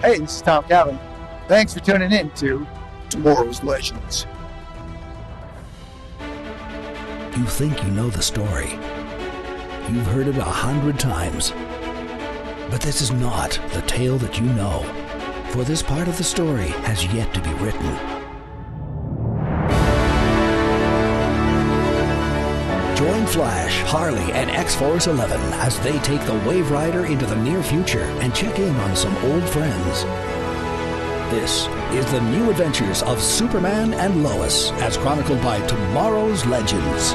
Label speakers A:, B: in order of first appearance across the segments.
A: Hey, this is Tom Calvin. Thanks for tuning in to Tomorrow's Legends.
B: You think you know the story. You've heard it 100 times. But this is not the tale that you know, for this part of the story has yet to be written. Join Flash, Harley, and X-Force 11 as they take the Waverider into the near future and check in on some old friends. This is the new adventures of Superman and Lois, as chronicled by Tomorrow's Legends.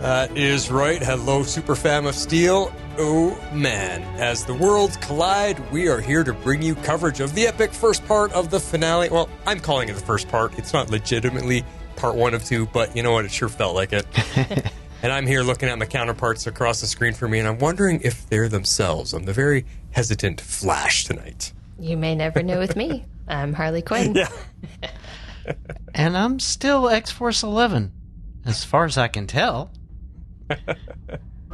C: That is right. Hello, Superfam of Steel. Oh, man. As the worlds collide, we are here to bring you coverage of the epic first part of the finale. Well, I'm calling it the first part. It's not legitimately part 1 of 2, but you know what? It sure felt like it. And I'm here looking at my counterparts across the screen for me, and I'm wondering if they're themselves. I'm the very hesitant Flash tonight.
D: You may never know with me. I'm Harley Quinn.
C: Yeah.
E: And I'm still X-Force 11, as far as I can tell.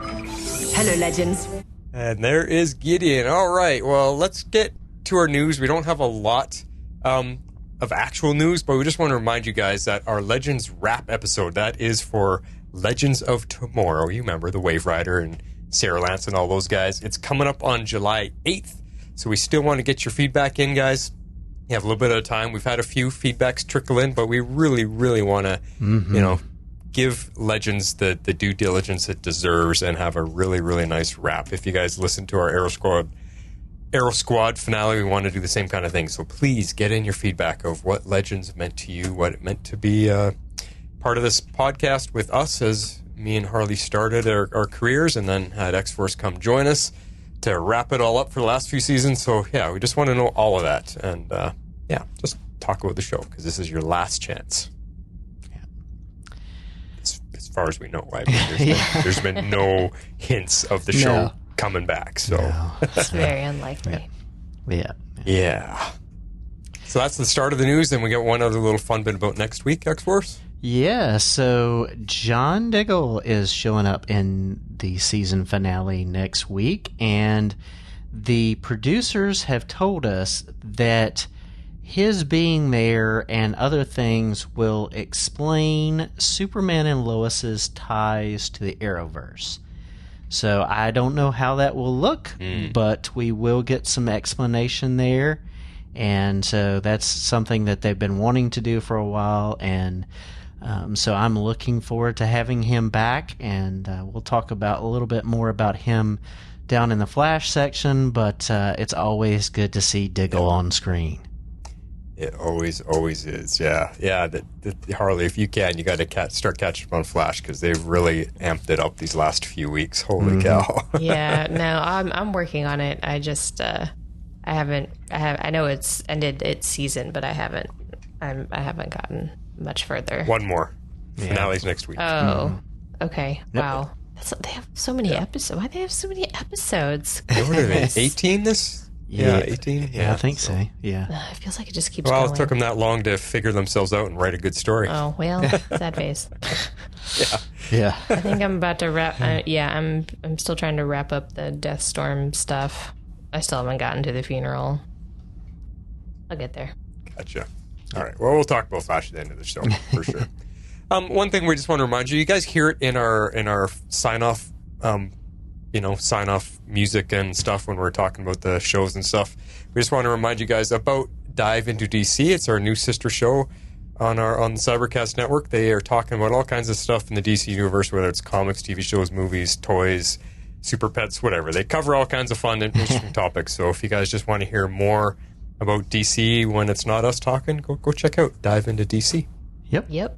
D: Hello, Legends.
C: And there is Gideon. All right, well, let's get to our news. We don't have a lot of actual news, but we just want to remind you guys that our Legends wrap episode, that is for Legends of Tomorrow. You remember the Waverider and Sarah Lance and all those guys. It's coming up on July 8th, so we still want to get your feedback in, guys. You have a little bit of time. We've had a few feedbacks trickle in, but we really, really want to, give Legends the due diligence it deserves and have a really, really nice wrap. If you guys listen to our Arrow Squad finale, we want to do the same kind of thing. So please get in your feedback of what Legends meant to you, what it meant to be part of this podcast with us as me and Harley started our careers and then had X-Force come join us to wrap it all up for the last few seasons. So, yeah, we just want to know all of that. And, just talk about the show because this is your last chance. As far as we know, right? There's been no hints of the show coming back, so
D: it's very unlikely.
C: Yeah. So that's the start of the news. Then we get one other little fun bit about next week, X-Force.
E: Yeah, so John Diggle is showing up in the season finale next week, and the producers have told us that his being there and other things will explain Superman and Lois's ties to the Arrowverse. So I don't know how that will look, but we will get some explanation there. And so that's something that they've been wanting to do for a while. And so I'm looking forward to having him back. And we'll talk about a little bit more about him down in the Flash section. But it's always good to see Diggle on screen.
C: It always is. Yeah. Harley, if you can, you got to start catching up on Flash because they've really amped it up these last few weeks. Holy cow!
D: Yeah, no, I'm working on it. I just I know it's ended its season, but I haven't gotten much further.
C: One more. Finale's next week.
D: Oh, okay. Yep. Wow. They have so many episodes. Why do they have so many episodes?
C: What are they? 18 this? Yeah, 18?
E: Yeah, I think so. Yeah.
D: It feels like it just keeps going.
C: Well, it took them that long to figure themselves out and write a good story.
D: Oh, well, sad face.
E: Yeah.
D: I think I'm about to wrap... I'm still trying to wrap up the Deathstorm stuff. I still haven't gotten to the funeral. I'll get there.
C: Gotcha. All right. Well, we'll talk about Flash at the end of the show, for sure. One thing we just want to remind you guys hear it in our sign-off sign-off music and stuff when we're talking about the shows and stuff. We just want to remind you guys about Dive Into DC. It's our new sister show on the Cybercast Network. They are talking about all kinds of stuff in the DC universe, whether it's comics, TV shows, movies, toys, super pets, whatever. They cover all kinds of fun and interesting topics. So if you guys just want to hear more about DC when it's not us talking, go check out Dive Into DC.
D: Yep. Yeah.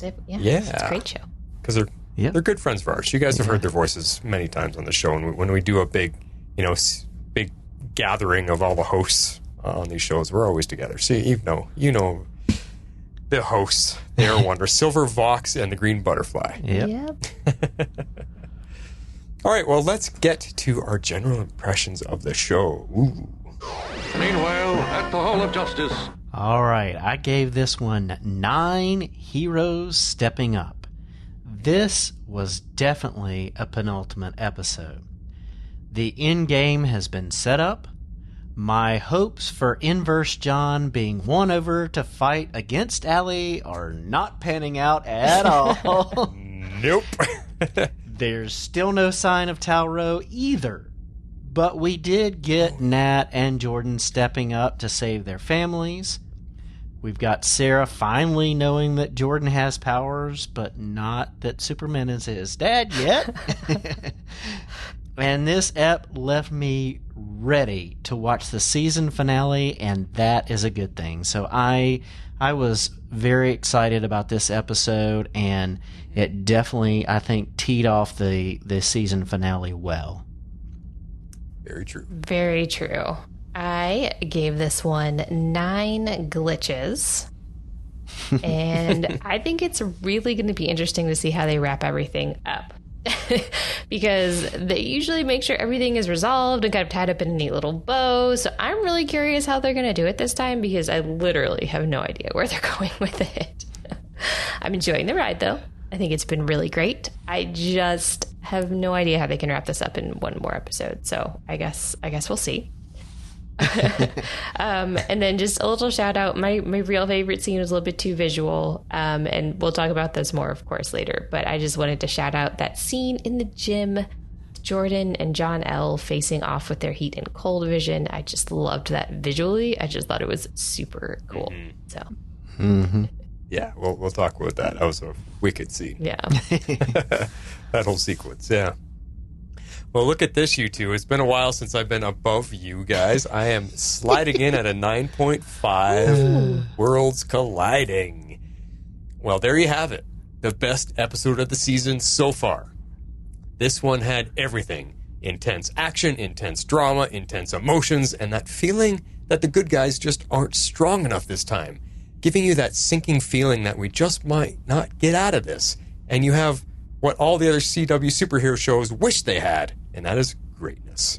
D: It's a great show.
C: Because they're good friends of ours. You guys have heard their voices many times on the show, and when we do a big gathering of all the hosts on these shows, we're always together. So you know the hosts. They are wonderful. Silver Vox and the Green Butterfly.
D: Yep.
C: All right, well, let's get to our general impressions of the show. Ooh.
F: Meanwhile, at the Hall of Justice,
E: All right, I gave this one 9 heroes stepping up. This was definitely a penultimate episode. The end game has been set up. My hopes for Inverse John being won over to fight against Allie are not panning out at all.
C: Nope.
E: There's still no sign of Talro either. But we did get Nat and Jordan stepping up to save their families. We've got Sarah finally knowing that Jordan has powers, but not that Superman is his dad yet. And this ep left me ready to watch the season finale, and that is a good thing. So I was very excited about this episode, and it definitely, I think, teed off the season finale well.
C: Very true.
D: Very true. I gave this one 9 glitches. And I think it's really going to be interesting to see how they wrap everything up. Because they usually make sure everything is resolved and kind of tied up in a neat little bow. So I'm really curious how they're going to do it this time, because I literally have no idea where they're going with it. I'm enjoying the ride, though. I think it's been really great. I just have no idea how they can wrap this up in one more episode. So I guess we'll see. And then just a little shout out. My real favorite scene was a little bit too visual. And we'll talk about this more, of course, later. But I just wanted to shout out that scene in the gym, Jordan and Jon-El facing off with their heat and cold vision. I just loved that visually. I just thought it was super cool. Mm-hmm. So.
E: Mm-hmm.
C: Yeah, we'll talk about that. That was a wicked scene.
D: Yeah.
C: That whole sequence, yeah. Well, look at this, you two. It's been a while since I've been above you guys. I am sliding in at a 9.5. Worlds colliding. Well, there you have it. The best episode of the season so far. This one had everything. Intense action, intense drama, intense emotions, and that feeling that the good guys just aren't strong enough this time. Giving you that sinking feeling that we just might not get out of this. And you have what all the other CW superhero shows wish they had, and that is greatness.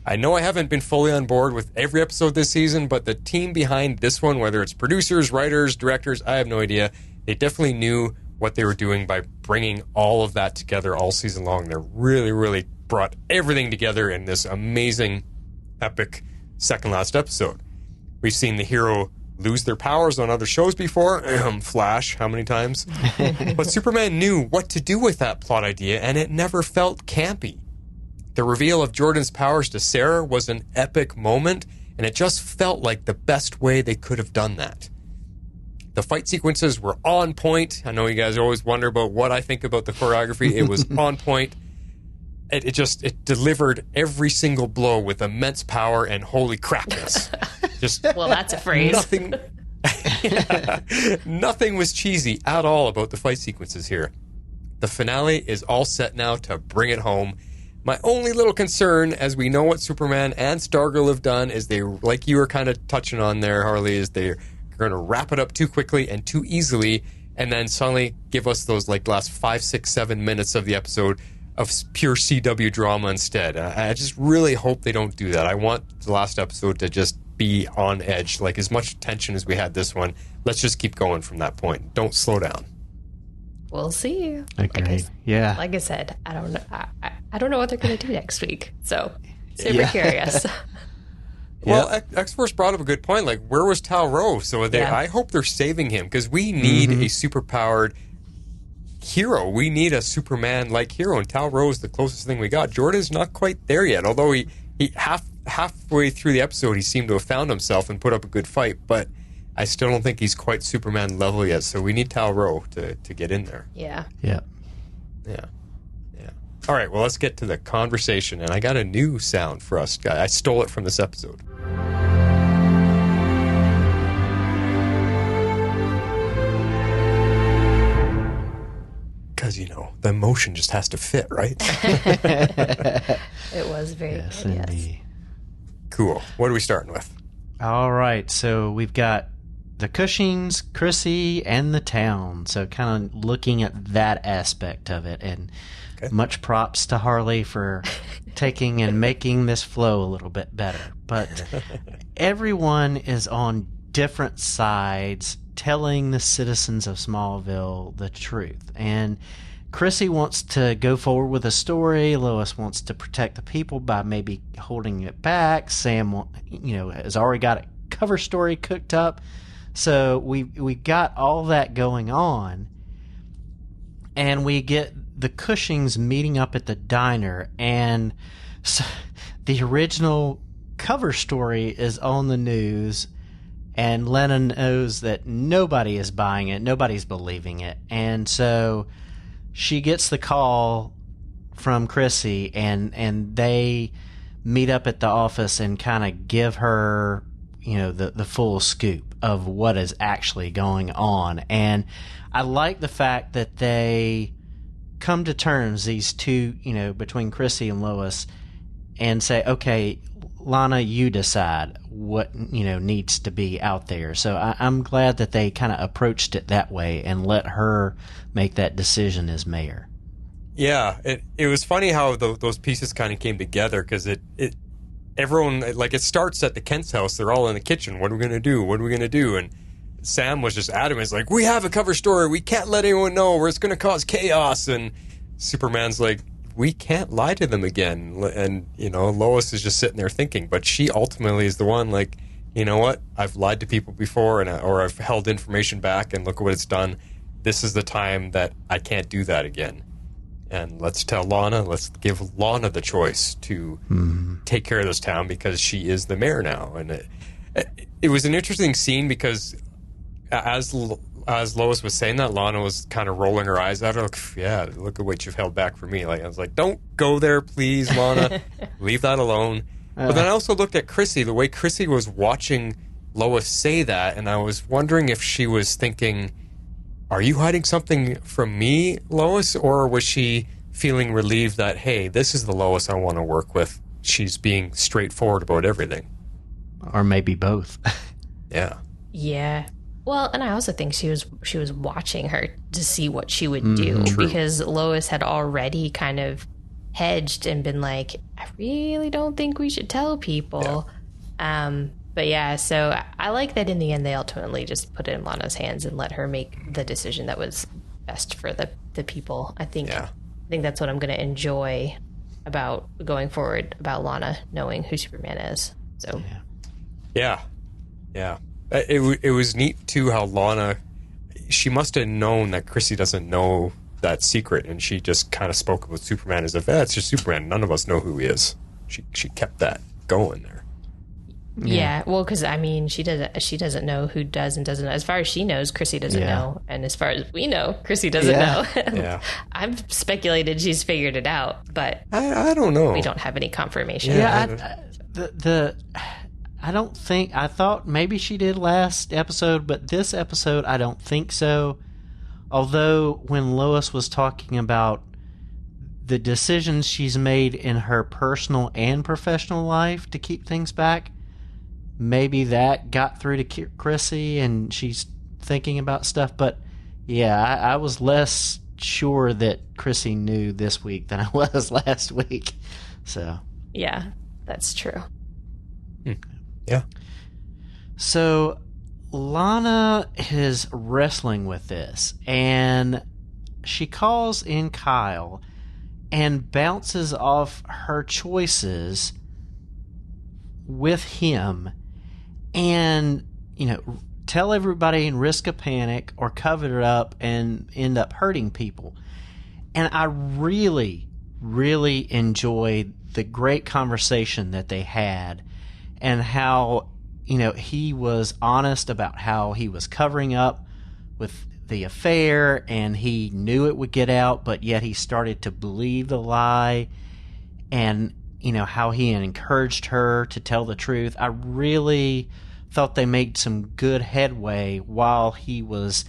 C: I know I haven't been fully on board with every episode this season, but the team behind this one, whether it's producers, writers, directors, I have no idea. They definitely knew what they were doing by bringing all of that together all season long. They really, really brought everything together in this amazing, epic second last episode. We've seen the hero lose their powers on other shows before. Flash, how many times? But Superman knew what to do with that plot idea, and it never felt campy. The reveal of Jordan's powers to Sarah was an epic moment, and it just felt like the best way they could have done that. The fight sequences were on point. I know you guys always wonder about what I think about the choreography. It was on point. It delivered every single blow with immense power and holy crapness.
D: Well, that's a phrase.
C: Nothing was cheesy at all about the fight sequences here. The finale is all set now to bring it home. My only little concern, as we know what Superman and Stargirl have done, is they, like you were kind of touching on there, Harley, is they're going to wrap it up too quickly and too easily, and then suddenly give us those last 5, 6, 7 minutes of the episode of pure CW drama instead. I just really hope they don't do that. I want the last episode to just be on edge, like as much tension as we had this one. Let's just keep going from that point. Don't slow down.
D: We'll see.
E: Agreed. Yeah.
D: Like I said, I don't know. I don't know what they're going to do next week. So super curious.
C: Well, X-Force brought up a good point. Like, where was Tal-Ro? So I hope they're saving him, because we need a superpowered hero. We need a Superman-like hero, and Tal-Ro is the closest thing we got. Jordan's not quite there yet, although he halfway through the episode, he seemed to have found himself and put up a good fight, but I still don't think he's quite Superman level yet, so we need Tal-Ro to get in there.
D: Yeah.
E: Yeah.
C: Yeah. All right, well, let's get to the conversation, and I got a new sound for us. I stole it from this episode. Because, the emotion just has to fit, right?
D: It was very good, yes.
C: Cool. What are we starting with?
E: All right, so we've got the Cushings, Chrissy, and the town. So kind of looking at that aspect of it. And much props to Harley for taking and making this flow a little bit better. But everyone is on different sides telling the citizens of Smallville the truth. And Chrissy wants to go forward with a story. Lois wants to protect the people by maybe holding it back. Sam, has already got a cover story cooked up. So we got all that going on. And we get the Cushings meeting up at the diner. And so the original cover story is on the news. And Lana knows that nobody is buying it. Nobody's believing it. And so she gets the call from Chrissy, and they meet up at the office and kind of give her, the full scoop of what is actually going on. And I like the fact that they come to terms, these two, between Chrissy and Lois, and say, okay, Lana, you decide what, needs to be out there. So I'm glad that they kind of approached it that way and let her make that decision as mayor.
C: Yeah, it was funny how those pieces kind of came together, because everyone, it starts at the Kent's house. They're all in the kitchen. What are we going to do? What are we going to do? And Sam was just adamant. It's like, we have a cover story. We can't let anyone know, or it's going to cause chaos. And Superman's like, we can't lie to them again. And, Lois is just sitting there thinking, but she ultimately is the one like, you know what? I've lied to people before, or I've held information back, and look at what it's done. This is the time that I can't do that again. And let's give Lana the choice to take care of this town, because she is the mayor now. And it was an interesting scene, because as Lois was saying that, Lana was kind of rolling her eyes at her, like, yeah, look at what you've held back for me. I was like, don't go there, please, Lana. Leave that alone. But then I also looked at Chrissy, the way Chrissy was watching Lois say that, and I was wondering if she was thinking, are you hiding something from me, Lois? Or was she feeling relieved that, hey, this is the Lois I want to work with. She's being straightforward about everything.
E: Or maybe both.
C: Yeah.
D: Yeah. Well, and I also think she was watching her to see what she would do, because Lois had already kind of hedged and been like, I really don't think we should tell people. Yeah. But yeah, so I like that in the end they ultimately just put it in Lana's hands and let her make the decision that was best for the people. I think that's what I'm going to enjoy about going forward, about Lana knowing who Superman is. So
C: yeah. It was neat too how Lana, she must have known that Chrissy doesn't know that secret, and she just kind of spoke about Superman as if it's just Superman. None of us know who he is. She kept that going there.
D: Yeah, well, because she doesn't know who does and doesn't know. As far as she knows, Chrissy doesn't know, and as far as we know, Chrissy doesn't know. Yeah, I've speculated she's figured it out, but
C: I don't know.
D: We don't have any confirmation.
E: Yeah, I don't think, I thought maybe she did last episode, but this episode I don't think so. Although when Lois was talking about the decisions she's made in her personal and professional life to keep things back, maybe that got through to Chrissy and she's thinking about stuff. But yeah, I was less sure that Chrissy knew this week than I was last week. So
D: yeah, that's true.
C: Yeah.
E: So Lana is wrestling with this, and she calls in Kyle and bounces off her choices with him, and tell everybody and risk a panic or cover it up and end up hurting people. And I really, really enjoyed the great conversation that they had, and how he was honest about how he was covering up with the affair, and he knew it would get out, but yet he started to believe the lie, and how he encouraged her to tell the truth. I really thought they made some good headway while he was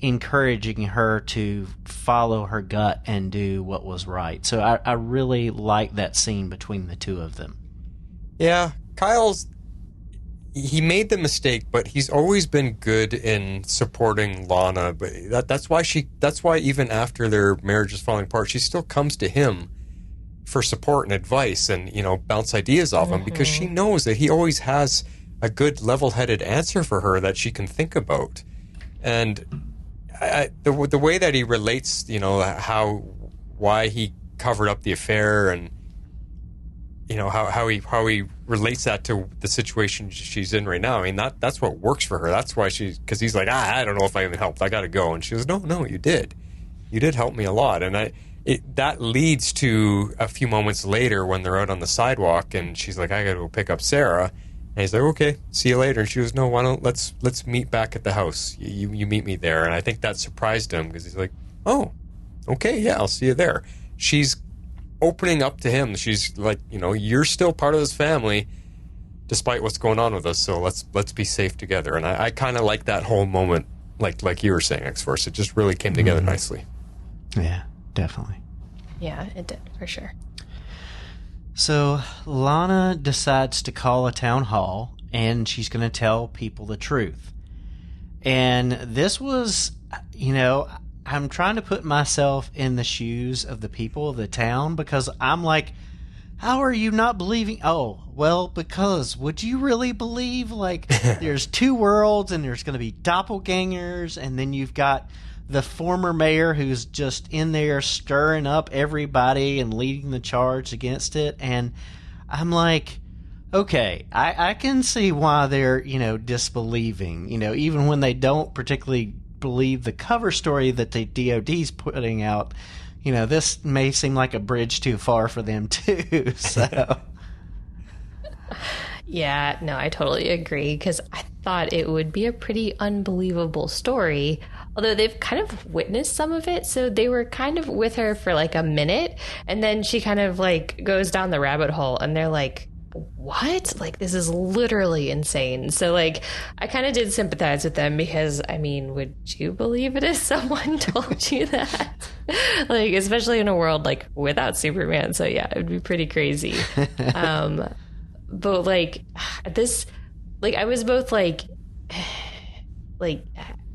E: encouraging her to follow her gut and do what was right. So I really liked that scene between the two of them.
C: Yeah, he made the mistake, but he's always been good in supporting Lana. But that's why even after their marriage is falling apart, she still comes to him for support and advice, and bounce ideas off him, because she knows that he always has a good level-headed answer for her that she can think about. And the way that he relates, why he covered up the affair, and how he relates that to the situation she's in right now. I mean, that's what works for her. That's why because he's like, I don't know if I even helped. I got to go. And she goes, no, you did. You did help me a lot. And that leads to a few moments later when they're out on the sidewalk, and she's like, I got to go pick up Sarah. And he's like, okay, see you later. And she goes, no, why don't let's meet back at the house. You meet me there. And I think that surprised him, because he's like, oh, okay, yeah, I'll see you there. She's opening up to him. She's like, you're still part of this family, despite what's going on with us. So let's be safe together. And I kind of like that whole moment, like you were saying, X-Force. It just really came together nicely.
E: Yeah, definitely.
D: Yeah, it did, for sure.
E: So Lana decides to call a town hall, and she's going to tell people the truth. And this was, I'm trying to put myself in the shoes of the people of the town, because I'm like, how are you not believing? Oh, well, because would you really believe, there's two worlds, and there's going to be doppelgangers, and then you've got the former mayor who's just in there stirring up everybody and leading the charge against it. And I'm like, okay, I can see why they're, disbelieving, even when they don't particularly believe the cover story that the DOD's putting out. This may seem like a bridge too far for them too. So
D: yeah, no, I totally agree, because I thought it would be a pretty unbelievable story, although they've kind of witnessed some of it. So they were kind of with her for like a minute, and then she kind of goes down the rabbit hole, and they're like, what? This is literally insane. So I kind of did sympathize with them, because would you believe it if someone told you that? Especially in a world without Superman. So yeah, it would be pretty crazy. But this, I was both I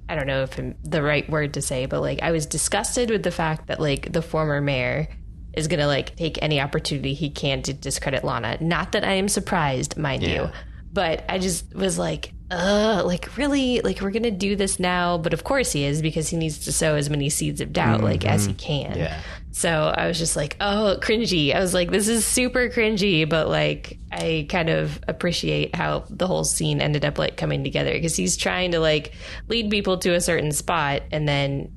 D: don't know if I'm the right word to say, but I was disgusted with the fact that the former mayor is gonna take any opportunity he can to discredit Lana. Not that I am surprised, mind you, but I just was really, we're gonna do this now? But of course he is, because he needs to sow as many seeds of doubt as he can. Yeah. So I was just oh, cringy. I was like, this is super cringy, but I kind of appreciate how the whole scene ended up coming together, because he's trying to lead people to a certain spot, and then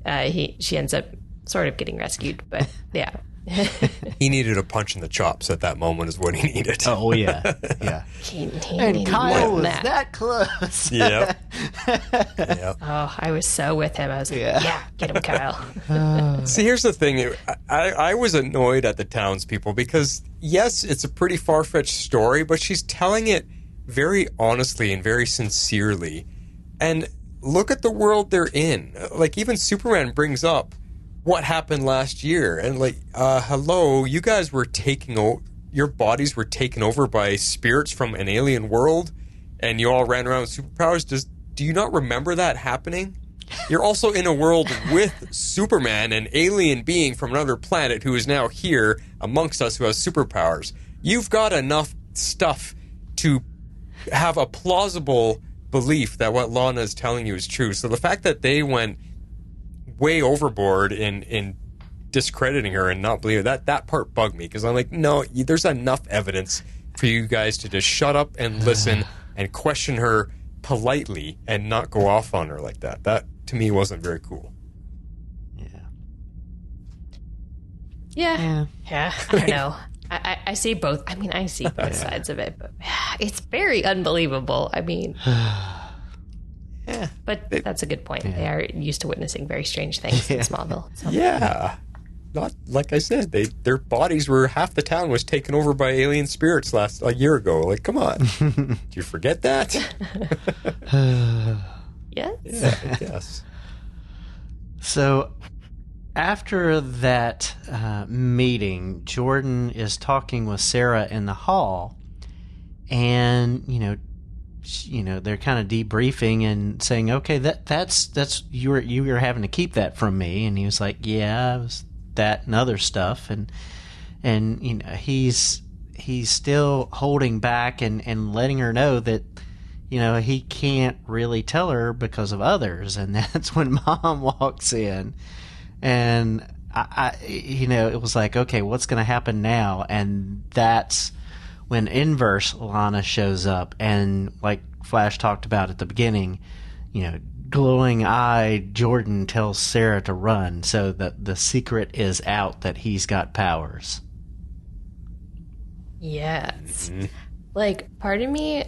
D: she ends up sort of getting rescued. But yeah.
C: He needed a punch in the chops at that moment is what he needed.
E: Oh, yeah. Yeah.
D: And
E: Kyle was that close.
C: Yeah.
D: Oh, I was so with him. I was like, yeah get him, Kyle.
C: See, here's the thing. I was annoyed at the townspeople, because, yes, it's a pretty far-fetched story, but she's telling it very honestly and very sincerely. And look at the world they're in. Even Superman brings up what happened last year, and hello, you guys were your bodies were taken over by spirits from an alien world, and you all ran around with superpowers. Do you not remember that happening? You're also in a world with Superman, an alien being from another planet who is now here amongst us, who has superpowers. You've got enough stuff to have a plausible belief that what Lana is telling you is true. So the fact that they went way overboard in discrediting her and not believing that part bugged me, because I'm like, no, there's enough evidence for you guys to just shut up and listen and question her politely and not go off on her like that. That to me wasn't very cool.
D: Yeah. I don't know. I see both. I see both sides of it, but it's very unbelievable. Yeah, but that's a good point. Yeah. They are used to witnessing very strange things in Smallville. So.
C: Yeah. Not like I said, their bodies were, half the town was taken over by alien spirits a year ago. Come on. Did you forget that?
D: Yes.
C: Yeah, I guess.
E: So after that meeting, Jordan is talking with Sarah in the hall, and they're kind of debriefing and saying, okay, that's you were having to keep that from me. And he was like, yeah, it was that and other stuff. And he's still holding back and letting her know that, he can't really tell her because of others. And that's when Mom walks in. And, it was like, okay, what's going to happen now? And that's when Inverse Lana shows up. And like Flash talked about at the beginning, glowing-eyed Jordan tells Sarah to run, so that the secret is out that he's got powers.
D: Yes. Like, part of me,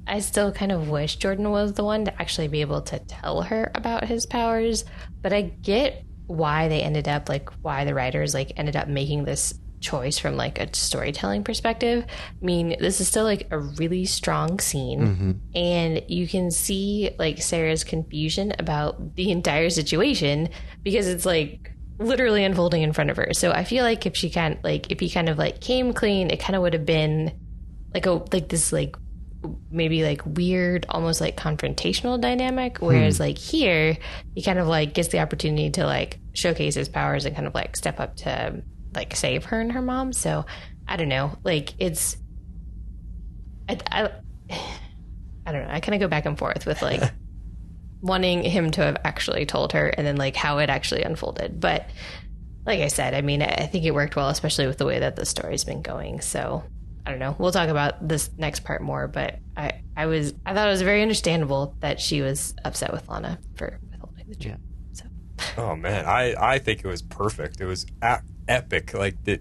D: I still kind of wish Jordan was the one to actually be able to tell her about his powers, but I get why they ended up, like, why the writers, like, ended up making this choice from, like, a storytelling perspective. I mean, this is still, like, a really strong scene, and you can see, like, Sarah's confusion about the entire situation because it's, like, literally unfolding in front of her. So I feel like if he kind of came clean, it kind of would have been this maybe like weird, almost like confrontational dynamic. Whereas like here, he kind of like gets the opportunity to like showcase his powers and kind of like step up to like save her and her mom. So I don't know, like I don't know. I kind of go back and forth with like wanting him to have actually told her and then like how it actually unfolded. But like I said, I mean, I think it worked well, especially with the way that the story's been going. So I don't know. We'll talk about this next part more, but I thought it was very understandable that she was upset with Lana for withholding the truth. So.
C: Oh man, I think it was perfect. It was epic. Like that,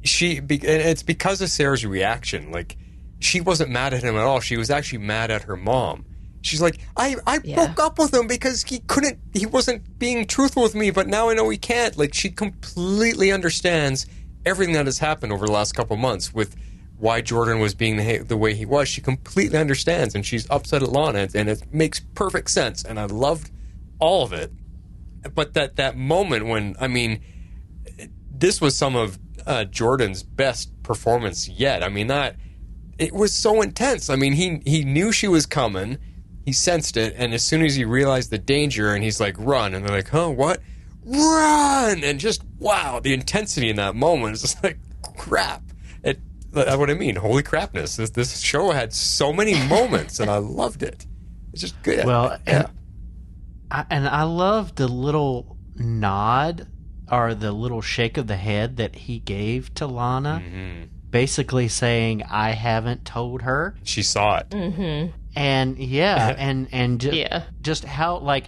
C: and it's because of Sarah's reaction. Like she wasn't mad at him at all. She was actually mad at her mom. She's like, I broke up with him because he wasn't being truthful with me, but now I know he can't. Like, she completely understands everything that has happened over the last couple months with why Jordan was being the way he was. She completely understands, and she's upset at Lana, and it makes perfect sense, and I loved all of it. But that moment when, I mean, this was some of Jordan's best performance yet. I mean, it was so intense. I mean, he knew she was coming. He sensed it, and as soon as he realized the danger, and he's like, run, and they're like, huh, what? Run! And just, wow, the intensity in that moment is just like, crap. That's what I mean, holy crapness. This show had so many moments, and I loved it. It's just good.
E: Well,
C: yeah.
E: And I love the little nod, or the little shake of the head that he gave to Lana, basically saying, I haven't told her.
C: She saw it.
E: And just how, like,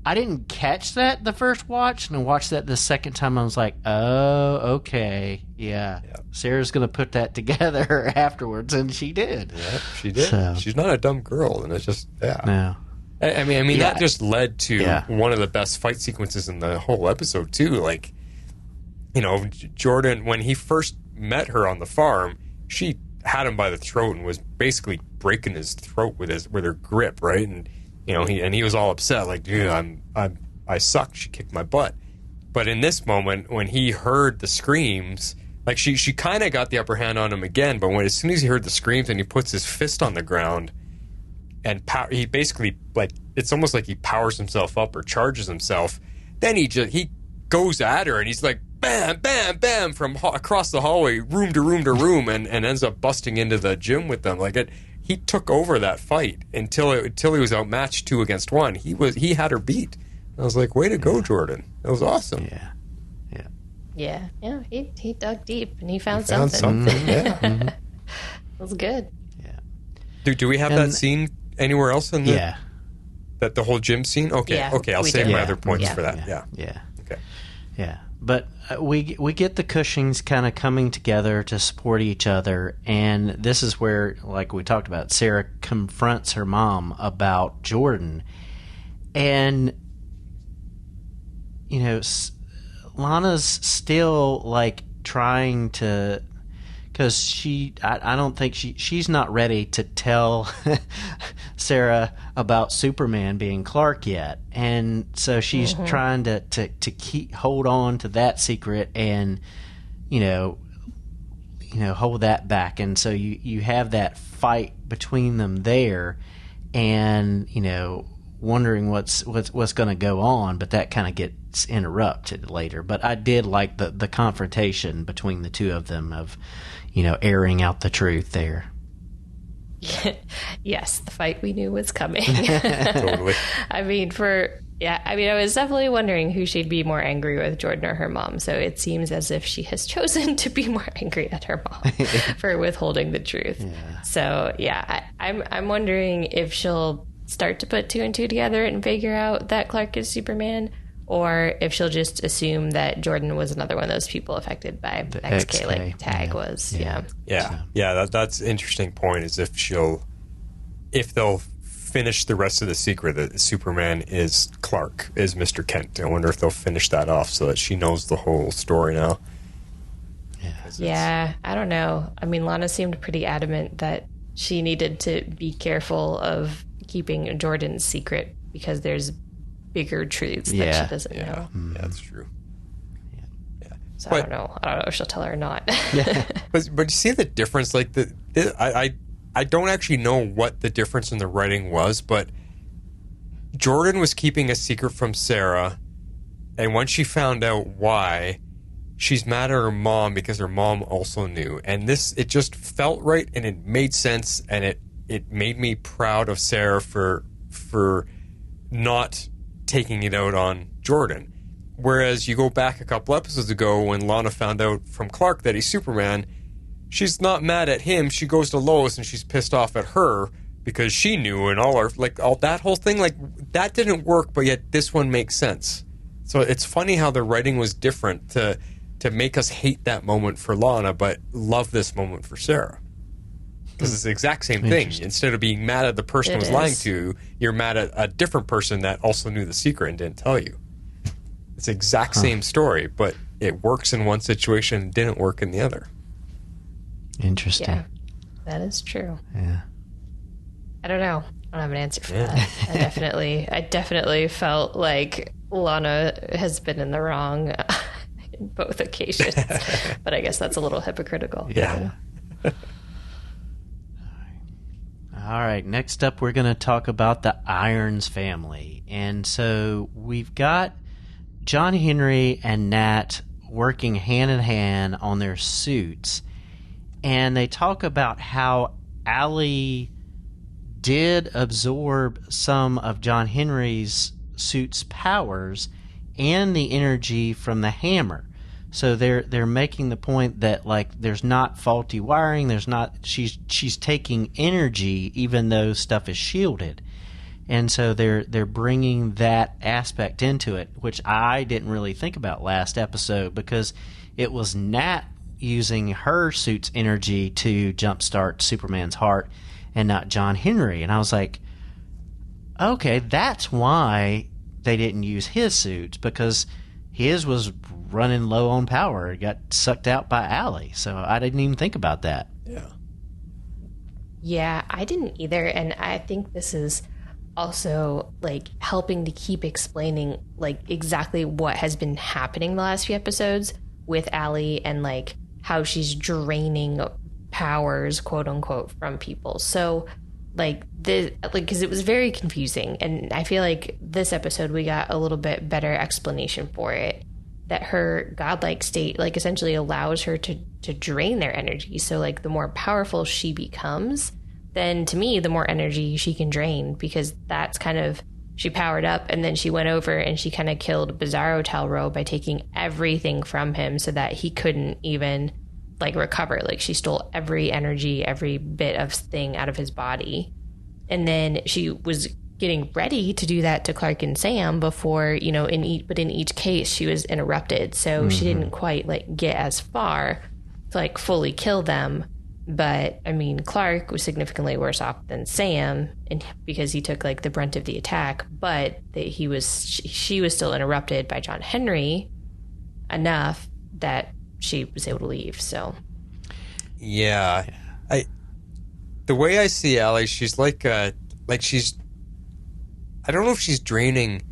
E: I didn't catch that the first watch, and I watched that the second time. I was like, oh, okay, yeah. Sarah's gonna put that together afterwards, and she did.
C: Yeah, she did.
E: So.
C: She's not a dumb girl, and it's just
E: No.
C: I mean that just led to one of the best fight sequences in the whole episode too. Like, Jordan, when he first met her on the farm, she had him by the throat and was basically breaking his throat with her grip, right? And he was all upset, like, dude, I sucked. She kicked my butt. But in this moment, when he heard the screams, like she kind of got the upper hand on him again. But as soon as he heard the screams and he puts his fist on the ground, and he basically, like, it's almost like he powers himself up or charges himself. Then he goes at her and he's like, bam, bam, bam, from across the hallway, room to room to room, and ends up busting into the gym with them. Like he took over that fight until he was outmatched 2 against 1. He had her beat. I was like, way to go, Jordan. That was awesome.
D: Yeah. He dug deep and he found something.
C: Yeah.
D: It was good.
E: Yeah.
C: Do we have that scene anywhere else in the?
E: Yeah.
C: That the whole gym scene? Okay.
D: Yeah,
C: okay. I'll save my other points for that. Yeah. Okay.
E: Yeah. But we get the Cushings kind of coming together to support each other, and this is where, like we talked about, Sarah confronts her mom about Jordan, and Lana's still like trying to, because I don't think she's not ready to tell Sarah about Superman being Clark yet, and so she's trying to hold on to that secret and hold that back, and so you have that fight between them there, and wondering what's going to go on, but that kind of gets interrupted later. But I did like the confrontation between the two of them of airing out the truth there.
D: Yes, the fight we knew was coming.
C: Totally.
D: I mean, I was definitely wondering who she'd be more angry with, Jordan or her mom. So it seems as if she has chosen to be more angry at her mom for withholding the truth. Yeah. So yeah, I'm wondering if she'll start to put two and two together and figure out that Clark is Superman, or if she'll just assume that Jordan was another one of those people affected by the XK, like Tag was.
C: Yeah. That's an interesting point. Is if they'll finish the rest of the secret that Superman is Clark, is Mr. Kent. I wonder if they'll finish that off so that she knows the whole story now.
D: Yeah, I don't know. I mean, Lana seemed pretty adamant that she needed to be careful of keeping Jordan's secret because there's bigger truths that she doesn't know.
C: Yeah, that's true.
D: So I don't know if she'll tell her or not.
C: But you see the difference? Like I don't actually know what the difference in the writing was, but Jordan was keeping a secret from Sarah, and when she found out why, she's mad at her mom because her mom also knew. And it just felt right, and it made sense, and it made me proud of Sarah for not taking it out on Jordan. Whereas you go back a couple episodes ago when Lana found out from Clark that he's Superman, she's not mad at him. She goes to Lois and she's pissed off at her because she knew, and all that whole thing, like that didn't work, but yet this one makes sense. So it's funny how the writing was different to make us hate that moment for Lana, but love this moment for Sarah. Because it's the exact same thing. Instead of being mad at the person who was lying to you, you're mad at a different person that also knew the secret and didn't tell you. It's the exact same story, but it works in one situation and didn't work in the other.
E: Interesting.
D: Yeah, that is true.
E: Yeah.
D: I don't know. I don't have an answer for that. I definitely felt like Lana has been in the wrong in both occasions. But I guess that's a little hypocritical.
C: Yeah.
E: All right, next up we're going to talk about the Irons family. And so we've got John Henry and Nat working hand in hand on their suits. And they talk about how Allie did absorb some of John Henry's suit's powers and the energy from the hammer. So they're making the point that like there's not faulty wiring, there's not she's taking energy even though stuff is shielded. And so they're bringing that aspect into it, which I didn't really think about last episode because it was Nat using her suit's energy to jumpstart Superman's heart and not John Henry. And I was like, okay, that's why they didn't use his suit, because his was running low on power. It got sucked out by Allie. So I didn't even think about that.
D: Yeah, I didn't either. And I think this is also like helping to keep explaining like exactly what has been happening the last few episodes with Allie and like how she's draining powers, quote unquote, from people. So like this, like, because it was very confusing, and I feel like this episode we got a little bit better explanation for it, that her godlike state like essentially allows her to drain their energy. So like the more powerful she becomes, then to me the more energy she can drain, because that's kind of, she powered up and then she went over and she kind of killed Bizarro Talro by taking everything from him so that he couldn't even like recover. Like she stole every energy, every bit of thing out of his body. And then she was getting ready to do that to Clark and Sam before, you know, in each case she was interrupted. So she didn't quite like get as far to like fully kill them. But I mean, Clark was significantly worse off than Sam, and because he took like the brunt of the attack, but she was still interrupted by John Henry enough that she was able to leave. So
C: yeah, the way I see Allie, she's like she's, I don't know if she's draining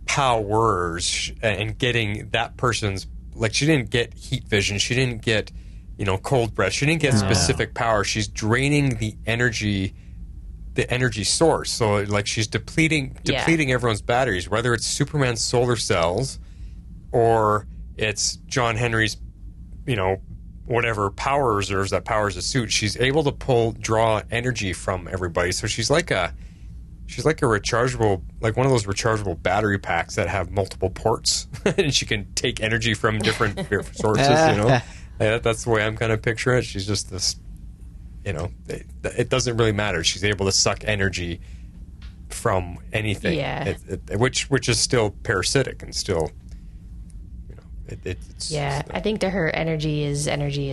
C: powers and getting that person's, like she didn't get heat vision, she didn't get, you know, cold breath, she didn't get specific power. She's draining the energy source. So like she's depleting everyone's batteries, whether it's Superman's solar cells or it's John Henry's, you know, whatever power reserves that powers the suit, she's able to draw energy from everybody. So she's like a rechargeable, like one of those rechargeable battery packs that have multiple ports, and she can take energy from different sources. That's the way I'm kind of picturing it. She's just this, it doesn't really matter. She's able to suck energy from anything, which is still parasitic and still.
D: I think to her, energy is energy,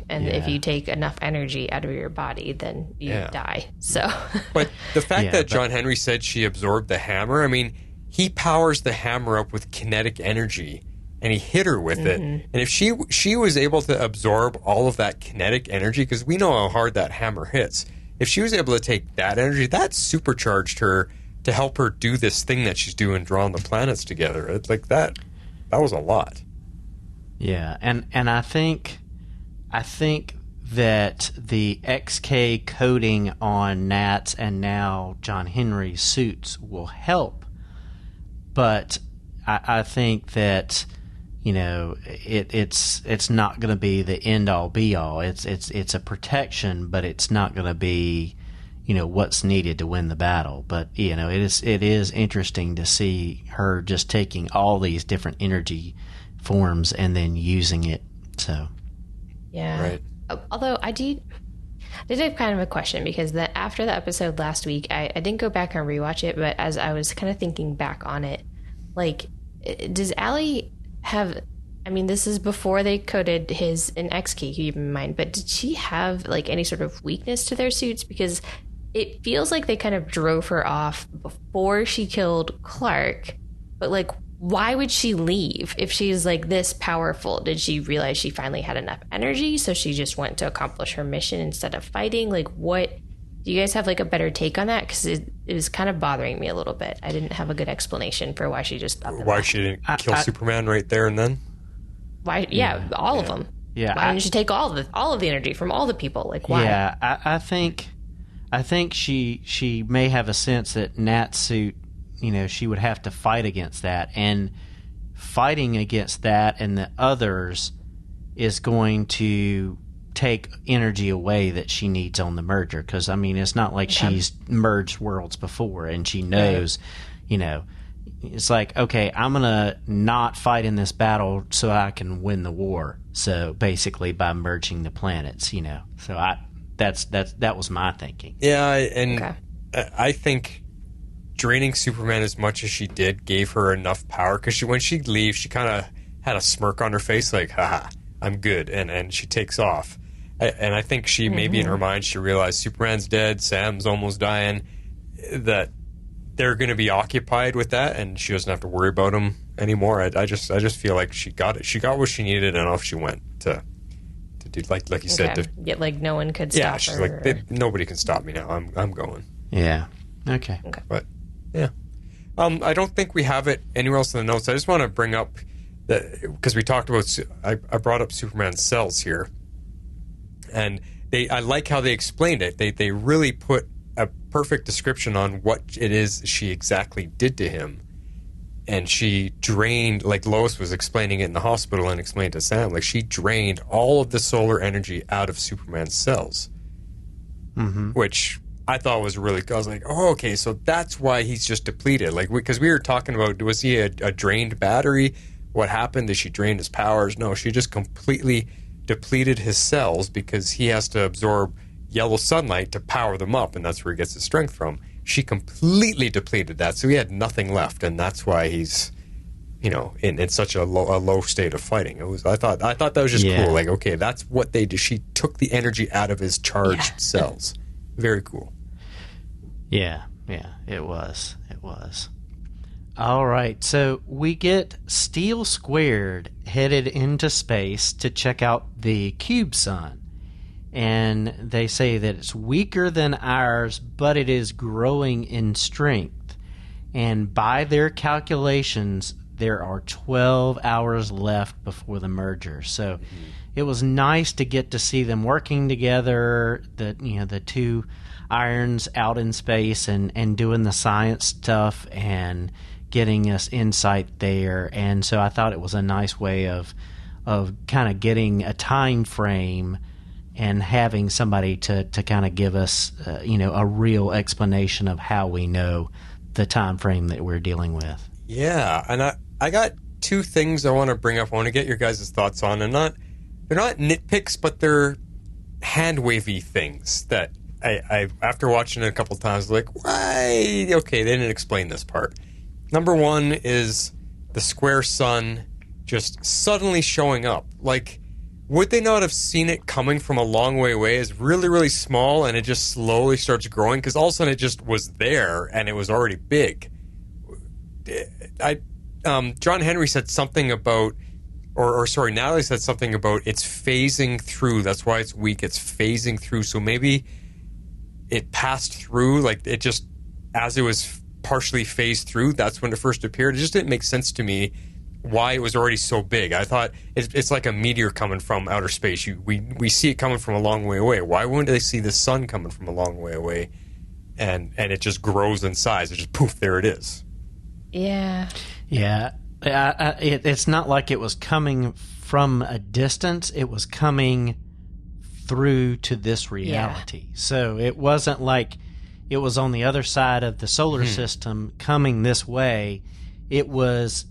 D: and if you take enough energy out of your body, then you die. So,
C: but the fact that John Henry said she absorbed the hammer, I mean, he powers the hammer up with kinetic energy, and he hit her with it. And if she was able to absorb all of that kinetic energy, because we know how hard that hammer hits, if she was able to take that energy, that supercharged her to help her do this thing that she's doing, drawing the planets together. It's like that. That was a lot.
E: Yeah, and I think that the XK coating on Nat's and now John Henry's suits will help, but I think that it's not going to be the end all be all. It's a protection, but it's not going to be what's needed to win the battle. But it is interesting to see her just taking all these different energy forms and then using it. So
C: right.
D: Although I did have kind of a question, because after the episode last week, I didn't go back and rewatch it, but as I was kind of thinking back on it, like, does Allie have, I mean, this is before they coded his in XK, keep in mind, but did she have like any sort of weakness to their suits? Because it feels like they kind of drove her off before she killed Clark, but like, why would she leave if she's like this powerful? Did she realize she finally had enough energy, so she just went to accomplish her mission instead of fighting? Like, what, do you guys have like a better take on that? Because it was kind of bothering me a little bit. I didn't have a good explanation for why she just
C: why she didn't kill Superman right there and then.
D: Why? Yeah, all of them.
E: Yeah,
D: why didn't she take all of the energy from all the people? Like, why?
E: Yeah, I think she may have a sense that Nat's suit, she would have to fight against that, and fighting against that and the others is going to take energy away that she needs on the merger. Because I mean, it's not like she's merged worlds before, and she knows, it's like, okay, I'm gonna not fight in this battle so I can win the war. So basically, by merging the planets, so that was my thinking.
C: Yeah, I think draining Superman as much as she did gave her enough power, because when she leaves, she kind of had a smirk on her face, like, haha, I'm good, and she takes off. And I think she, maybe in her mind, she realized Superman's dead, Sam's almost dying, that they're going to be occupied with that, and she doesn't have to worry about him anymore. I just feel like she got it. She got what she needed, and off she went to do, like you said.
D: Yet, like, no one could stop her.
C: Yeah, she's like, nobody can stop me now. I'm going.
E: Yeah. Okay.
C: But yeah, I don't think we have it anywhere else in the notes. I just want to bring up that, because we talked about, I brought up Superman's cells here, and I like how they explained it. They really put a perfect description on what it is she exactly did to him, and she drained, like Lois was explaining it in the hospital and explained to Sam, like she drained all of the solar energy out of Superman's cells, which I thought was really cool. I was like, oh, okay, so that's why he's just depleted. Like, because we were talking about, was he a drained battery? What happened? Did she drain his powers? No, she just completely depleted his cells, because he has to absorb yellow sunlight to power them up, and that's where he gets his strength from. She completely depleted that, so he had nothing left, and that's why he's, in such a low state of fighting. I thought that was just cool. Like, okay, that's what they did. She took the energy out of his charged cells. Very cool.
E: Yeah, it was. All right, so we get Steel Squared headed into space to check out the cube sun. And they say that it's weaker than ours, but it is growing in strength. And by their calculations, there are 12 hours left before the merger. So it was nice to get to see them working together, the two irons out in space and doing the science stuff and getting us insight there. And so I thought it was a nice way of kind of getting a time frame and having somebody to kind of give us, a real explanation of how we know the time frame that we're dealing with.
C: Yeah, and I got two things I want to bring up. I want to get your guys' thoughts on, and they're not nitpicks, but they're hand-wavy things that I after watching it a couple times, like, why? Okay, they didn't explain this part. Number one is the square sun just suddenly showing up. Like, would they not have seen it coming from a long way away? It's really, really small, and it just slowly starts growing, because all of a sudden it just was there, and it was already big. John Henry said something about, sorry, Natalie said something about it's phasing through. That's why it's weak. It's phasing through. So maybe it passed through, like it just, as it was partially phased through, that's when it first appeared. It just didn't make sense to me why it was already so big. I thought it's like a meteor coming from outer space. We see it coming from a long way away. Why wouldn't they see the sun coming from a long way away? And it just grows in size. It just poof, there it is.
D: Yeah.
E: Yeah. It's not like it was coming from a distance. It was coming through to this reality. Yeah. So it wasn't like it was on the other side of the solar system coming this way. It was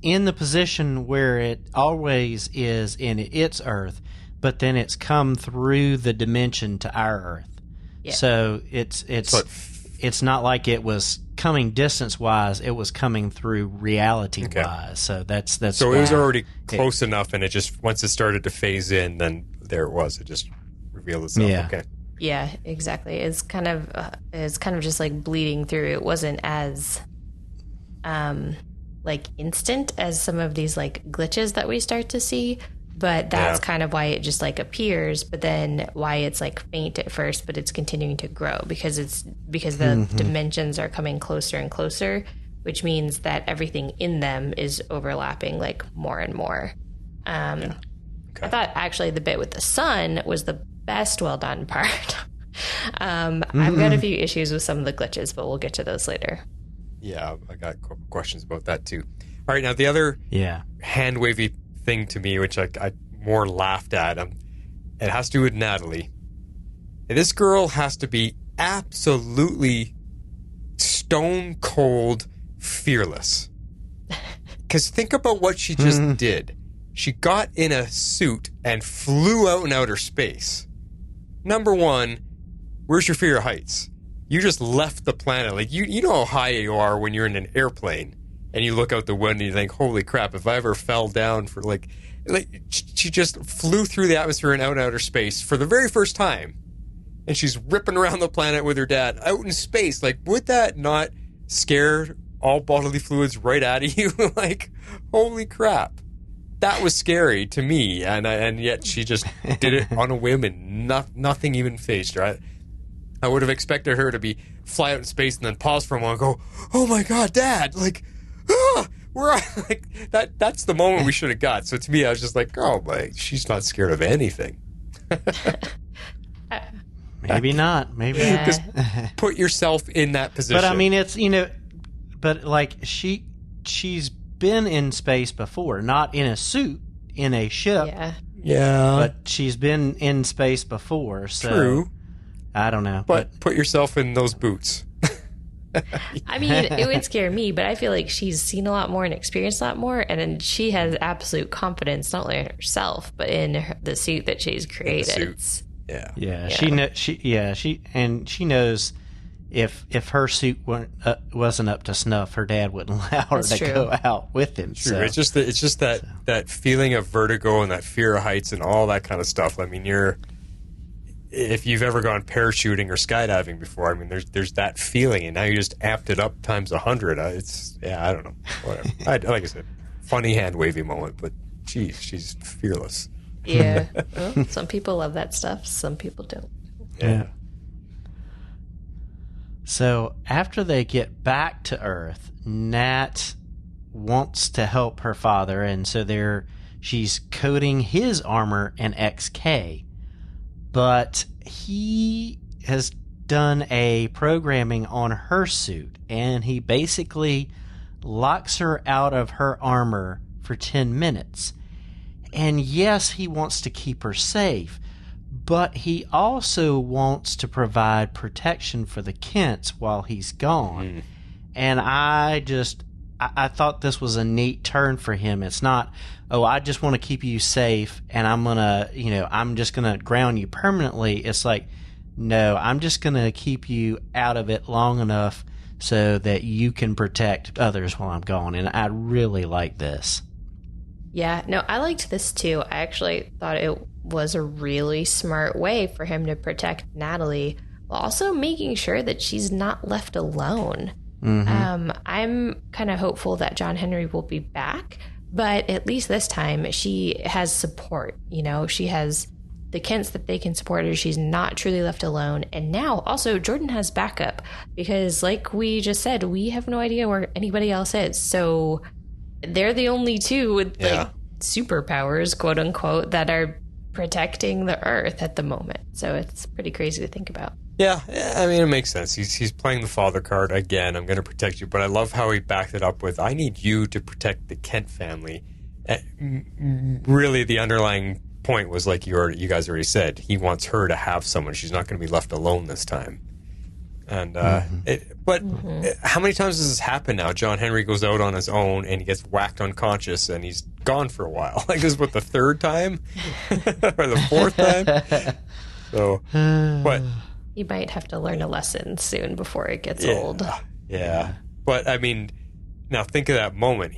E: in the position where it always is in its Earth, but then it's come through the dimension to our Earth. Yeah. So it's not like it was coming distance-wise, it was coming through reality-wise. Okay. So that's
C: so it was already close enough, and it just, once it started to phase in, then there it was. It just revealed itself.
E: Yeah.
C: Okay.
D: Yeah, exactly. It's kind of just like bleeding through. It wasn't as like instant as some of these like glitches that we start to see, but that's kind of why it just like appears, but then why it's like faint at first, but it's continuing to grow because the dimensions are coming closer and closer, which means that everything in them is overlapping like more and more. Okay. I thought actually the bit with the sun was the best well done part. I've got a few issues with some of the glitches, but we'll get to those later.
C: Yeah, I got questions about that too. All right, now the other hand wavy thing to me, which I more laughed at, it has to do with Natalie. This girl has to be absolutely stone cold fearless. Because think about what she just did. She got in a suit and flew out in outer space. Number one, where's your fear of heights? You just left the planet. Like, you know how high you are when you're in an airplane and you look out the window and you think, holy crap, if I ever fell down for like she just flew through the atmosphere and out in outer space for the very first time. And she's ripping around the planet with her dad out in space. Like, would that not scare all bodily fluids right out of you? Like, holy crap. That was scary to me. And yet she just did it on a whim and nothing even phased her. I would have expected her to fly out in space and then pause for a moment and go, oh my God, Dad, like, like that's the moment we should have got. So to me, I was just like, oh my, she's not scared of anything.
E: Maybe not. Maybe
C: because put yourself in that position.
E: But I mean, it's, but like she's been in space before, not in a suit, in a ship.
C: Yeah.
E: But she's been in space before. So
C: true.
E: I don't know.
C: But put yourself in those boots.
D: I mean, it would scare me, but I feel like she's seen a lot more and experienced a lot more, and then she has absolute confidence not only in herself but in the suit that she's created.
E: She knows if her suit wasn't up to snuff, her dad wouldn't allow her to go out with him.
C: True.
E: So.
C: It's just that feeling of vertigo and that fear of heights and all that kind of stuff. I mean, if you've ever gone parachuting or skydiving before, I mean, there's that feeling, and now you just amped it up times 100. I don't know. Whatever. Like I said, funny hand wavy moment, but geez, she's fearless.
D: Yeah. Well, some people love that stuff. Some people don't.
C: Yeah.
E: So after they get back to Earth, Nat wants to help her father, and so she's coating his armor in XK. But he has done a programming on her suit, and he basically locks her out of her armor for 10 minutes. And yes, he wants to keep her safe, but he also wants to provide protection for the Kents while he's gone. And I thought this was a neat turn for him. It's not, oh, I just want to keep you safe and I'm just going to ground you permanently. It's like, no, I'm just going to keep you out of it long enough so that you can protect others while I'm gone. And I really like this.
D: Yeah, no, I liked this too. I actually thought it was a really smart way for him to protect Natalie while also making sure that she's not left alone. I'm kind of hopeful that John Henry will be back, but at least this time she has support. She has the Kents that they can support her. She's not truly left alone. And now also Jordan has backup because, like we just said, we have no idea where anybody else is. So they're the only two with like superpowers, quote unquote, that are protecting the Earth at the moment. So it's pretty crazy to think about.
C: Yeah, I mean, it makes sense. He's playing the father card again. I'm going to protect you, but I love how he backed it up with, I need you to protect the Kent family. Really, the underlying point was, like you guys already said, he wants her to have someone. She's not going to be left alone this time. And how many times does this happen now? John Henry goes out on his own and he gets whacked unconscious and he's gone for a while. Like, this is what, the third time or the fourth time? So, but
D: you might have to learn a lesson soon before it gets old.
C: Yeah, but I mean, now think of that moment.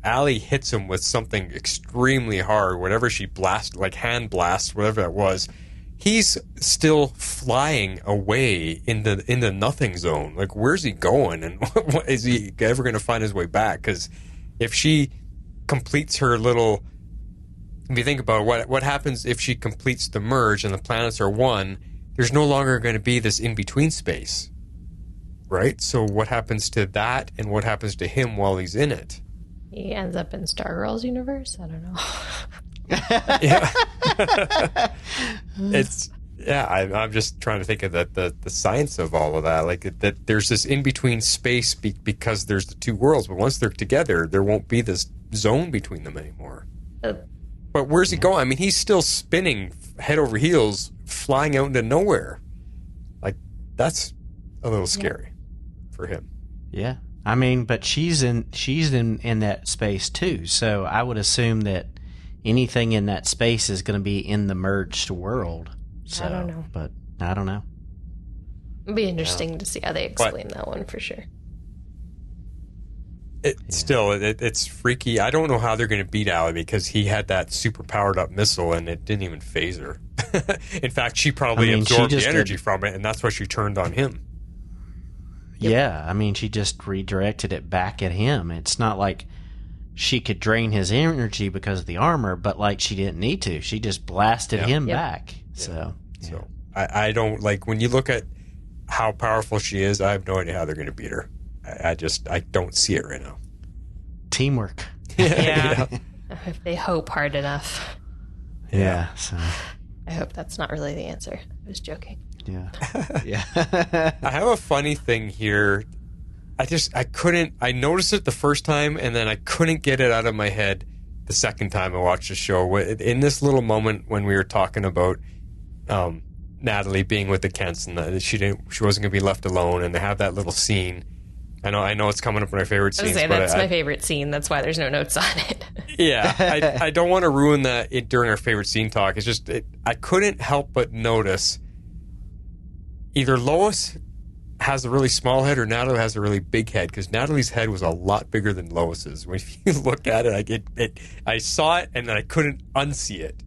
C: Allie hits him with something extremely hard, whatever she blasted, like hand blast, whatever that was. He's still flying away in the nothing zone. Like, where's he going? And is he ever going to find his way back? Because if she completes her little... If you think about it, what happens if she completes the merge and the planets are one, there's no longer going to be this in-between space. Right? So what happens to that and what happens to him while he's in it?
D: He ends up in Stargirl's universe? I don't know.
C: I'm just trying to think of the science of all of that. Like that there's this in between space because there's the two worlds, but once they're together, there won't be this zone between them anymore. But where's he going? I mean, he's still spinning head over heels, flying out into nowhere. Like, that's a little scary for him.
E: Yeah. I mean, but she's in that space too. So I would assume that anything in that space is going to be in the merged world. So,
D: I don't know.
E: But I don't know.
D: It'd be interesting to see how they explain that one for sure.
C: It's freaky. I don't know how they're going to beat Allie because he had that super powered up missile and it didn't even phase her. In fact, she probably absorbed the energy from it, and that's why she turned on him.
E: Yeah, I mean, she just redirected it back at him. It's not like she could drain his energy because of the armor, but like she didn't need to. She just blasted him back. So
C: I don't, like, when you look at how powerful she is, I have no idea how they're going to beat her. I don't see it right now.
E: Teamwork.
D: Yeah. If they hope hard enough.
E: Yeah. So
D: I hope that's not really the answer. I was joking.
E: Yeah. Yeah.
C: I have a funny thing here. I noticed it the first time and then I couldn't get it out of my head the second time I watched the show. In this little moment when we were talking about Natalie being with the Kents and that she wasn't going to be left alone, and they have that little scene. I know it's coming up in my favorite scenes.
D: That's my favorite scene. That's why there's no notes on it.
C: Yeah, I don't want to ruin that during our favorite scene talk. It's just I couldn't help but notice either Lois has a really small head or Natalie has a really big head, because Natalie's head was a lot bigger than Lois's. When you look at it, I saw it and then I couldn't unsee it.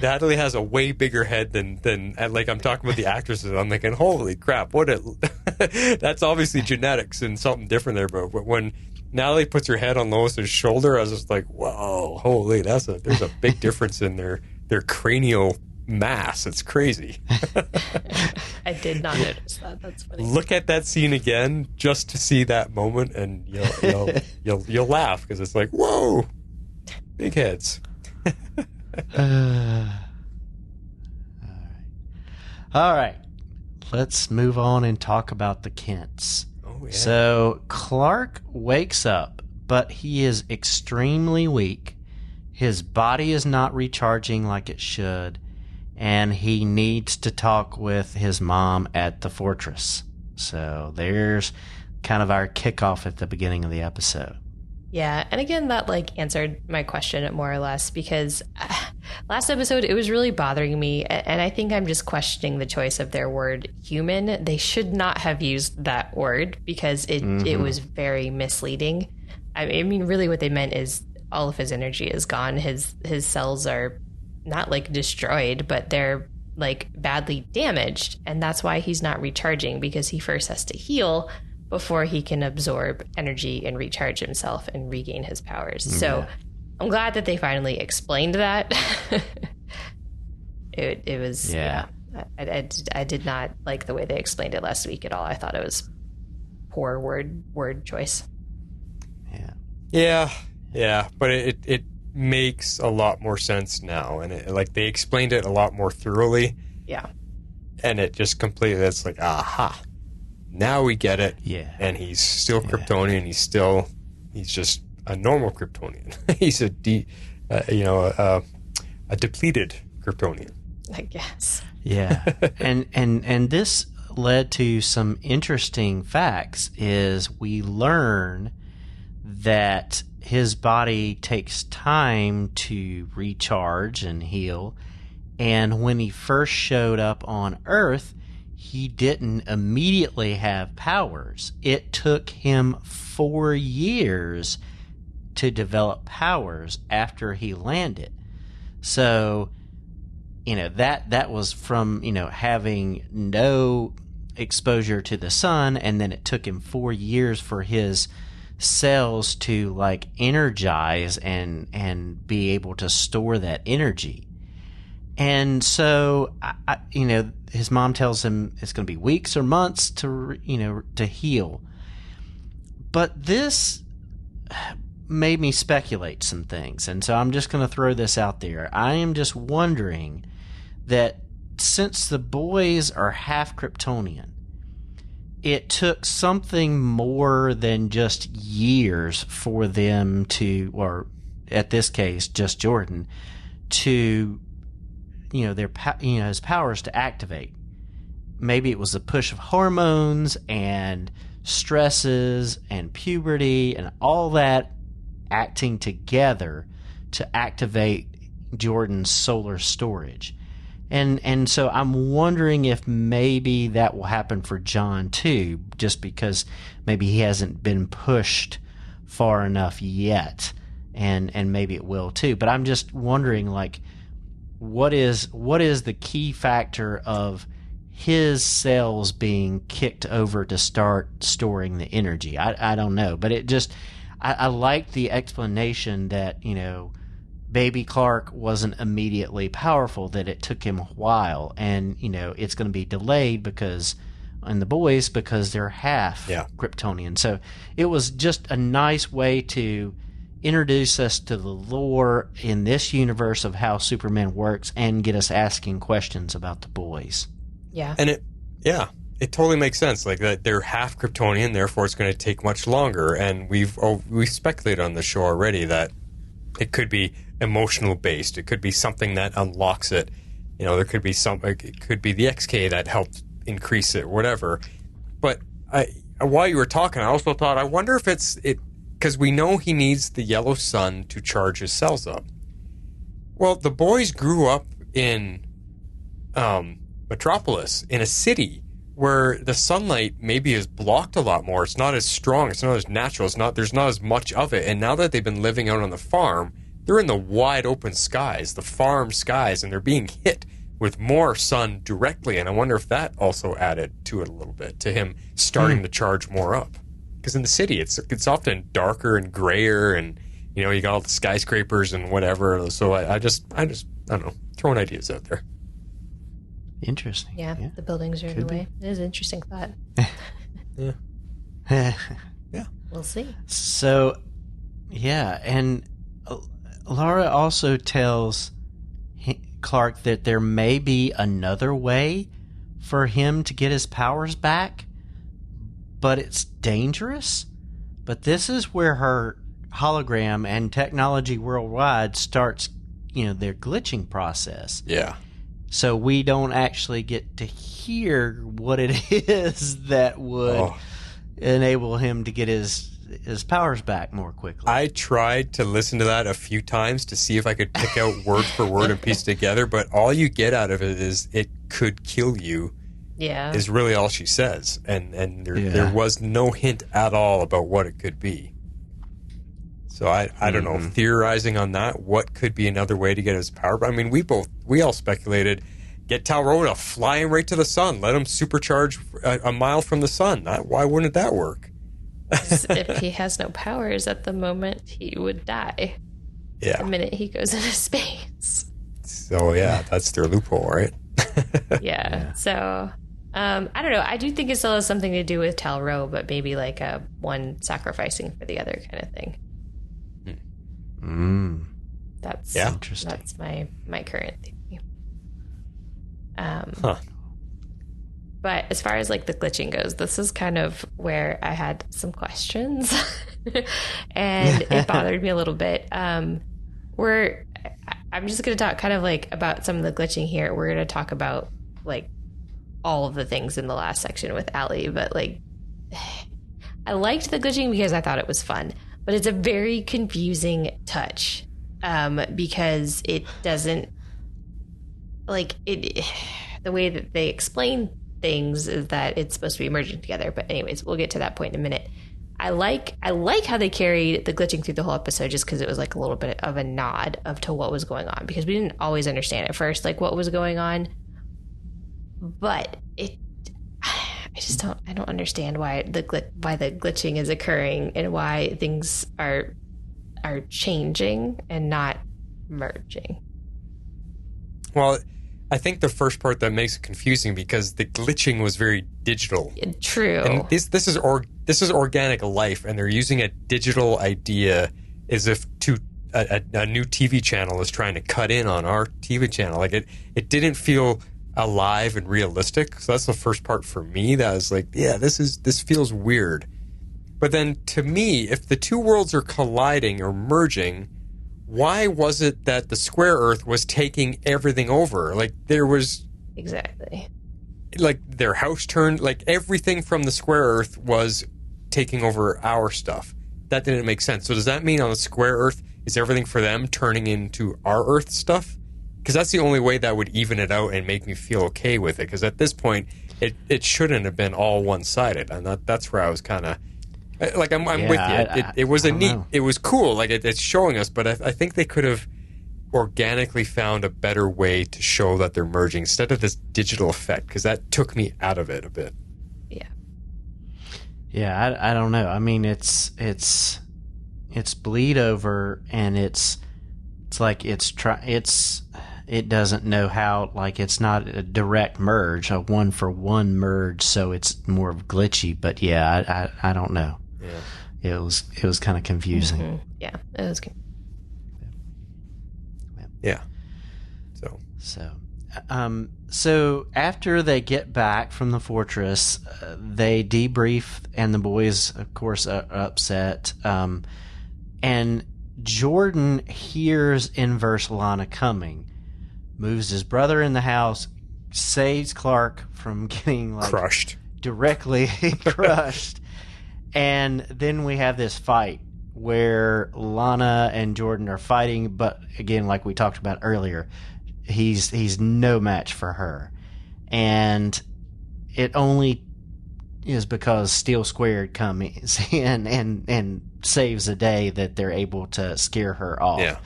C: Natalie has a way bigger head than like, I'm talking about the actresses. I'm thinking, holy crap, that's obviously genetics and something different there. But when Natalie puts her head on Lois's shoulder, I was just like, whoa, holy, there's a big difference in their cranial mass. It's crazy.
D: I did not notice that. That's funny.
C: Look at that scene again just to see that moment, and you'll laugh, because it's like, whoa, big heads.
E: All right. Let's move on and talk about the Kents.
C: Oh, yeah.
E: So Clark wakes up, but he is extremely weak, his body is not recharging like it should, and he needs to talk with his mom at the fortress. So there's kind of our kickoff at the beginning of the episode.
D: Yeah, and again, that answered my question more or less, because last episode it was really bothering me, and I think I'm just questioning the choice of their word human. They should not have used that word because it was very misleading. I mean, really what they meant is all of his energy is gone. His cells are not destroyed, but they're badly damaged, and that's why he's not recharging, because he first has to heal before he can absorb energy and recharge himself and regain his powers. So I'm glad that they finally explained that. It was, I did not like the way they explained it last week at all. I thought it was poor word choice.
C: Yeah, but it makes a lot more sense now, and they explained it a lot more thoroughly.
D: Yeah.
C: And it just completely, it's aha. Now we get it.
E: Yeah.
C: And he's still Kryptonian. He's just a normal Kryptonian. He's a depleted Kryptonian,
D: I guess.
E: Yeah. and this led to some interesting facts. Is we learn that his body takes time to recharge and heal, and when he first showed up on Earth, he didn't immediately have powers. It took him 4 years to develop powers after he landed. So, that was from, having no exposure to the sun, and then it took him 4 years for his cells to energize and be able to store that energy. And so, his mom tells him it's going to be weeks or months to heal. But this made me speculate some things, and so I'm just going to throw this out there. I am just wondering that since the boys are half Kryptonian, it took something more than just years for them to, or at this case, just Jordan, to, his powers to activate. Maybe it was a push of hormones and stresses and puberty and all that acting together to activate Jordan's solar storage. And so I'm wondering if maybe that will happen for John too, just because maybe he hasn't been pushed far enough yet, and maybe it will too. But I'm just wondering, what is the key factor of his cells being kicked over to start storing the energy? I don't know, but it just I like the explanation that Baby Clark wasn't immediately powerful, that it took him a while, and it's going to be delayed because they're half Kryptonian. So it was just a nice way to introduce us to the lore in this universe of how Superman works and get us asking questions about the boys.
D: Yeah.
C: And it totally makes sense. That they're half Kryptonian, therefore it's going to take much longer. And we've speculated on the show already that it could be emotional based. It could be something that unlocks it. There could be it could be the XK that helped increase it, whatever. But while you were talking, I also thought, I wonder if it's because we know he needs the yellow sun to charge his cells up. Well, the boys grew up in Metropolis, in a city where the sunlight maybe is blocked a lot more. It's not as strong. It's not as natural. There's not as much of it. And now that they've been living out on the farm, they're in the wide open skies, the farm skies, and they're being hit with more sun directly. And I wonder if that also added to it a little bit, to him starting to charge more up. Because in the city, it's often darker and grayer, and you got all the skyscrapers and whatever. So I don't know, throwing ideas out there.
D: Interesting. Yeah, the buildings are in the way. It is an interesting thought.
C: Yeah.
D: We'll see.
E: So, and Laura also tells Clark that there may be another way for him to get his powers back, but it's dangerous. But this is where her hologram and technology worldwide starts, their glitching process.
C: Yeah.
E: So we don't actually get to hear what it is that would enable him to get his powers back more quickly.
C: I tried to listen to that a few times to see if I could pick out word for word and piece it together, but all you get out of it is it could kill you.
D: Yeah.
C: Is really all she says. And there was no hint at all about what it could be. So I don't know, theorizing on that, what could be another way to get his power? I mean, we all speculated, get Talrota, fly him right to the sun, let him supercharge a mile from the sun. Why wouldn't that work?
D: If he has no powers at the moment, he would die.
C: Yeah.
D: The minute he goes into space.
C: So yeah, that's their loophole, right?
D: Yeah. So I don't know. I do think it still has something to do with Talro, but maybe like one sacrificing for the other kind of thing. That's
E: interesting.
D: That's my current theory. But as far as like the glitching goes, this is kind of where I had some questions, and it bothered me a little bit. I'm just going to talk kind of like about some of the glitching here. We're going to talk about like all of the things in the last section with Allie, but like I liked the glitching because I thought it was fun. But it's a very confusing touch because it doesn't like it. The way that they explain things is that it's supposed to be merging together. But anyways, we'll get to that point in a minute. I like how they carried the glitching through the whole episode, just because it was like a little bit of a nod to what was going on, because we didn't always understand at first like what was going on. But I don't understand why the glitching is occurring and why things are changing and not merging.
C: Well, I think the first part that makes it confusing because the glitching was very digital.
D: True.
C: And this is organic life, and they're using a digital idea as if a new TV channel is trying to cut in on our TV channel. Like it didn't feel alive and realistic. So that's the first part for me that was like, yeah, this feels weird. But then to me, if the two worlds are colliding or merging, why was it that the square Earth was taking everything over? Like there was
D: exactly
C: like their house turned, like everything from the square Earth was taking over our stuff. That didn't make sense. So does that mean on the square Earth is everything for them turning into our Earth stuff? Because that's the only way that would even it out and make me feel okay with it. Because at this point, it shouldn't have been all one-sided. And that's where I was kind of... Like, I'm with you. It was it was cool. Like, it's showing us. But I think they could have organically found a better way to show that they're merging instead of this digital effect. Because that took me out of it a bit.
D: Yeah.
E: Yeah, I don't know. I mean, it's bleed over, and it's like it doesn't know how, like, it's not a direct merge, a one-for-one merge, so it's more glitchy. But yeah, I don't know. Yeah, it was kind of confusing.
D: Mm-hmm. Yeah, it was.
C: Yeah.
E: So after they get back from the fortress, they debrief, and the boys, of course, are upset. And Jordan hears Inverse Lana coming, moves his brother in the house, saves Clark from getting
C: crushed,
E: directly crushed, and then we have this fight where Lana and Jordan are fighting. But again, like we talked about earlier, he's no match for her, and it only is because Steel Squared comes in and saves the day that they're able to scare her off.
C: Yeah.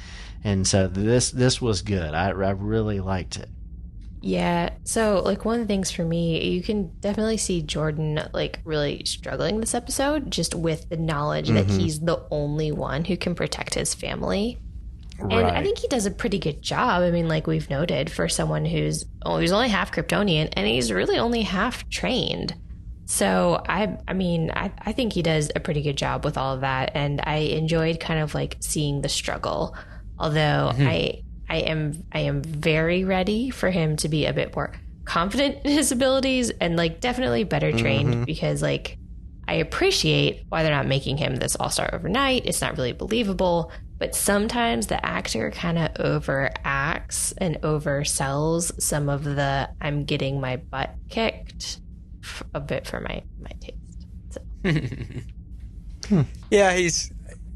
E: And so this was good. I really liked it.
D: Yeah. So like one of the things for me, you can definitely see Jordan like really struggling this episode, just with the knowledge that he's the only one who can protect his family. Right. And I think he does a pretty good job. I mean, like we've noted, for someone who's only half Kryptonian, and he's really only half trained. So I think he does a pretty good job with all of that, and I enjoyed kind of like seeing the struggle. Although I am very ready for him to be a bit more confident in his abilities and like definitely better trained, because like I appreciate why they're not making him this all-star overnight. It's not really believable, but sometimes the actor kind of overacts and oversells some of the I'm getting my butt kicked a bit for my taste. So.
C: Yeah,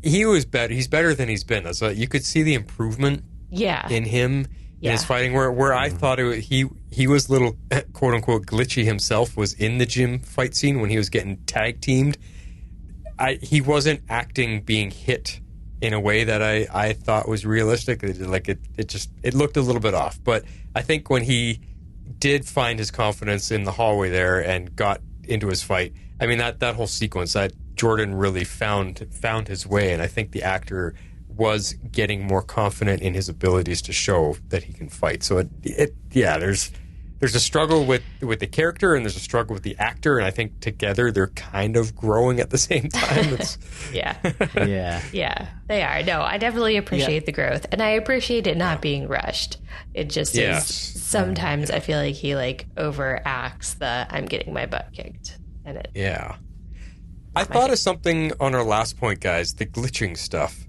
C: he was better. He's better than he's been. So you could see the improvement in him in his fighting. Where I thought he was a little quote unquote glitchy himself was in the gym fight scene when he was getting tag teamed. He wasn't acting being hit in a way that I thought was realistic. It looked a little bit off. But I think when he did find his confidence in the hallway there and got into his fight, I mean that whole sequence, that Jordan really found his way, and I think the actor was getting more confident in his abilities to show that he can fight. So there's a struggle with the character and there's a struggle with the actor, and I think together they're kind of growing at the same time.
D: Yeah, they are. No, I definitely appreciate the growth, and I appreciate it not being rushed. It just is sometimes I feel like he overacts the I'm getting my butt kicked, and it.
C: Yeah, I thought of something on our last point, guys. The glitching stuff.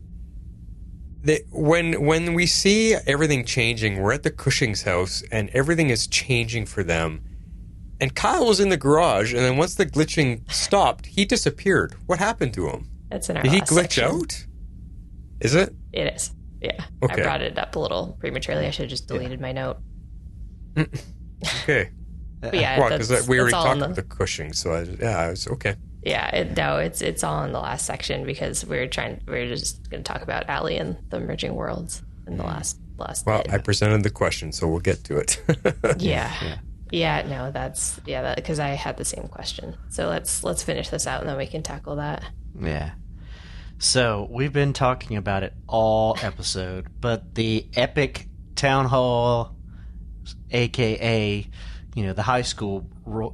C: When we see everything changing, we're at the Cushing's house, and everything is changing for them. And Kyle was in the garage, and then once the glitching stopped, he disappeared. What happened to him?
D: That's in our
C: Did he
D: last
C: glitch
D: section.
C: out? Is it?
D: It is. Yeah.
C: Okay.
D: I brought it up a little prematurely. I should have just deleted my note.
C: Okay.
D: But yeah,
C: well, because we already talked about the Cushing, so I was okay.
D: Yeah, it's all in the last section because we're just going to talk about Allie and the merging worlds in the last.
C: Well, bit. I presented the question, so we'll get to it.
D: Because I had the same question. So let's finish this out and then we can tackle that.
E: Yeah. So we've been talking about it all episode, but the epic town hall, aka, the high school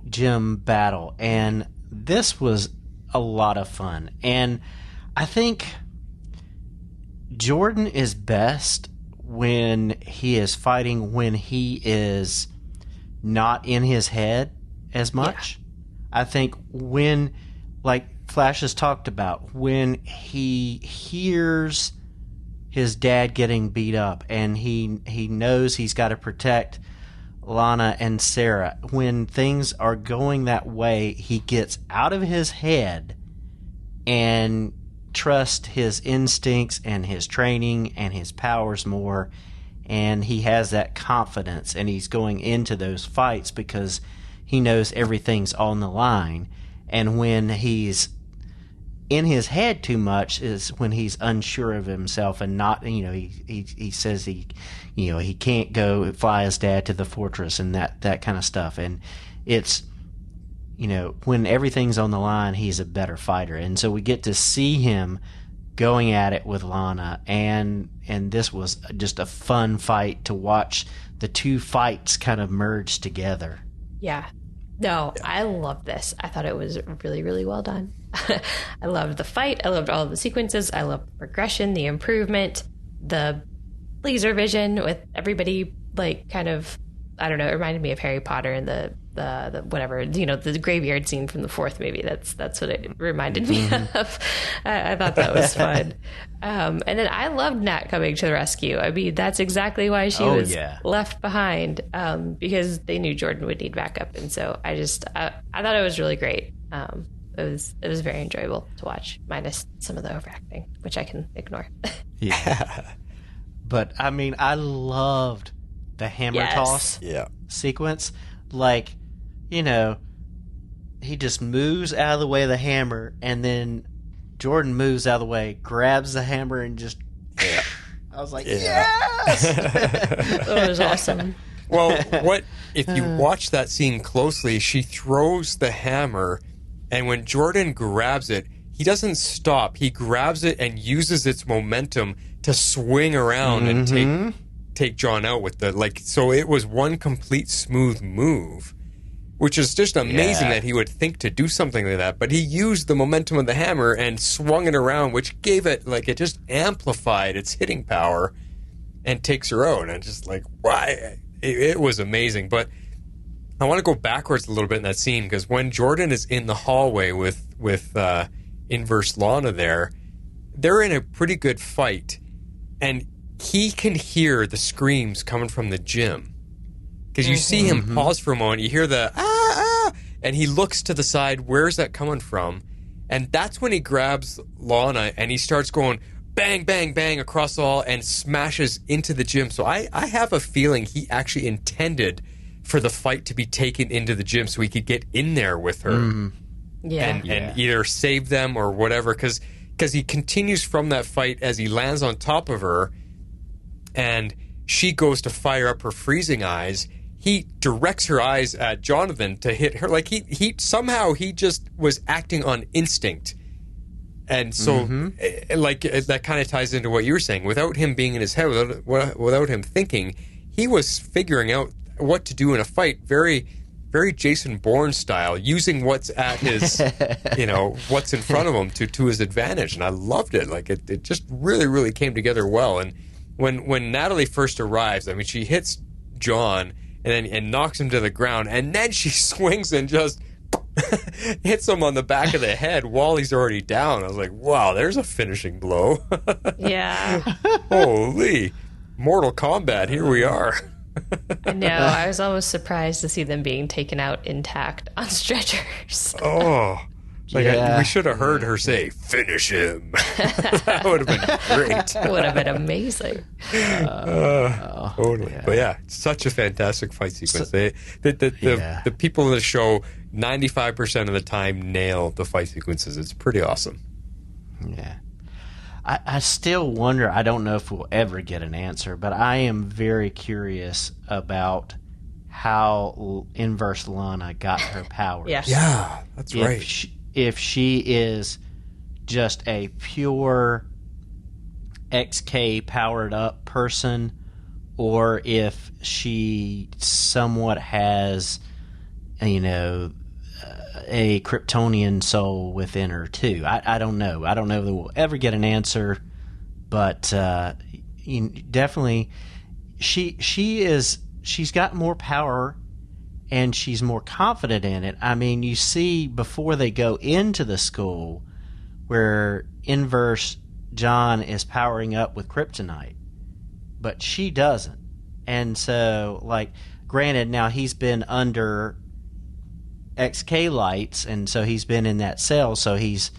E: gym battle, and this was a lot of fun. And I think Jordan is best when he is fighting when he is not in his head as much. Yeah. I think when, like Flash has talked about, when he hears his dad getting beat up and he knows he's got to protect Lana and Sarah, when things are going that way, he gets out of his head and trusts his instincts and his training and his powers more, and he has that confidence, and he's going into those fights because he knows everything's on the line. And when he's in his head too much is when he's unsure of himself and not, he says he can't go fly his dad to the fortress and that kind of stuff. And it's, when everything's on the line, he's a better fighter. And so we get to see him going at it with Lana, and this was just a fun fight to watch the two fights kind of merge together.
D: Yeah. No, I love this. I thought it was really, really well done. I loved the fight. I loved all of the sequences. I loved the progression, the improvement, the laser vision with everybody kind of, I don't know, it reminded me of Harry Potter and the whatever, the graveyard scene from the fourth movie. That's what it reminded me of. I thought that was fun. And then I loved Nat coming to the rescue. I mean, that's exactly why she was left behind, because they knew Jordan would need backup. And so I thought it was really great. It was very enjoyable to watch, minus some of the overacting, which I can ignore.
E: Yeah. But I mean, I loved the hammer toss sequence. He just moves out of the way of the hammer, and then Jordan moves out of the way, grabs the hammer, and just. Yeah. I was like, yes!
D: That was awesome.
C: Well, if you watch that scene closely, she throws the hammer, and when Jordan grabs it, he doesn't stop. He grabs it and uses its momentum to swing around and take John out with so it was one complete smooth move, which is just amazing that he would think to do something like that. But he used the momentum of the hammer and swung it around, which gave it, it just amplified its hitting power and takes her out. And just why? It was amazing. But I want to go backwards a little bit in that scene, because when Jordan is in the hallway with Inverse Lana there, they're in a pretty good fight, and he can hear the screams coming from the gym. Because you see him pause for a moment, you hear the and he looks to the side, where's that coming from? And that's when he grabs Lana and he starts going bang, bang, bang across the hall and smashes into the gym. So I have a feeling he actually intended for the fight to be taken into the gym so he could get in there with her and either save them or whatever. Because he continues from that fight as he lands on top of her and she goes to fire up her freezing eyes. He directs her eyes at Jonathan to hit her. Like he somehow he just was acting on instinct. And so, like, that kind of ties into what you were saying. Without him being in his head, without him thinking, he was figuring out what to do in a fight, very, very Jason Bourne style, using what's at his, what's in front of him to his advantage. And I loved it. Like, it just really, really came together well. And when Natalie first arrives, I mean, she hits John and knocks him to the ground, and then she swings and just hits him on the back of the head while he's already down. I was like, wow, there's a finishing blow.
D: Yeah.
C: Holy. Mortal Kombat, here we are.
D: I know. I was almost surprised to see them being taken out intact on stretchers.
C: Oh. We should have heard her say, finish him. That would have been great.
D: Would have been amazing.
C: Totally. Yeah. But yeah, such a fantastic fight sequence. The people in the show 95% of the time nail the fight sequences. It's pretty awesome.
E: Yeah. I still wonder, I don't know if we'll ever get an answer, but I am very curious about how Inverse Lana got her powers.
C: Yeah, that's right.
E: If she is just a pure XK powered up person, or if she somewhat has, a Kryptonian soul within her too. I don't know. I don't know that we'll ever get an answer, but definitely she's got more power and she's more confident in it. I mean, you see before they go into the school where Inverse John is powering up with kryptonite, but she doesn't. And so, like, granted, now he's been under XK lights, and so he's been in that cell, so he's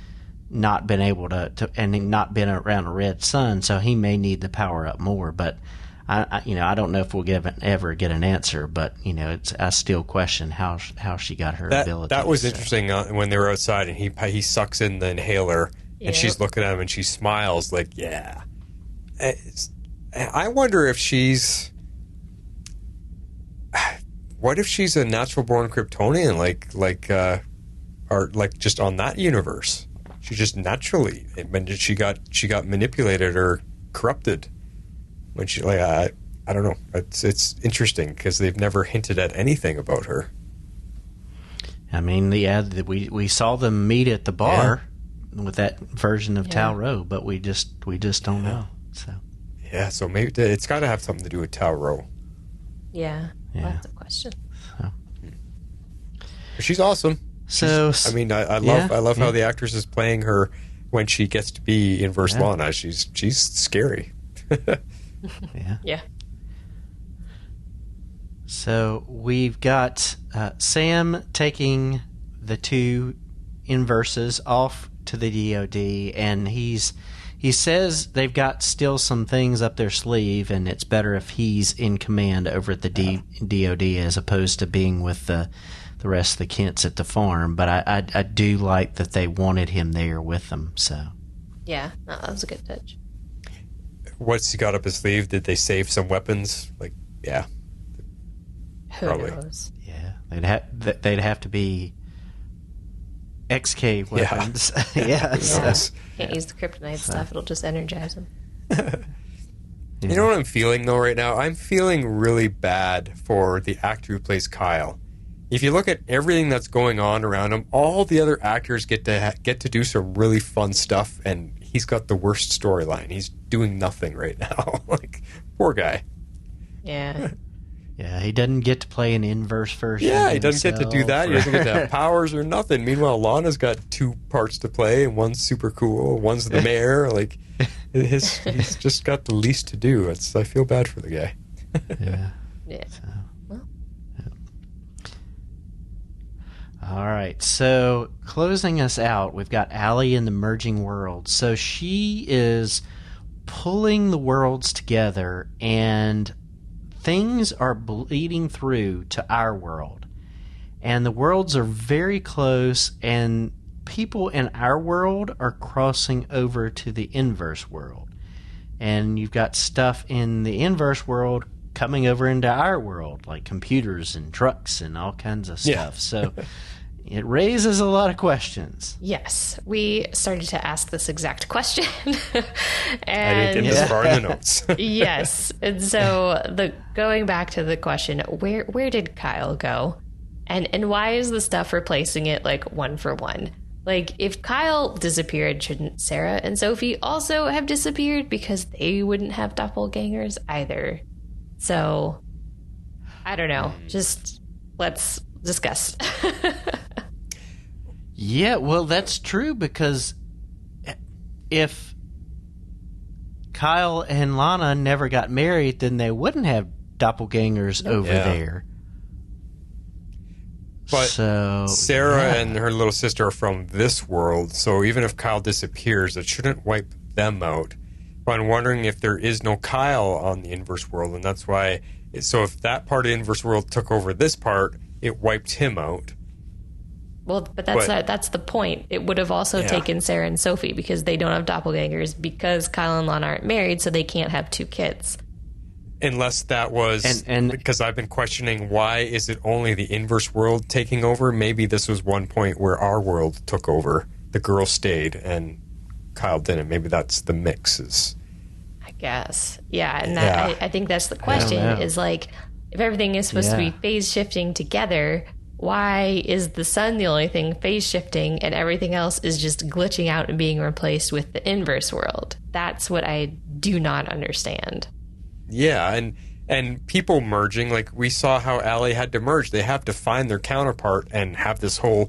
E: not been able to and not been around a red sun, so he may need the power up more. But I don't know if we'll ever get an answer. But I still question how she got her ability.
C: That was interesting when they were outside, and he sucks in the inhaler, and she's looking at him, and she smiles like, yeah. I wonder if she's. What if she's a natural born Kryptonian, like just on that universe? She just naturally, she got manipulated or corrupted when she I don't know. It's interesting because they've never hinted at anything about her.
E: I mean, we saw them meet at the bar with that version of Tal Rowe, but we just don't know. So
C: maybe it's got to have something to do with Tal Rowe.
D: Yeah. Lots of questions.
C: She's awesome. I love how the actress is playing her when she gets to be Inverse Lana. She's scary.
D: Yeah.
E: So we've got Sam taking the two inverses off to the DoD, and he says they've got still some things up their sleeve, and it's better if he's in command over at the DoD as opposed to being with the rest of the Kents at the farm. But I do like that they wanted him there with them. So
D: yeah, that was a good touch.
C: What's he got up his sleeve? Did they save some weapons?
D: Who knows?
E: Yeah, they'd have to be XK weapons. Yes.
D: Can't use the kryptonite stuff. It'll just energize them.
C: You know what I'm feeling, though, right now? I'm feeling really bad for the actor who plays Kyle. If you look at everything that's going on around him, all the other actors get to do some really fun stuff, and he's got the worst storyline. He's doing nothing right now. Poor guy.
D: Yeah.
E: Yeah, he doesn't get to play an inverse version.
C: Yeah, he doesn't get to do that. He doesn't get to have powers or nothing. Meanwhile, Lana's got 2 parts to play, and one's super cool, one's the mayor. Like, he's just got the least to do. I feel bad for the guy.
E: Yeah.
D: Yeah.
E: So, All right, so closing us out, we've got Allie in the merging worlds. So she is pulling the worlds together, and things are bleeding through to our world. And the worlds are very close, and people in our world are crossing over to the inverse world. And you've got stuff in the inverse world coming over into our world, like computers and trucks and all kinds of stuff.
C: Yeah.
E: So it raises a lot of questions.
D: Yes, we started to ask this exact question.
C: I didn't get this far in the notes.
D: Yes, and so going back to the question, where did Kyle go, and why is the stuff replacing it like one for one? Like, if Kyle disappeared, shouldn't Sarah and Sophie also have disappeared, because they wouldn't have doppelgangers either? So I don't know. Just let's discuss.
E: Yeah, well, that's true, because if Kyle and Lana never got married, then they wouldn't have doppelgangers over there.
C: But
E: so,
C: Sarah and her little sister are from this world, so even if Kyle disappears, it shouldn't wipe them out. But I'm wondering if there is no Kyle on the inverse world, and that's why. So if that part of the inverse world took over this part, it wiped him out.
D: Well, but that's the point. It would have also taken Sarah and Sophie, because they don't have doppelgangers, because Kyle and Lana aren't married, so they can't have 2 kids.
C: Unless that was because I've been questioning, why is it only the inverse world taking over? Maybe this was one point where our world took over. The girl stayed and Kyle didn't. Maybe that's the mixes.
D: I guess. Yeah, and I think that's the question, is like, if everything is supposed to be phase shifting together, why is the sun the only thing phase shifting and everything else is just glitching out and being replaced with the inverse world? That's what I do not understand.
C: Yeah, and people merging, like we saw how Allie had to merge. They have to find their counterpart and have this whole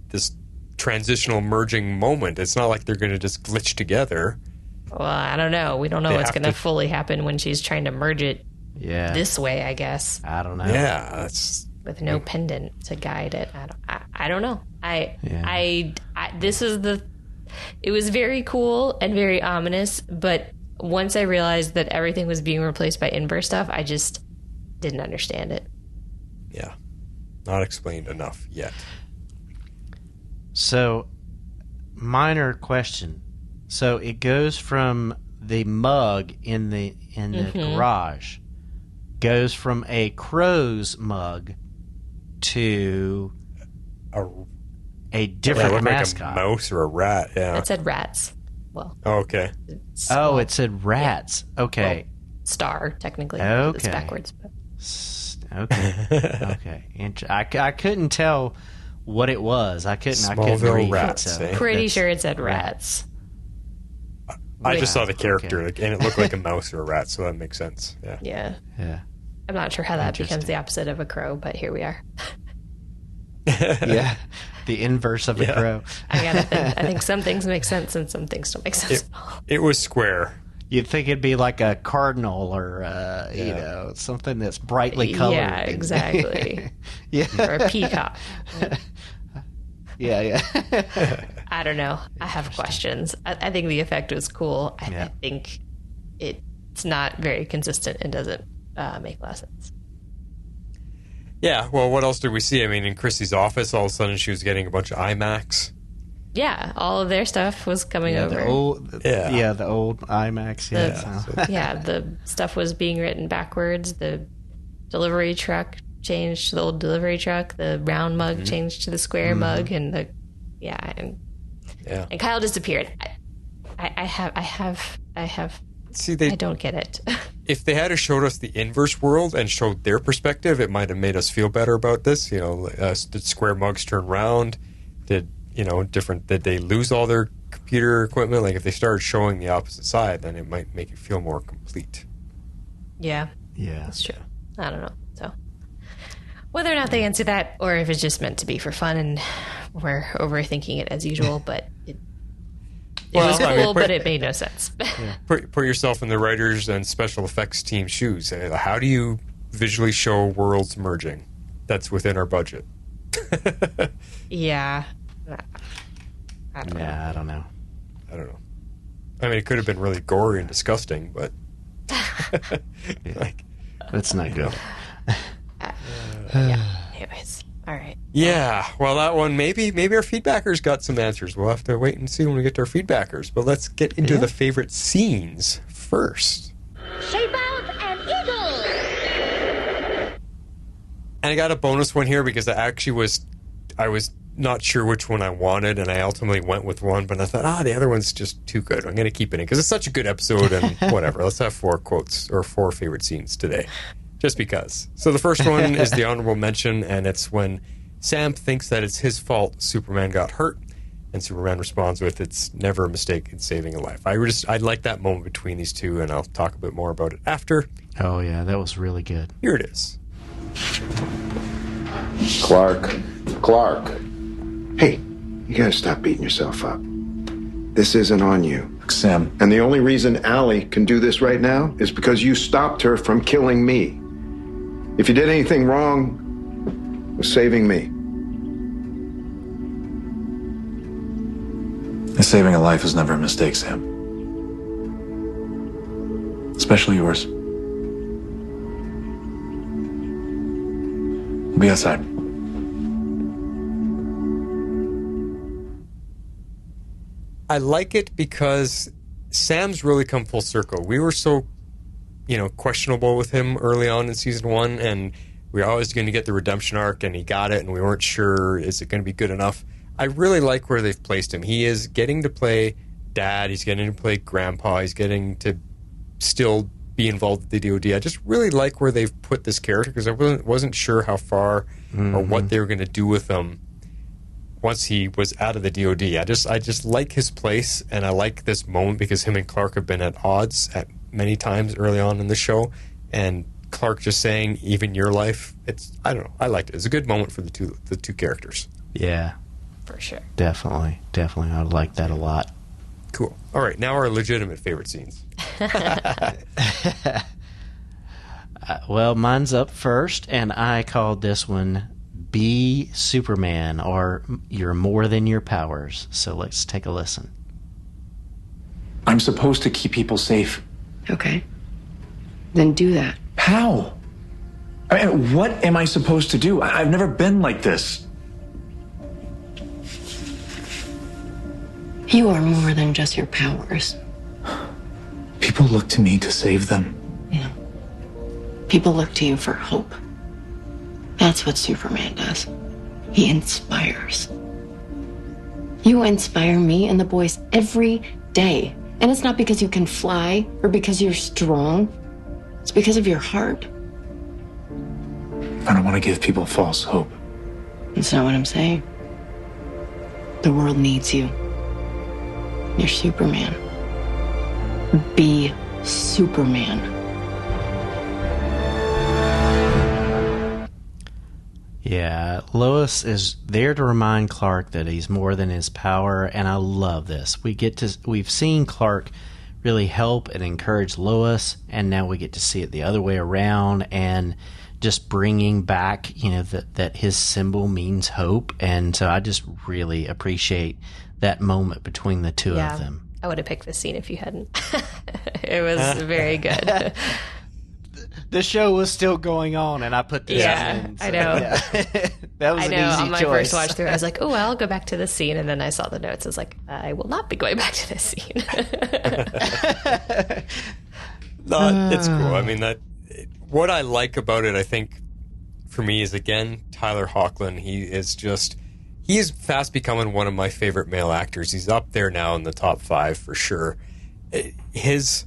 C: this transitional merging moment. It's not like they're going to just glitch together.
D: Well, I don't know. We don't know what's going to fully happen when she's trying to merge it this way, I guess.
E: I don't know.
C: Yeah, that's...
D: With no pendant to guide it. I don't know. This is it was very cool and very ominous, but once I realized that everything was being replaced by inverse stuff, I just didn't understand it.
C: Yeah. Not explained enough yet.
E: So, minor question. So it goes from the mug in the garage, goes from a crow's mug to a different mascot.
C: Like a mouse or a rat. Yeah.
D: It said rats. Well.
C: Okay.
E: It said rats. Okay.
D: Well, star, technically.
E: Okay.
D: It's backwards. But.
E: Okay. I couldn't tell what it was. I couldn't read
C: rats,
E: it. So.
D: Pretty sure it said rats.
C: I just saw the character, and it looked like a mouse or a rat, so that makes sense.
D: Yeah.
E: Yeah.
D: I'm not sure how that becomes the opposite of a crow, but here we are.
E: Yeah. The inverse of a crow.
D: I think some things make sense and some things don't make sense.
C: It was square.
E: You'd think it'd be like a cardinal or, something that's brightly colored.
D: Yeah, exactly. Or a peacock.
E: Yeah.
D: I don't know. I have questions. I think the effect was cool. I think it's not very consistent and doesn't make a lot of sense.
C: Yeah, well, what else did we see? I mean, in Chrissy's office, all of a sudden she was getting a bunch of IMAX.
D: Yeah, all of their stuff was coming over.
E: The old IMAX.
D: The stuff was being written backwards. The delivery truck changed to the old delivery truck. The round mug changed to the square mug, and and Kyle disappeared. I have.
C: See,
D: I don't get it.
C: If they had showed us the inverse world and showed their perspective, it might have made us feel better about this. Did square mugs turn round? Did they lose all their computer equipment? Like, if they started showing the opposite side, then it might make it feel more complete.
D: Yeah.
E: Yeah.
D: That's true. I don't know. So whether or not they answer that, or if it's just meant to be for fun and we're overthinking it as usual, but it was cool, but it made no sense.
C: Put yourself in the writers and special effects team shoes. How do you visually show worlds merging? That's within our budget.
D: Yeah.
E: I don't know.
C: I mean, it could have been really gory and disgusting, but
E: that's not good.
D: Anyways, all right.
C: Yeah, well, that one, maybe our feedbackers got some answers. We'll have to wait and see when we get to our feedbackers. But let's get into the favorite scenes first.
F: Shape out an eagle!
C: And I got a bonus one here because I was not sure which one I wanted, and I ultimately went with one, but I thought, the other one's just too good. I'm going to keep it in because it's such a good episode, and whatever. Let's have 4 quotes or 4 favorite scenes today, just because. So the first one is the honorable mention, and it's when Sam thinks that it's his fault Superman got hurt, and Superman responds with, "It's never a mistake in saving a life." I like that moment between these two, and I'll talk a bit more about it after.
E: Oh, yeah, that was really good.
C: Here it is.
G: Clark. Hey, you gotta stop beating yourself up. This isn't on you.
H: Sam.
G: And the only reason Allie can do this right now is because you stopped her from killing me. If you did anything wrong, it was saving me.
H: Saving a life is never a mistake, Sam. Especially yours. We'll be outside.
C: I like it because Sam's really come full circle. We were so, questionable with him early on in season 1, and we were always going to get the redemption arc, and he got it, and we weren't sure, is it going to be good enough? I really like where they've placed him. He is getting to play dad, he's getting to play grandpa, he's getting to still be involved with the DOD. I just really like where they've put this character, because I wasn't sure how far or what they were going to do with him once he was out of the DOD. I just like his place, and I like this moment because him and Clark have been at odds at many times early on in the show, and Clark just saying, "Even your life," I don't know, I liked it. It's a good moment for the two characters.
E: Yeah.
D: For sure.
E: Definitely. I like that a lot.
C: Cool. All right, now our legitimate favorite scenes.
E: Well, mine's up first, and I called this one Be Superman, or You're More Than Your Powers. So let's take a listen.
H: I'm supposed to keep people safe.
I: Okay. Then do that.
H: How? I mean, what am I supposed to do? I've never been like this.
I: You are more than just your powers.
H: People look to me to save them.
I: Yeah. People look to you for hope. That's what Superman does. He inspires. You inspire me and the boys every day. And it's not because you can fly or because you're strong. It's because of your heart.
H: I don't want to give people false hope.
I: That's not what I'm saying. The world needs you. You're Superman. Be Superman.
E: Yeah, Lois is there to remind Clark that he's more than his power, and I love this. We've seen Clark really help and encourage Lois, and now we get to see it the other way around, and just bringing back, that his symbol means hope, and so I just really appreciate that moment between the two of them.
D: I would have picked this scene if you hadn't. It was very good.
E: The show was still going on, and I put this in. So,
D: I know.
E: Yeah. That was an easy
D: on my
E: choice.
D: first watch through, I was like, "Oh, I'll go back to this scene," and then I saw the notes. I was like, "I will not be going back to this scene."
C: No, it's cool. I mean, what I like about it, I think, for me, is again Tyler Hoechlin. He is fast becoming one of my favorite male actors. He's up there now in the top 5 for sure. His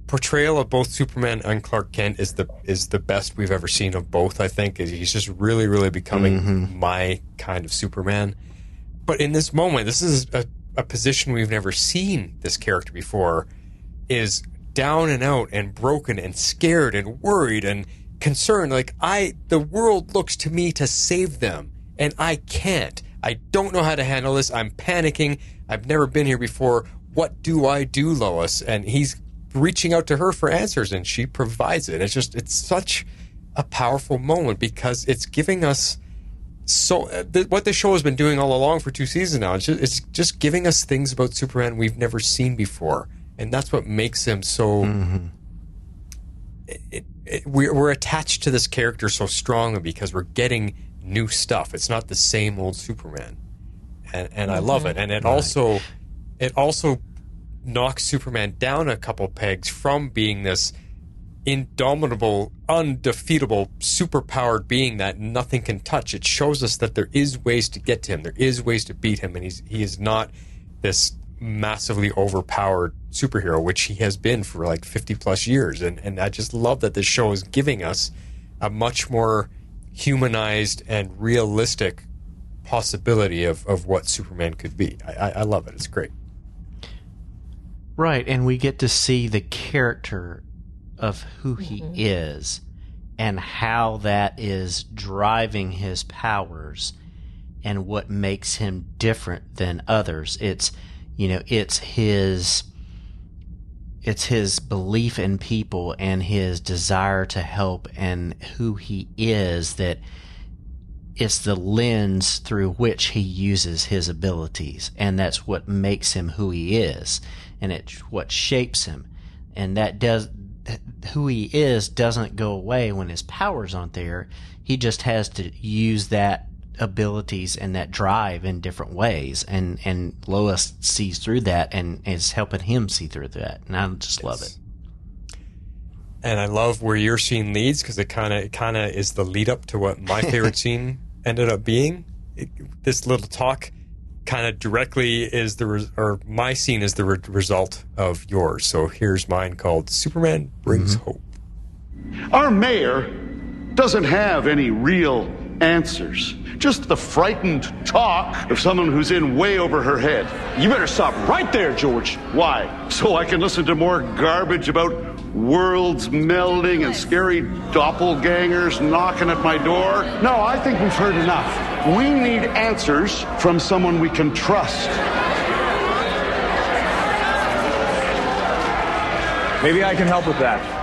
C: portrayal of both Superman and Clark Kent is the best we've ever seen of both, I think. He's just really, really becoming my kind of Superman. But in this moment, this is a position we've never seen this character before, is down and out and broken and scared and worried, and concerned. Like, the world looks to me to save them, and I can't. I don't know how to handle this. I'm panicking. I've never been here before. What do I do, Lois? And he's reaching out to her for answers, and she provides it. It's such a powerful moment because it's giving us what the show has been doing all along for 2 seasons now. It's just giving us things about Superman we've never seen before, and that's what makes him so. Mm-hmm. We're attached to this character so strongly because we're getting new stuff. It's not the same old Superman, and I love it. And it also knocks Superman down a couple pegs from being this indomitable, undefeatable, superpowered being that nothing can touch. It shows us that there is ways to get to him. There is ways to beat him, and he is not this massively overpowered superhero, which he has been for like 50 plus years. And I just love that this show is giving us a much more humanized and realistic possibility of what Superman could be. I love it. It's great.
E: Right, and we get to see the character of who he is and how that is driving his powers and what makes him different than others. It's his belief in people and his desire to help and who he is, that it's the lens through which he uses his abilities, and that's what makes him who he is, and it's what shapes him. And who he is doesn't go away when his powers aren't there. He just has to use that abilities and that drive in different ways, and Lois sees through that and is helping him see through that, and I just love it.
C: And I love where your scene leads, because it kind of is the lead up to what my favorite scene ended up being. This little talk kind of directly is my scene is the result of yours. So here's mine, called Superman Brings Hope.
J: Our mayor doesn't have any real answers. Just the frightened talk of someone who's in way over her head.
H: You better stop right there, George.
J: Why? So I can listen to more garbage about worlds melding and scary doppelgangers knocking at my door? No, I think we've heard enough. We need answers from someone we can trust.
H: Maybe I can help with that.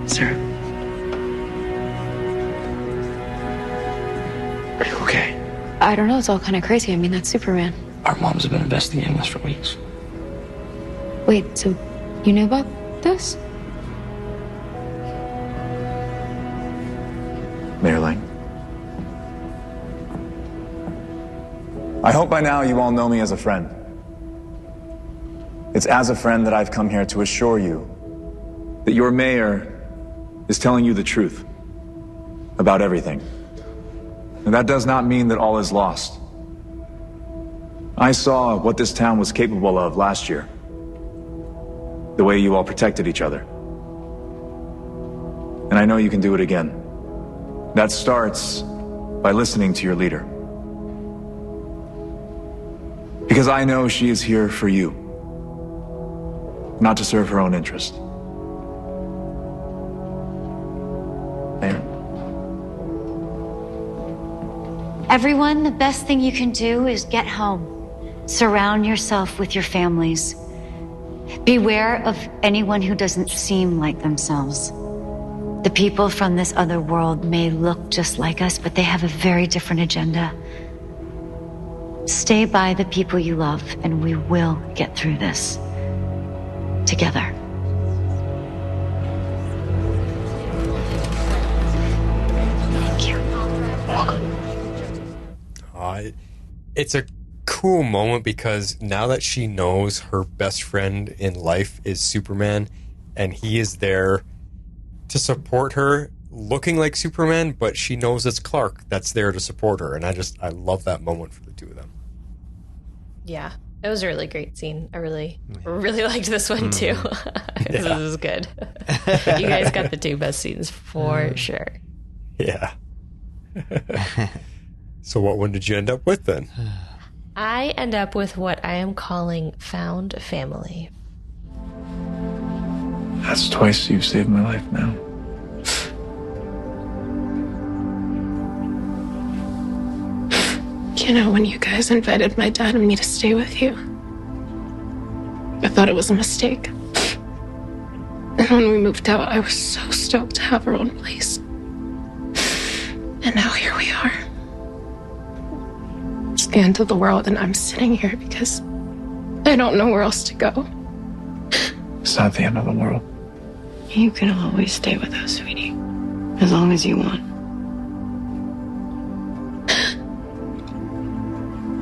I: Sir.
H: Are you okay?
I: I don't know. It's all kind of crazy. I mean, that's Superman.
H: Our moms have been investigating this for weeks.
I: Wait, so you knew about this?
K: Mayor Lang. I hope by now you all know me as a friend. It's as a friend that I've come here to assure you that your mayor is telling you the truth about everything. And that does not mean that all is lost. I saw what this town was capable of last year. The way you all protected each other. And I know you can do it again. That starts by listening to your leader. Because I know she is here for you, not to serve her own interest. Mayor?
L: Everyone, the best thing you can do is get home. Surround yourself with your families. Beware of anyone who doesn't seem like themselves. The people from this other world may look just like us, but they have a very different agenda. Stay by the people you love, and we will get through this together. Thank you.
H: Welcome.
C: It's a cool moment because now that she knows her best friend in life is Superman, and he is there to support her, looking like Superman, but she knows it's Clark that's there to support her, and I love that moment for the two of them.
D: Yeah, it was a really great scene. I really liked this one too. This is good. You guys got the two best scenes for sure.
C: Yeah. So what one did you end up with then?
D: I end up with what I am calling found family.
H: That's twice you've saved my life now.
M: You know, when you guys invited my dad and me to stay with you, I thought it was a mistake. And when we moved out, I was so stoked to have our own place. And now here we are. It's the end of the world, and I'm sitting here because I don't know where else to go.
H: It's not the end of the world.
I: You can always stay with us, sweetie. As long as you want.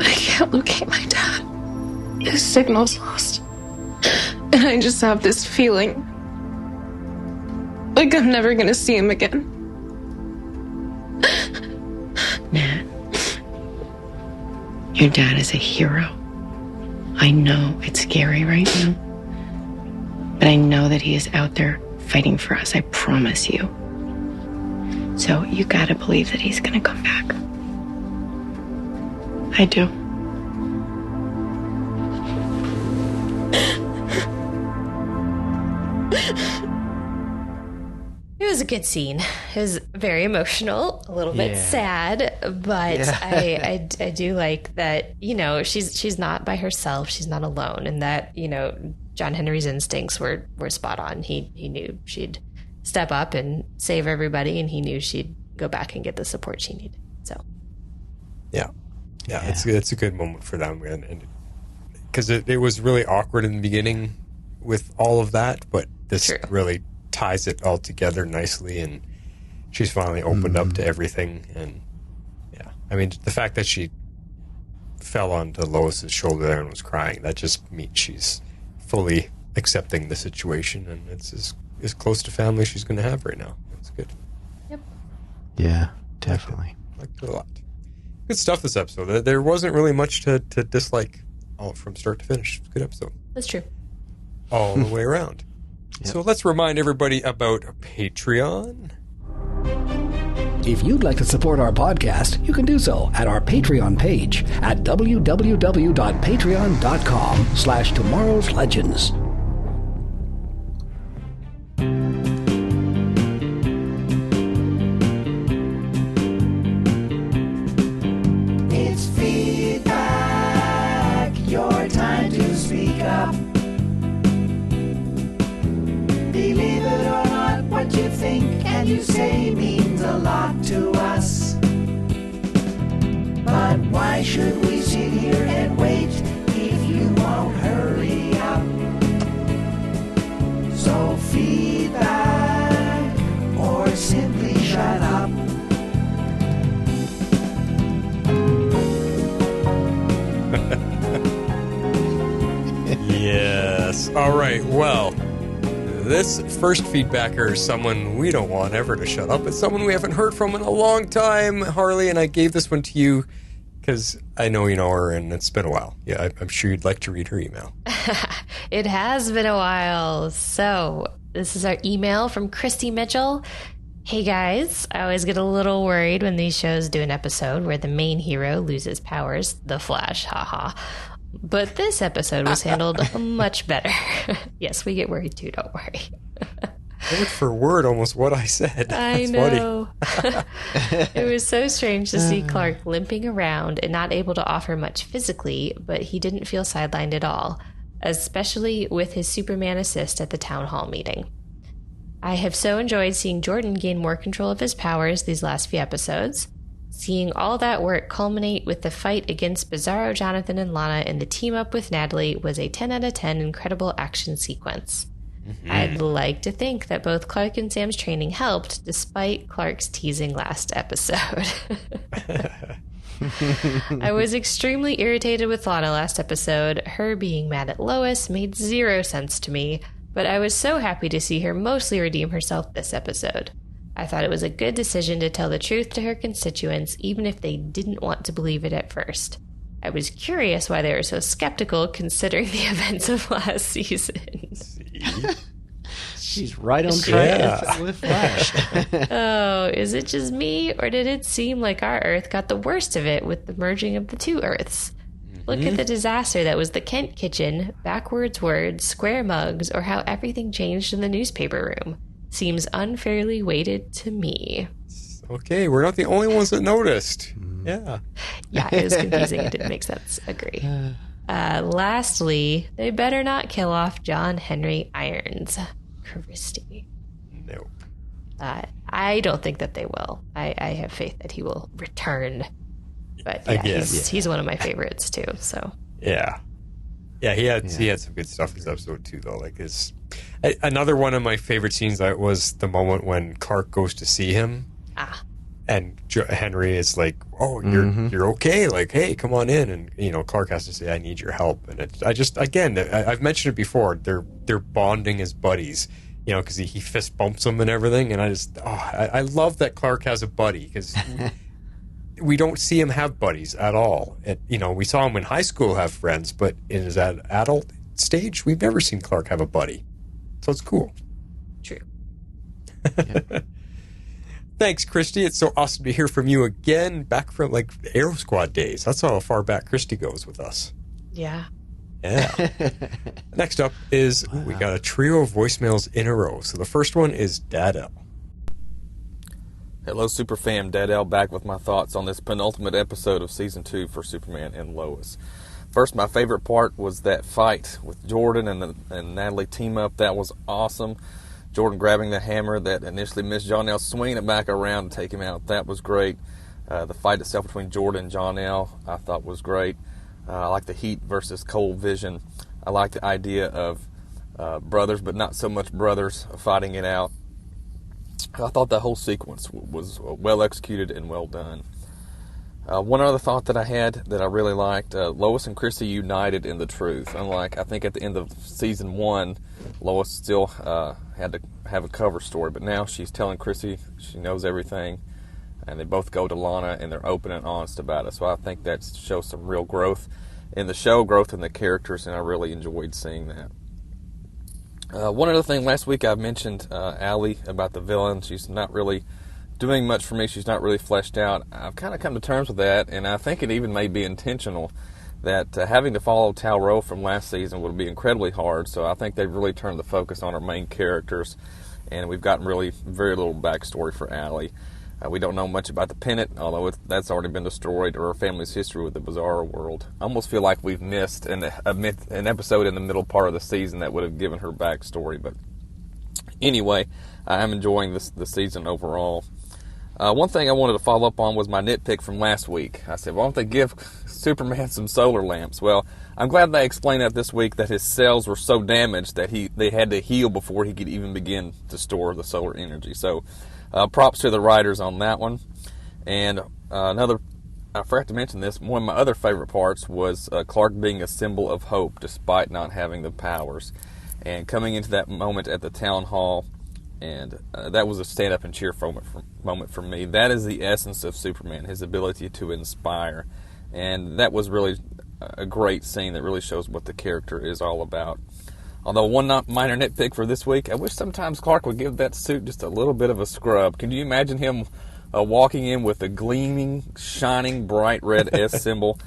M: I can't locate my dad. His signal's lost. And I just have this feeling like I'm never gonna see him again.
I: Nat, your dad is a hero. I know it's scary right now, but I know that he is out there fighting for us, I promise you. So you gotta believe that he's gonna come back. I do.
D: It was a good scene. It was very emotional, a little bit sad, but I do like that, you know, she's not by herself. She's not alone. And that, you know, John Henry's instincts were spot on. He knew she'd step up and save everybody, and he knew she'd go back and get the support she needed. So,
C: yeah. It's a good moment for them, and because it was really awkward in the beginning with all of that, but this really ties it all together nicely, and she's finally opened up to everything. And yeah, I mean, the fact that she fell onto Lois's shoulder there and was crying, that just means she's fully accepting the situation, and it's as close to family she's going to have right now. That's good.
D: Yep.
E: Yeah, definitely.
C: Liked it a lot. Good stuff this episode. There wasn't really much to dislike from start to finish. It's a good episode.
D: That's true.
C: All the way around. Yep. So let's remind everybody about Patreon.
B: If you'd like to support our podcast, you can do so at our Patreon page at www.patreon.com/tomorrowslegends.
N: It's feedback, your time to speak up. Believe it or not, what you think and you say means a lot to us. But why should we sit here and wait if you won't hurry up? So feedback or simply shut up.
C: Yes. All right. Well, this first feedbacker is someone we don't want ever to shut up. It's someone we haven't heard from in a long time, Harley, and I gave this one to you because I know you know her and it's been a while. Yeah, I'm sure you'd like to read her email.
D: It has been a while. So this is our email from Christy Mitchell. Hey guys, I always get a little worried when these shows do an episode where the main hero loses powers, the Flash, haha. But this episode was handled much better. Yes, we get worried too, don't worry.
C: Word for word, almost what I said.
D: I know. It was so strange to see Clark limping around and not able to offer much physically, but he didn't feel sidelined at all, especially with his Superman assist at the town hall meeting. I have so enjoyed seeing Jordan gain more control of his powers these last few episodes. Seeing all that work culminate with the fight against Bizarro Jonathan and Lana and the team up with Natalie was a 10 out of 10 incredible action sequence. Mm-hmm. I'd like to think that both Clark and Sam's training helped, despite Clark's teasing last episode. I was extremely irritated with Lana last episode. Her being mad at Lois made zero sense to me, but I was so happy to see her mostly redeem herself this episode. I thought it was a good decision to tell the truth to her constituents, even if they didn't want to believe it at first. I was curious why they were so skeptical considering the events of last season.
E: She's right on track with Flash.
D: Oh, is it just me, or did it seem like our Earth got the worst of it with the merging of the two Earths? Look at the disaster that was the Kent kitchen, backwards words, square mugs, or how everything changed in the newspaper room. Seems unfairly weighted to me.
C: Okay, we're not the only ones that noticed. Yeah.
D: Yeah, it was confusing. It didn't make sense. Agree. Lastly, they better not kill off John Henry Irons. Christy.
C: Nope.
D: I don't think that they will. I have faith that he will return. But yeah, he's one of my favorites too. So
C: yeah, he had some good stuff in this episode too, though. Like another one of my favorite scenes was the moment when Clark goes to see him, and Henry is like, "Oh, you're okay. Like, hey, come on in." And Clark has to say, "I need your help." And I've mentioned it before. They're bonding as buddies. Because he fist bumps him and everything, and I love that Clark has a buddy because. We don't see him have buddies at all. We saw him in high school have friends, but in his adult stage, we've never seen Clark have a buddy. So it's cool.
D: True.
C: Thanks, Christy. It's so awesome to hear from you again, back from the Aero Squad days. That's how far back Christy goes with us.
D: Yeah.
C: Yeah. Next up is, we got a trio of voicemails in a row. So the first one is Dad L.
O: Hello, Superfam. Dad L back with my thoughts on this penultimate episode of Season 2 for Superman and Lois. First, my favorite part was that fight with Jordan and Natalie team up. That was awesome. Jordan grabbing the hammer that initially missed Jon-El, swinging it back around to take him out. That was great. The fight itself between Jordan and Jon-El I thought was great. I like the heat versus cold vision. I like the idea of brothers, but not so much brothers, fighting it out. I thought the whole sequence was well executed and well done. One other thought that I had that I really liked, Lois and Chrissy united in the truth. Unlike, I think at the end of Season 1, Lois still had to have a cover story, but now she's telling Chrissy she knows everything, and they both go to Lana, and they're open and honest about it. So I think that shows some real growth in the show, growth in the characters, and I really enjoyed seeing that. One other thing, last week I mentioned Allie about the villain. She's not really doing much for me. She's not really fleshed out. I've kind of come to terms with that, and I think it even may be intentional that having to follow Tal-Rho from last season would be incredibly hard. So I think they've really turned the focus on our main characters, and we've gotten really very little backstory for Allie. We don't know much about the pennant, although that's already been destroyed, or our family's history with the Bizarro world. I almost feel like we've missed an episode in the middle part of the season that would have given her backstory. But anyway, I'm enjoying the season overall. One thing I wanted to follow up on was my nitpick from last week. I said, why don't they give Superman some solar lamps? Well, I'm glad they explained that this week, that his cells were so damaged that they had to heal before he could even begin to store the solar energy. So props to the writers on that one. And I forgot to mention this, one of my other favorite parts was Clark being a symbol of hope despite not having the powers. And coming into that moment at the town hall, and that was a stand-up and cheer moment for me. That is the essence of Superman, his ability to inspire. And that was really a great scene that really shows what the character is all about. Although one minor nitpick for this week, I wish sometimes Clark would give that suit just a little bit of a scrub. Can you imagine him walking in with a gleaming, shining, bright red S symbol?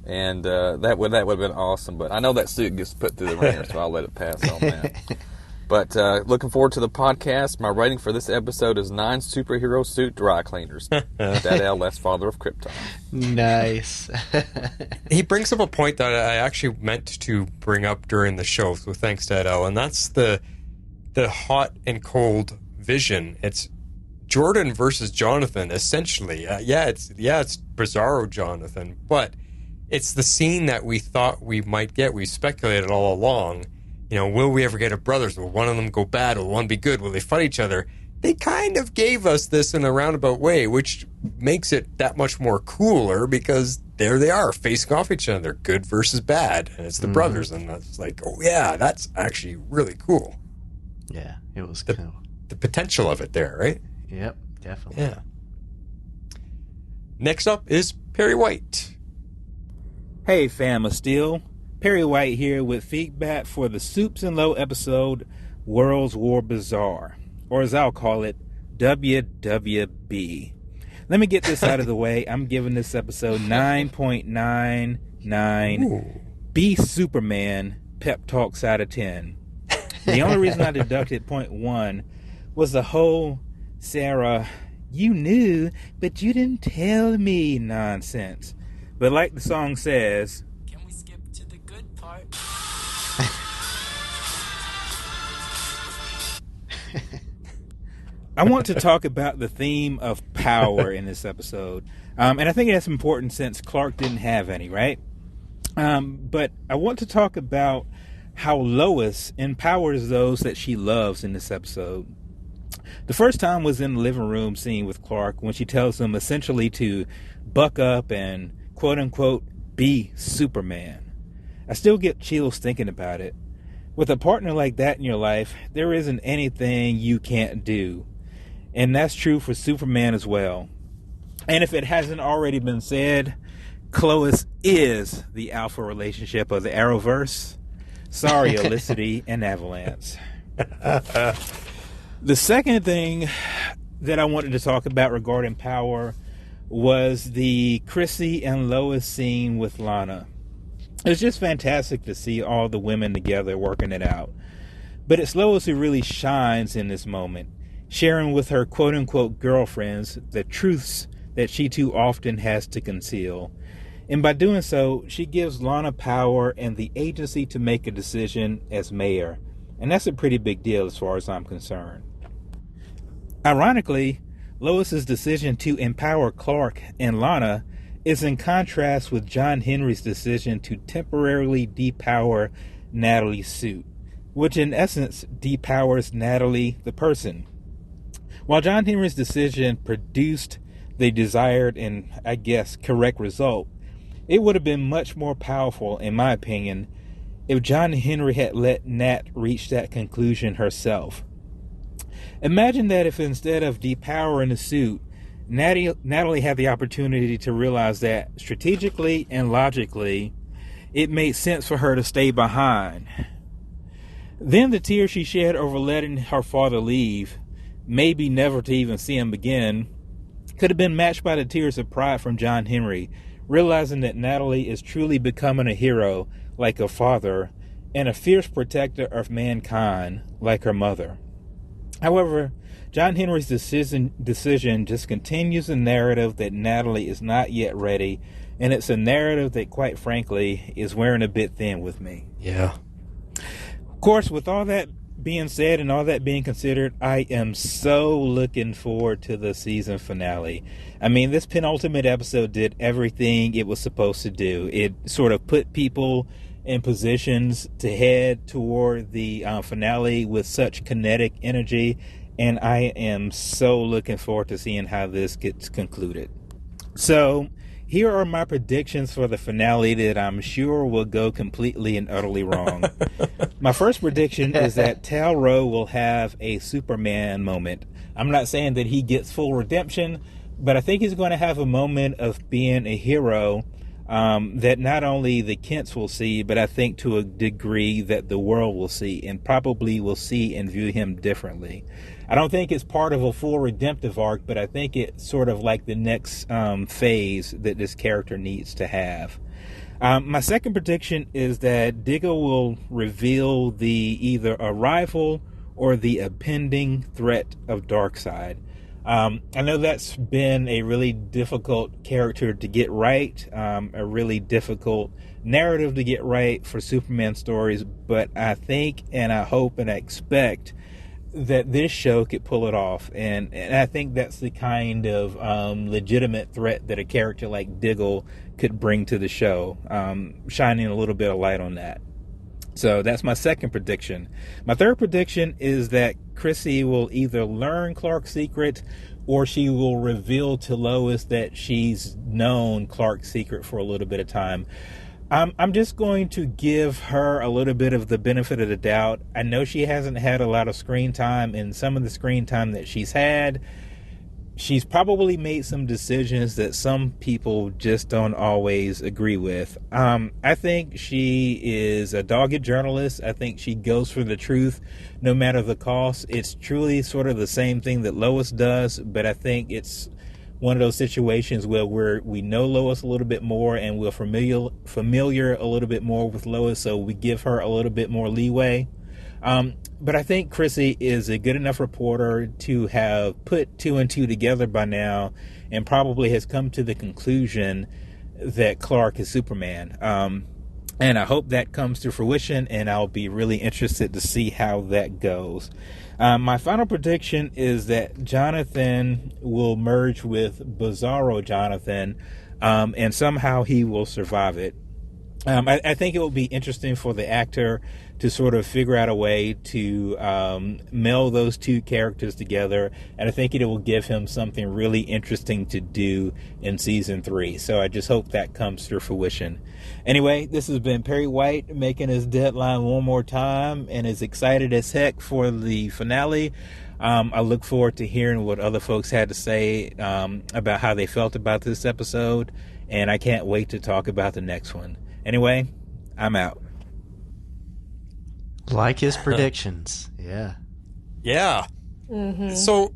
O: And that would have been awesome. But I know that suit gets put through the ringer, so I'll let it pass on that. But looking forward to the podcast. My rating for this episode is 9 superhero suit dry cleaners. Dad L, last father of Krypton.
E: Nice.
C: He brings up a point that I actually meant to bring up during the show, so thanks, Dad L, and that's the hot and cold vision. It's Jordan versus Jonathan, essentially. It's Bizarro Jonathan, but it's the scene that we thought we might get. We speculated all along. Will we ever get a brothers? Will one of them go bad? Will one be good? Will they fight each other? They kind of gave us this in a roundabout way, which makes it that much more cooler because there they are, facing off each other, good versus bad, and it's the brothers, and that's like, oh yeah, that's actually really cool.
E: Yeah, it was cool.
C: The potential of it there, right?
E: Yep, definitely.
C: Yeah. Next up is Perry White.
P: Hey, fam of Steel. Perry White here with feedback for the Soups and Low episode
Q: World's War Bazaar, or as I'll call it, WWB. Let me get this out of the way. I'm giving this episode 9.99 B Superman pep talks out of 10. The only reason I deducted 0.1 was the whole Sarah, you knew, but you didn't tell me nonsense. But like the song says,
R: can we skip to the good part?
Q: I want to talk about the theme of power in this episode. And I think that's important since Clark didn't have any, right? But I want to talk about how Lois empowers those that she loves in this episode. The first time was in the living room scene with Clark when she tells him essentially to buck up and quote-unquote be Superman. I still get chills thinking about it. With a partner like that in your life, there isn't anything you can't do. And that's true for Superman as well. And if it hasn't already been said, Lois is the alpha relationship of the Arrowverse. Sorry, Elicity and Avalanche. The second thing that I wanted to talk about regarding power was the Chrissy and Lois scene with Lana. It was just fantastic to see all the women together working it out. But it's Lois who really shines in this moment, sharing with her quote-unquote girlfriends the truths that she too often has to conceal. And by doing so, she gives Lana power and the agency to make a decision as mayor. And that's a pretty big deal as far as I'm concerned. Ironically, Lois's decision to empower Clark and Lana is in contrast with John Henry's decision to temporarily depower Natalie's suit, which in essence depowers Natalie the person. While John Henry's decision produced the desired and, I guess, correct result, it would have been much more powerful, in my opinion, if John Henry had let Nat reach that conclusion herself. Imagine that if instead of depowering the suit, Natalie had the opportunity to realize that strategically and logically, it made sense for her to stay behind. Then the tears she shed over letting her father leave, maybe never to even see him again, could have been matched by the tears of pride from John Henry, realizing that Natalie is truly becoming a hero like her father and a fierce protector of mankind like her mother. However, John Henry's decision just continues the narrative that Natalie is not yet ready, and it's a narrative that, quite frankly, is wearing a bit thin with me.
C: Yeah.
Q: Of course, with all that being said and all that being considered, I am so looking forward to the season finale. I mean, this penultimate episode did everything it was supposed to do. It sort of put people in positions to head toward the finale with such kinetic energy, and I am so looking forward to seeing how this gets concluded. So, here are my predictions for the finale that I'm sure will go completely and utterly wrong. My first prediction is that Tal-Rho will have a Superman moment. I'm not saying that he gets full redemption, but I think he's going to have a moment of being a hero that not only the Kents will see, but I think to a degree that the world will see, and probably will see and view him differently. I don't think it's part of a full redemptive arc, but I think it's sort of like the next phase that this character needs to have. My second prediction is that Diggle will reveal the either arrival or the impending threat of Darkseid. I know that's been a really difficult character to get right, a really difficult narrative to get right for Superman stories, but I think and I hope and I expect that this show could pull it off, and I think that's the kind of legitimate threat that a character like Diggle could bring to the show, shining a little bit of light on that. So that's my second prediction. My third prediction is that Chrissy will either learn Clark's secret or she will reveal to Lois that she's known Clark's secret for a little bit of time. I'm just going to give her a little bit of the benefit of the doubt. I know she hasn't had a lot of screen time, and some of the screen time that she's had, she's probably made some decisions that some people just don't always agree with. I think she is a dogged journalist. I think she goes for the truth no matter the cost. It's truly sort of the same thing that Lois does, but I think it's one of those situations where we know Lois a little bit more and we're familiar a little bit more with Lois, so we give her a little bit more leeway. But I think Chrissy is a good enough reporter to have put 2 and 2 together by now and probably has come to the conclusion that Clark is Superman. And I hope that comes to fruition, and I'll be really interested to see how that goes. My final prediction is that Jonathan will merge with Bizarro Jonathan, and somehow he will survive it. I think it will be interesting for the actor to sort of figure out a way to meld those two characters together, and I think it will give him something really interesting to do in season 3. So I just hope that comes to fruition. Anyway, this has been Perry White making his deadline one more time, and is excited as heck for the finale. I look forward to hearing what other folks had to say about how they felt about this episode, and I can't wait to talk about the next one. Anyway, I'm out.
E: Like his predictions. Yeah.
C: Yeah.
D: Mm-hmm.
C: So,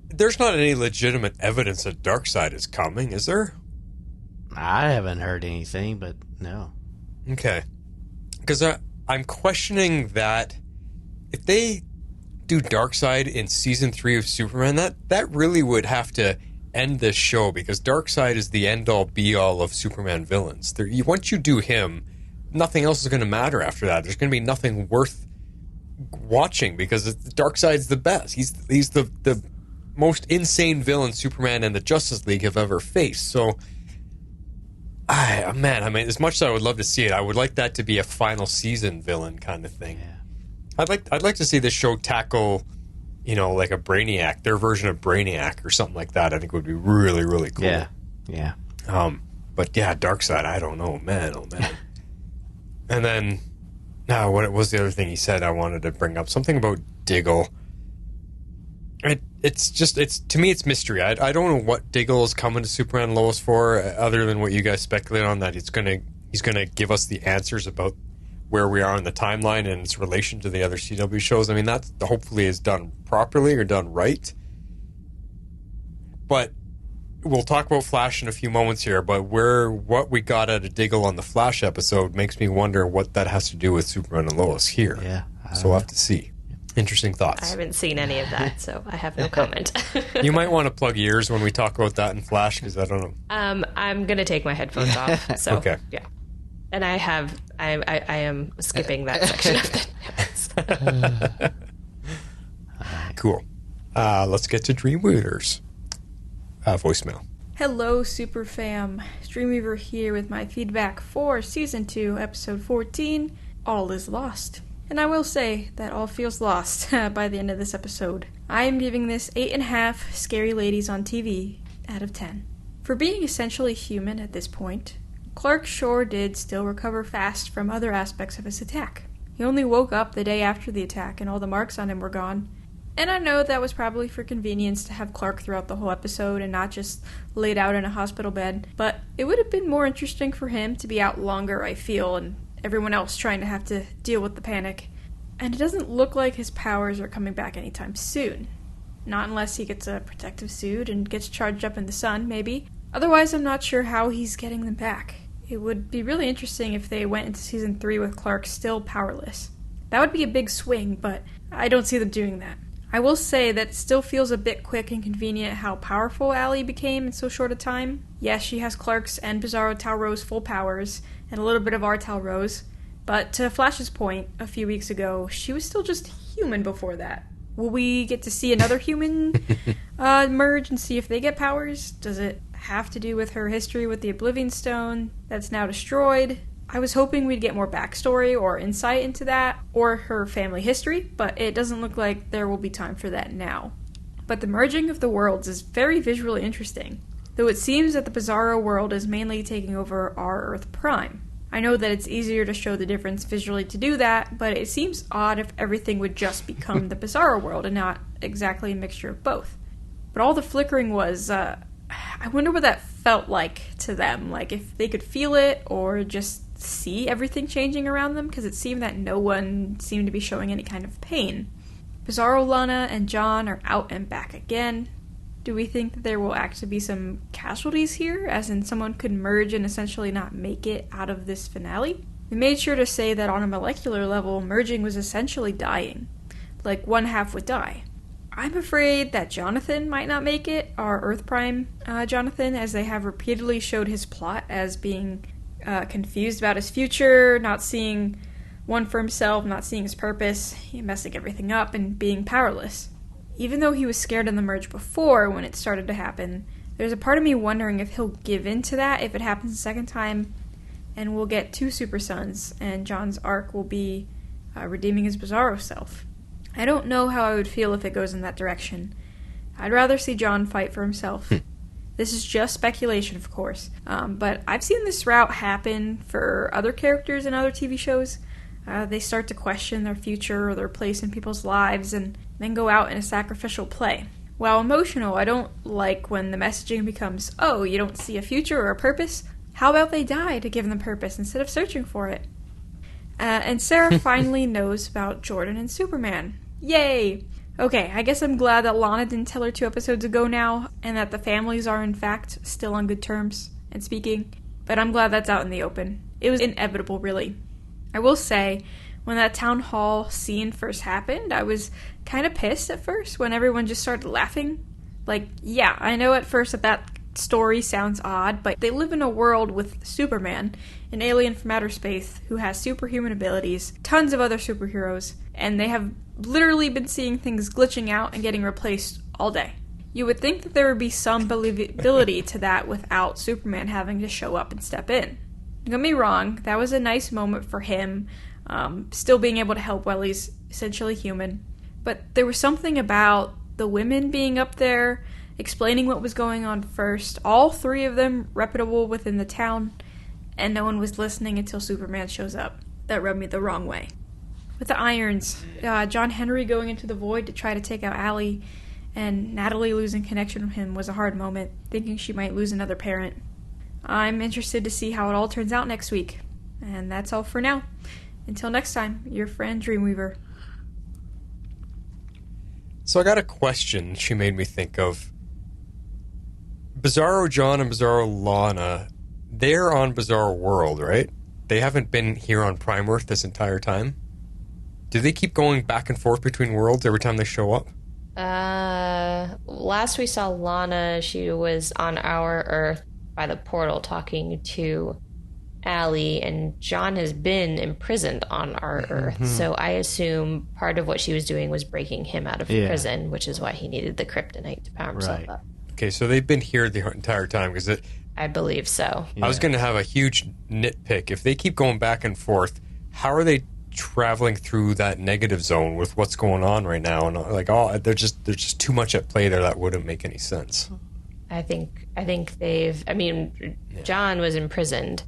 C: there's not any legitimate evidence that Darkseid is coming, is there?
E: I haven't heard anything, but no.
C: Okay. Because I'm questioning that if they do Darkseid in season 3 of Superman, that really would have to end this show, because Darkseid is the end-all be-all of Superman villains. Once you do him, nothing else is going to matter after that. There's going to be nothing worth watching, because Darkseid's the best. He's the most insane villain Superman and the Justice League have ever faced. So, man, I mean, as much as I would love to see it, I would like that to be a final season villain kind of thing. Yeah. I'd like to see this show tackle, like a Brainiac, their version of Brainiac or something like that. I think would be really, really cool.
E: Yeah. Yeah.
C: But yeah, Darkseid, I don't know, man. Oh man. And then, what was the other thing he said I wanted to bring up? Something about Diggle. To me, it's mystery. I don't know what Diggle is coming to Superman and Lois for, other than what you guys speculate on, that he's gonna give us the answers about where we are in the timeline and its relation to the other CW shows. I mean, that hopefully is done properly or done right. But we'll talk about Flash in a few moments here, but what we got out of Diggle on the Flash episode makes me wonder what that has to do with Superman and Lois here.
E: Yeah.
C: So we'll have to see. Interesting thoughts.
D: I haven't seen any of that, so I have no comment.
C: You might want to plug ears when we talk about that in Flash, because I don't know.
D: I'm going to take my headphones off. So,
C: okay.
D: Yeah. And I am skipping that section of the
C: Cool. Let's get to Dreamweaver's voicemail.
S: Hello, Super Fam. Dreamweaver here with my feedback for Season 2, Episode 14, All is Lost. And I will say that all feels lost by the end of this episode. I am giving this 8.5 scary ladies on TV out of 10. For being essentially human at this point, Clark sure did still recover fast from other aspects of his attack. He only woke up the day after the attack and all the marks on him were gone. And I know that was probably for convenience to have Clark throughout the whole episode and not just laid out in a hospital bed, but it would have been more interesting for him to be out longer, I feel, and everyone else trying to have to deal with the panic. And it doesn't look like his powers are coming back anytime soon. Not unless he gets a protective suit and gets charged up in the sun, maybe. Otherwise, I'm not sure how he's getting them back. It would be really interesting if they went into Season 3 with Clark still powerless. That would be a big swing, but I don't see them doing that. I will say that it still feels a bit quick and convenient how powerful Allie became in so short a time. Yes, she has Clark's and Bizarro Tal-Rose full powers, and a little bit of our Tal-Rose, but to Flash's point a few weeks ago, she was still just human before that. Will we get to see another human merge and see if they get powers? Does it have to do with her history with the Oblivion Stone that's now destroyed? I was hoping we'd get more backstory or insight into that, or her family history, but it doesn't look like there will be time for that now. But the merging of the worlds is very visually interesting, though it seems that the Bizarro world is mainly taking over our Earth Prime. I know that it's easier to show the difference visually to do that, but it seems odd if everything would just become the Bizarro world and not exactly a mixture of both. But all the flickering was, I wonder what that felt like to them. Like, if they could feel it or just see everything changing around them, because it seemed that no one seemed to be showing any kind of pain. Bizarro Lana and Jon are out and back again. Do we think that there will actually be some casualties here, as in someone could merge and essentially not make it out of this finale? They made sure to say that on a molecular level, merging was essentially dying. Like, one half would die. I'm afraid that Jonathan might not make it, our Earth Prime Jonathan, as they have repeatedly showed his plot as being confused about his future, not seeing one for himself, not seeing his purpose, messing everything up, and being powerless. Even though he was scared of the merge before, when it started to happen, there's a part of me wondering if he'll give in to that if it happens a second time, and we'll get 2 Super Sons, and Jon's arc will be redeeming his Bizarro self. I don't know how I would feel if it goes in that direction. I'd rather see Jon fight for himself. This is just speculation, of course, but I've seen this route happen for other characters in other TV shows. They start to question their future or their place in people's lives and then go out in a sacrificial play. While emotional, I don't like when the messaging becomes, oh, you don't see a future or a purpose? How about they die to give them purpose instead of searching for it? And Sarah finally knows about Jordan and Superman. Yay! Okay, I guess I'm glad that Lana didn't tell her 2 episodes ago now, and that the families are in fact still on good terms and speaking, but I'm glad that's out in the open. It was inevitable, really. I will say, when that town hall scene first happened, I was kind of pissed at first when everyone just started laughing. Like, yeah, I know at first that story sounds odd, but they live in a world with Superman, an alien from outer space who has superhuman abilities, tons of other superheroes, and they have literally been seeing things glitching out and getting replaced all day. You would think that there would be some believability to that without Superman having to show up and step in. Don't get me wrong, that was a nice moment for him, still being able to help while he's essentially human. But there was something about the women being up there, explaining what was going on first, all 3 of them reputable within the town, and no one was listening until Superman shows up. That rubbed me the wrong way. With the irons, John Henry going into the void to try to take out Allie, and Natalie losing connection with him was a hard moment, thinking she might lose another parent. I'm interested to see how it all turns out next week. And that's all for now. Until next time, your friend Dreamweaver.
C: So I got a question she made me think of. Bizarro Jon and Bizarro Lana, they're on Bizarro World, right? They haven't been here on Prime Earth this entire time? Do they keep going back and forth between worlds every time they show up?
D: Last we saw Lana, she was on our Earth by the portal talking to Allie, and Jon has been imprisoned on our Earth. So I assume part of what she was doing was breaking him out of prison, which is why he needed the kryptonite to power himself up.
C: Okay, so they've been here the entire time, because
D: I believe so.
C: I was going to have a huge nitpick. If they keep going back and forth, how are they traveling through that negative zone with what's going on right now? And like, there's just too much at play there that wouldn't make any sense.
D: I think Jon was imprisoned,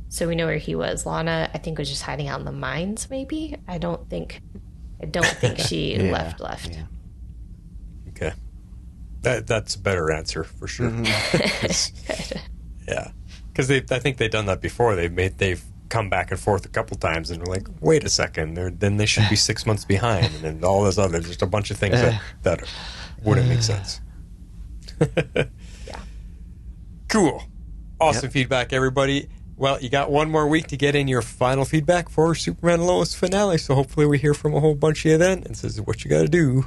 D: so we know where he was. Lana, I think, was just hiding out in the mines, maybe? I don't think she left. Yeah.
C: Okay. That's a better answer for sure. Yeah. Because I think they've done that before. They've come back and forth a couple times, and we're like, wait a second, then they should be 6 months behind, and then all this other, just a bunch of things that wouldn't make sense.
D: Yeah.
C: Cool. Awesome feedback, everybody. Well, you got one more week to get in your final feedback for Superman and Lois finale, so hopefully we hear from a whole bunch of you then, and this is what you got to do.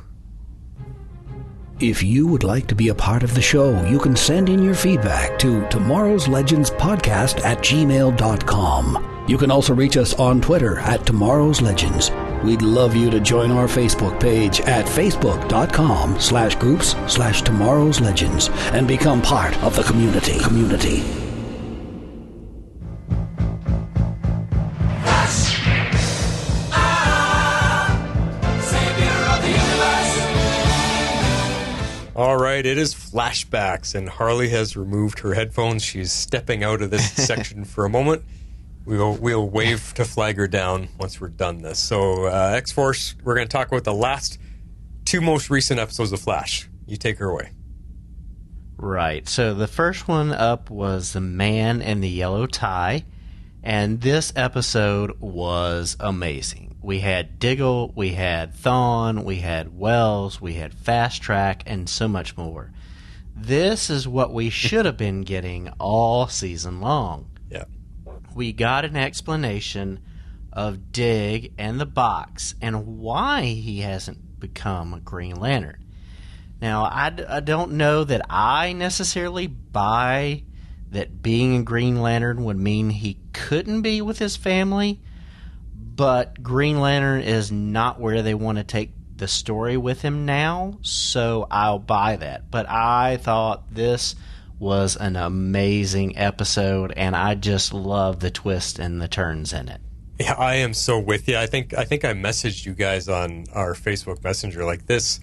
B: If you would like to be a part of the show, you can send in your feedback to tomorrowslegendspodcast@gmail.com. You can also reach us on Twitter @tomorrowslegends. We'd love you to join our Facebook page at facebook.com/groups/tomorrowslegends and become part of the community.
C: All right, it is flashbacks, and Harley has removed her headphones. She's stepping out of this section for a moment. We'll wave to flag her down once we're done this. So, X-Force, we're going to talk about the last 2 most recent episodes of Flash. You take her away.
E: Right. So the first one up was The Man in the Yellow Tie, and this episode was amazing. We had Diggle, we had Thawne, we had Wells, we had Fast Track, and so much more. This is what we should have been getting all season long.
C: Yeah.
E: We got an explanation of Dig and the box and why he hasn't become a Green Lantern. Now, I don't know that I necessarily buy that being a Green Lantern would mean he couldn't be with his family, but Green Lantern is not where they want to take the story with him now, so I'll buy that. But I thought this was an amazing episode, and I just love the twists and the turns in it.
C: Yeah, I am so with you. I think I messaged you guys on our Facebook Messenger like this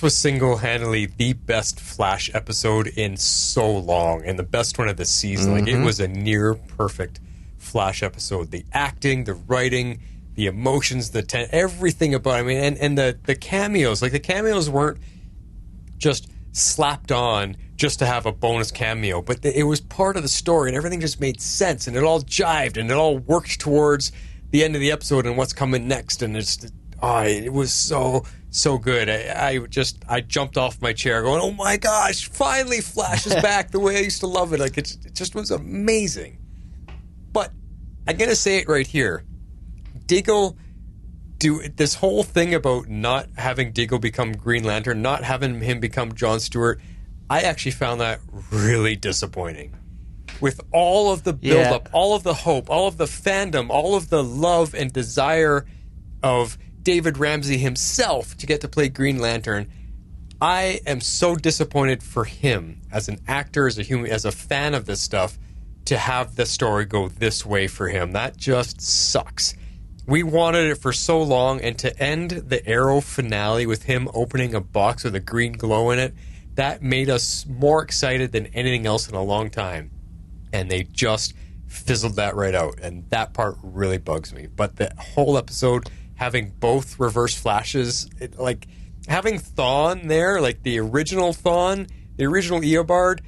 C: was single-handedly the best Flash episode in so long, and the best one of the season. Like, it was a near-perfect Flash episode. The acting, the writing, the emotions, everything about it. I mean, and the cameos. Like, the cameos weren't just slapped on just to have a bonus cameo, but it was part of the story, and everything just made sense, and it all jived, and it all worked towards the end of the episode and what's coming next, and it was so good. I jumped off my chair going, oh my gosh, finally Flash is back the way I used to love it. Like, it just was amazing. But I'm going to say it right here. Diggle, this whole thing about not having Diggle become Green Lantern, not having him become John Stewart, I actually found that really disappointing. With all of the build-up, all of the hope, all of the fandom, all of the love and desire of David Ramsey himself to get to play Green Lantern, I am so disappointed for him as an actor, as a human, as a fan of this stuff, to have the story go this way for him. That just sucks. We wanted it for so long, and to end the Arrow finale with him opening a box with a green glow in it, that made us more excited than anything else in a long time. And they just fizzled that right out, and that part really bugs me. But the whole episode, having both reverse flashes, like having Thawne there, like the original Thawne, the original Eobard,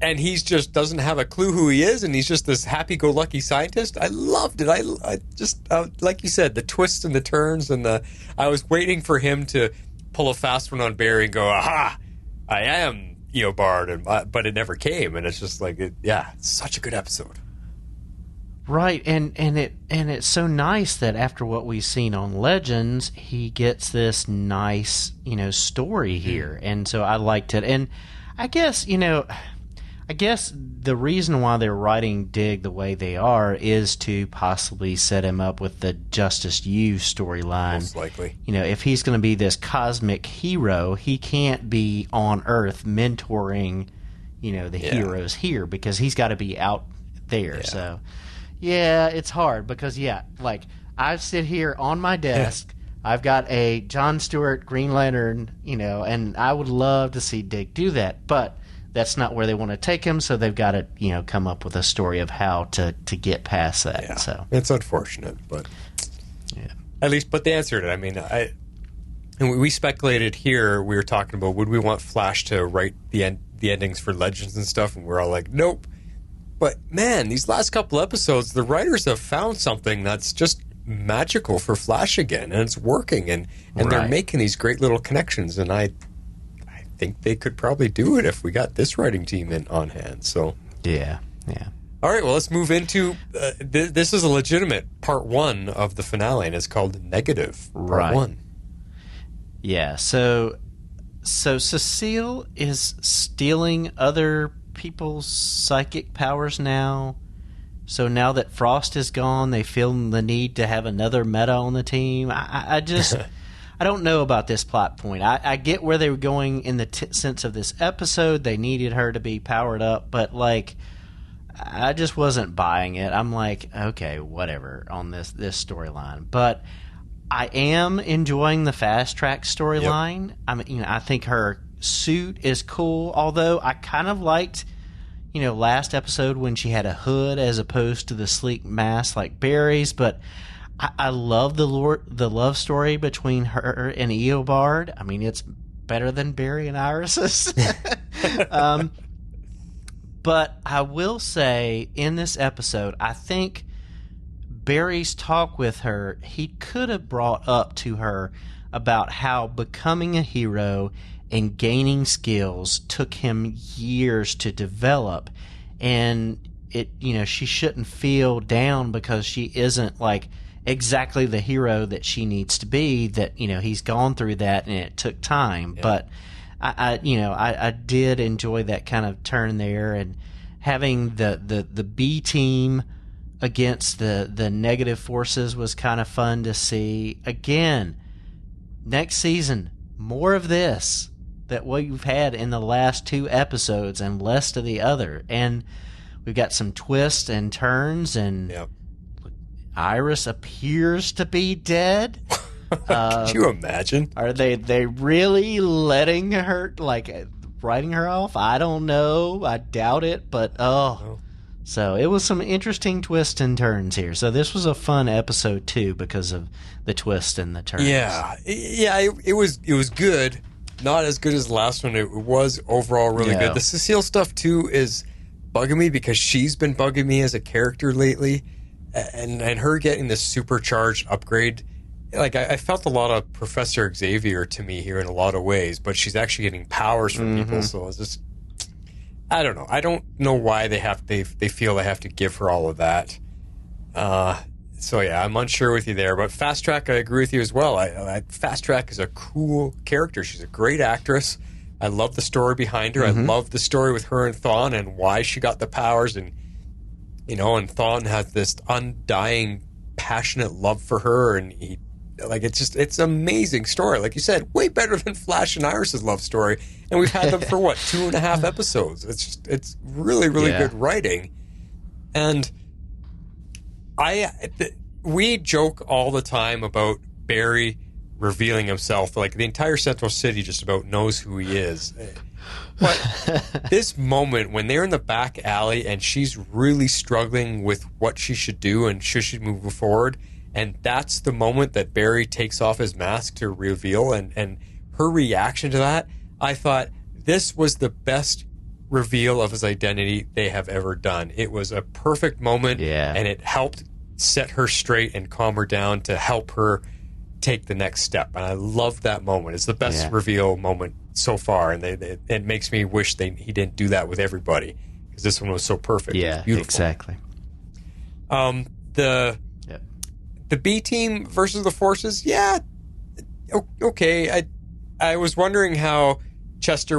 C: and he's just doesn't have a clue who he is, and he's just this happy-go-lucky scientist. I loved it. I just like you said, the twists and the turns, and I was waiting for him to pull a fast one on Barry and go, aha, I am Eobard, but it never came, and it's just like, it's such a good episode.
E: Right, and it's so nice that after what we've seen on Legends, he gets this nice, story here, and so I liked it. And I guess the reason why they're writing Dig the way they are is to possibly set him up with the Justice U storyline.
C: Most likely.
E: If he's going to be this cosmic hero, he can't be on Earth mentoring, the heroes here, because he's got to be out there. Yeah. So, it's hard because, like, I sit here on my desk. I've got a John Stewart Green Lantern, and I would love to see Dig do that, but that's not where they want to take him, so they've got to, come up with a story of how to get past that.
C: Yeah.
E: So
C: it's unfortunate, but at least, but they answered it. I mean, and we speculated here. We were talking about would we want Flash to write the endings for Legends and stuff, and we're all like, nope. But man, these last couple episodes, the writers have found something that's just magical for Flash again, and it's working, and they're making these great little connections, and I think they could probably do it if we got this writing team on hand. So
E: yeah.
C: All right, well, let's move into this is a legitimate part one of the finale, and it's called Negative Part 1.
E: Yeah. So Cecile is stealing other people's psychic powers now. So now that Frost is gone, they feel the need to have another meta on the team. I just I don't know about this plot point. I get where they were going in the sense of this episode. They needed her to be powered up, but like, I just wasn't buying it. I'm like, okay, whatever on this storyline. But I am enjoying the Fast Track storyline. Yep. I mean, I think her suit is cool. Although I kind of liked, last episode when she had a hood as opposed to the sleek mask like Barry's. But I love the love story between her and Eobard. I mean, it's better than Barry and Iris's. But I will say, in this episode, I think Barry's talk with her, he could have brought up to her about how becoming a hero and gaining skills took him years to develop. And she shouldn't feel down because she isn't like exactly the hero that she needs to be, that, he's gone through that and it took time. Yeah. But I did enjoy that kind of turn there, and having the B team against the negative forces was kind of fun to see. Again, next season, more of this that we've had in the last 2 episodes and less to the other. And we've got some twists and turns, and Iris appears to be dead.
C: Could you imagine?
E: Are they really letting her, writing her off? I don't know. I doubt it, but So it was some interesting twists and turns here. So this was a fun episode too because of the twist and the turns.
C: Yeah. It was good. Not as good as the last one. It was overall really good. The Cecile stuff too is bugging me because she's been bugging me as a character lately, and her getting this supercharged upgrade. Like, I felt a lot of Professor Xavier to me here in a lot of ways, but she's actually getting powers from people, so it's just, I don't know. I don't know why they feel they have to give her all of that. So yeah, I'm unsure with you there, but Fast Track, I agree with you as well. Fast Track is a cool character. She's a great actress. I love the story behind her. I love the story with her and Thawne and why she got the powers, and and Thawne has this undying, passionate love for her, and it's an amazing story. Like you said, way better than Flash and Iris's love story. And we've had them for 2.5 episodes. It's really, really good writing. And we joke all the time about Barry revealing himself. Like, the entire Central City just about knows who he is. But this moment when they're in the back alley and she's really struggling with what she should do and should she move forward, and that's the moment that Barry takes off his mask to reveal, and her reaction to that, I thought this was the best reveal of his identity they have ever done. It was a perfect moment, and it helped set her straight and calm her down to help her take the next step. And I love that moment. It's the best reveal moment so far, and it makes me wish he didn't do that with everybody, because this one was so perfect.
E: Yeah,
C: beautiful.
E: Exactly.
C: The B team versus the Forces, okay. I was wondering how Chester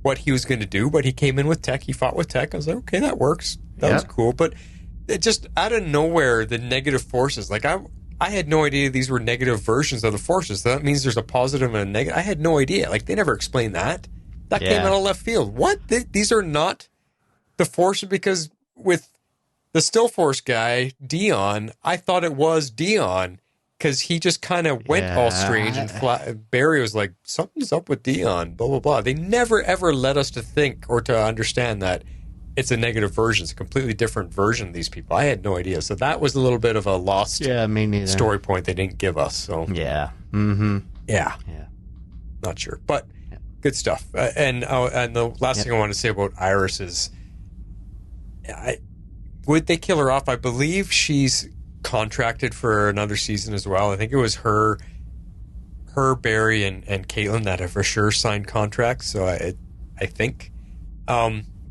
C: what he was gonna do, but he came in with tech. He fought with tech. I was like, okay, that works. That was cool. But it just out of nowhere, the negative forces. Like, I had no idea these were negative versions of the Forces. So that means there's a positive and a negative. I had no idea. Like, they never explained that. That came out of left field. What? These are not the Forces, because with the Still Force guy, Dion, I thought it was Dion because he just kind of went all strange, and Barry was like, something's up with Dion, blah, blah, blah. They never, ever led us to think or to understand that it's a negative version. It's a completely different version of these people. I had no idea. So that was a little bit of a lost story point they didn't give us. So
E: Yeah.
C: Not sure. But good stuff. And the last thing I want to say about Iris is, would they kill her off? I believe she's contracted for another season as well. I think it was her, Barry, and Caitlin that have for sure signed contracts. So I think.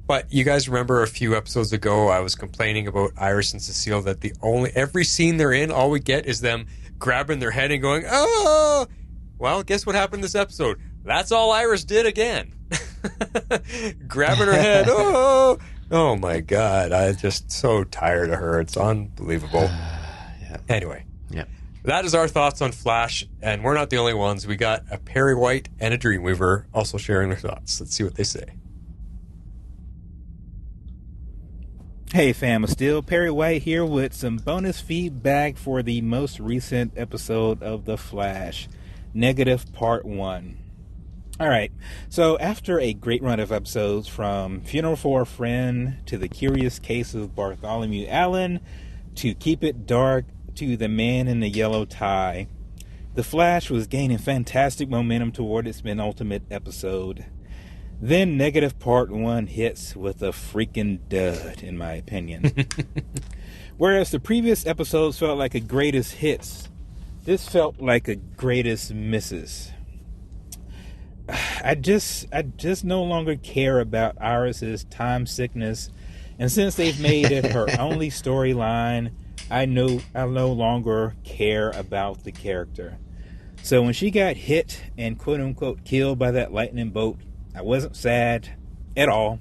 C: But you guys remember a few episodes ago, I was complaining about Iris and Cecile that every scene they're in, all we get is them grabbing their head and going, oh! Well, guess what happened this episode? That's all Iris did again. Grabbing her head, oh! Oh my God, I'm just so tired of her. It's unbelievable. Anyway, that is our thoughts on Flash, and we're not the only ones. We got a Perry White and a Dreamweaver also sharing their thoughts. Let's see what they say.
Q: Hey fam, still Perry White here with some bonus feedback for the most recent episode of The Flash, Negative Part 1. Alright, so after a great run of episodes from Funeral for a Friend to The Curious Case of Bartholomew Allen to Keep It Dark to The Man in the Yellow Tie, The Flash was gaining fantastic momentum toward its penultimate episode. Then negative part 1 hits with a freaking dud, in my opinion. Whereas the previous episodes felt like a greatest hits, this felt like a greatest misses. I just no longer care about Iris's time sickness, and since they've made it her only storyline, I no longer care about the character. So when she got hit and quote-unquote killed by that lightning bolt, I wasn't sad at all.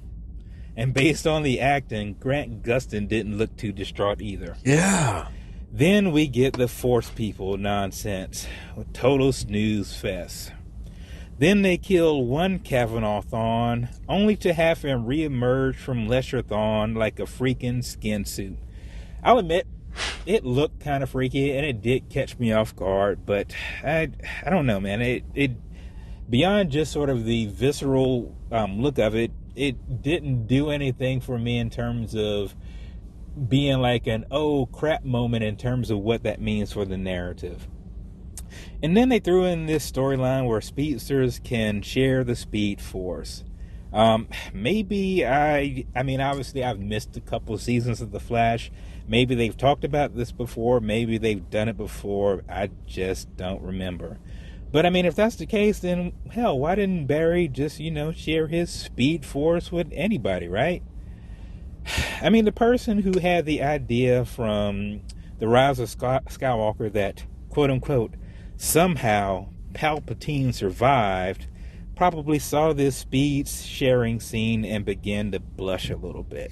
Q: And based on the acting, Grant Gustin didn't look too distraught either.
C: Yeah.
Q: Then we get the Force people nonsense. A total snooze fest. Then they kill one Kavanaugh Thawne, only to have him reemerge from Lesher Thawne like a freaking skin suit. I'll admit, it looked kind of freaky, and it did catch me off guard, but I don't know, man. It beyond just sort of the visceral look of it, it didn't do anything for me in terms of being like an oh crap moment in terms of what that means for the narrative. And then they threw in this storyline where speedsters can share the speed force. Maybe I mean, obviously I've missed a couple of seasons of The Flash. Maybe they've talked about this before. Maybe they've done it before. I just don't remember. But I mean, if that's the case, then hell, why didn't Barry just, share his speed force with anybody, right? I mean, the person who had the idea from The Rise of Skywalker that, quote unquote, somehow Palpatine survived, probably saw this speed sharing scene and began to blush a little bit.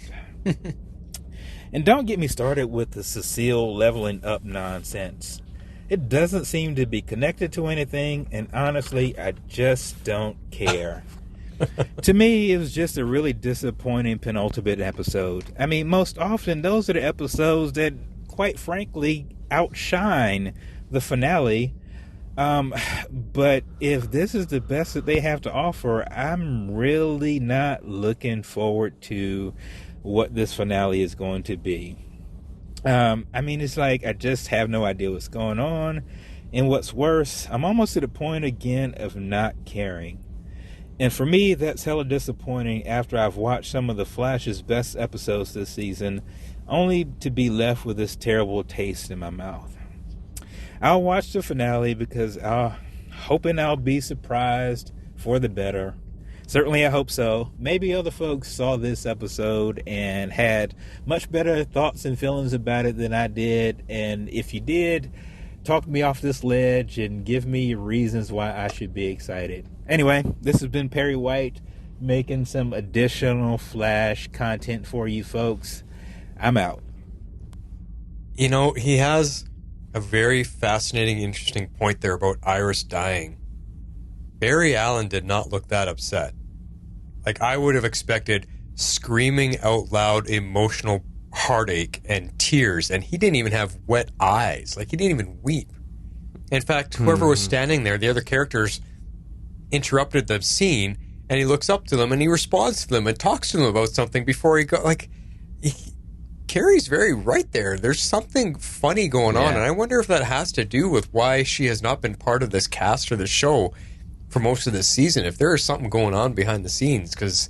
Q: And don't get me started with the Cecile leveling up nonsense. It doesn't seem to be connected to anything, and honestly, I just don't care. To me, it was just a really disappointing penultimate episode. I mean, most often, those are the episodes that, quite frankly, outshine the finale. But if this is the best that they have to offer, I'm really not looking forward to what this finale is going to be. I mean, it's like I just have no idea what's going on. And what's worse, I'm almost to the point again of not caring. And for me, that's hella disappointing after I've watched some of the Flash's best episodes this season, only to be left with this terrible taste in my mouth. I'll watch the finale because I'm hoping I'll be surprised for the better. Certainly I hope so. Maybe other folks saw this episode and had much better thoughts and feelings about it than I did. And if you did, talk me off this ledge and give me reasons why I should be excited. Anyway, this has been Perry White making some additional Flash content for you folks. I'm out.
C: He has a very fascinating, interesting point there about Iris dying. Barry Allen did not look that upset. Like, I would have expected screaming out loud, emotional heartache and tears, and he didn't even have wet eyes. Like, he didn't even weep. In fact, whoever was standing there, the other characters interrupted the scene, and he looks up to them and he responds to them and talks to them about something before he goes. Like, Carrie's very right there. There's something funny going on, and I wonder if that has to do with why she has not been part of this cast or the show for most of this season. If there is something going on behind the scenes, because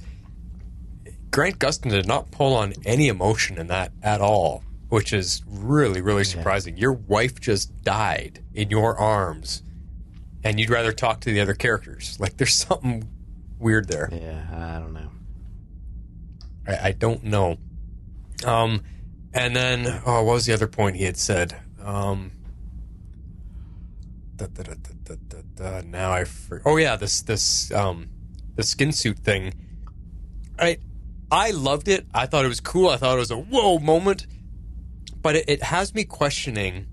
C: Grant Gustin did not pull on any emotion in that at all, which is really, really surprising. Your wife just died in your arms, and you'd rather talk to the other characters. Like, there's something weird there.
E: Yeah, I don't know.
C: I don't know. And then, what was the other point he had said? Now I the skin suit thing. I loved it. I thought it was cool. I thought it was a whoa moment. But it has me questioning.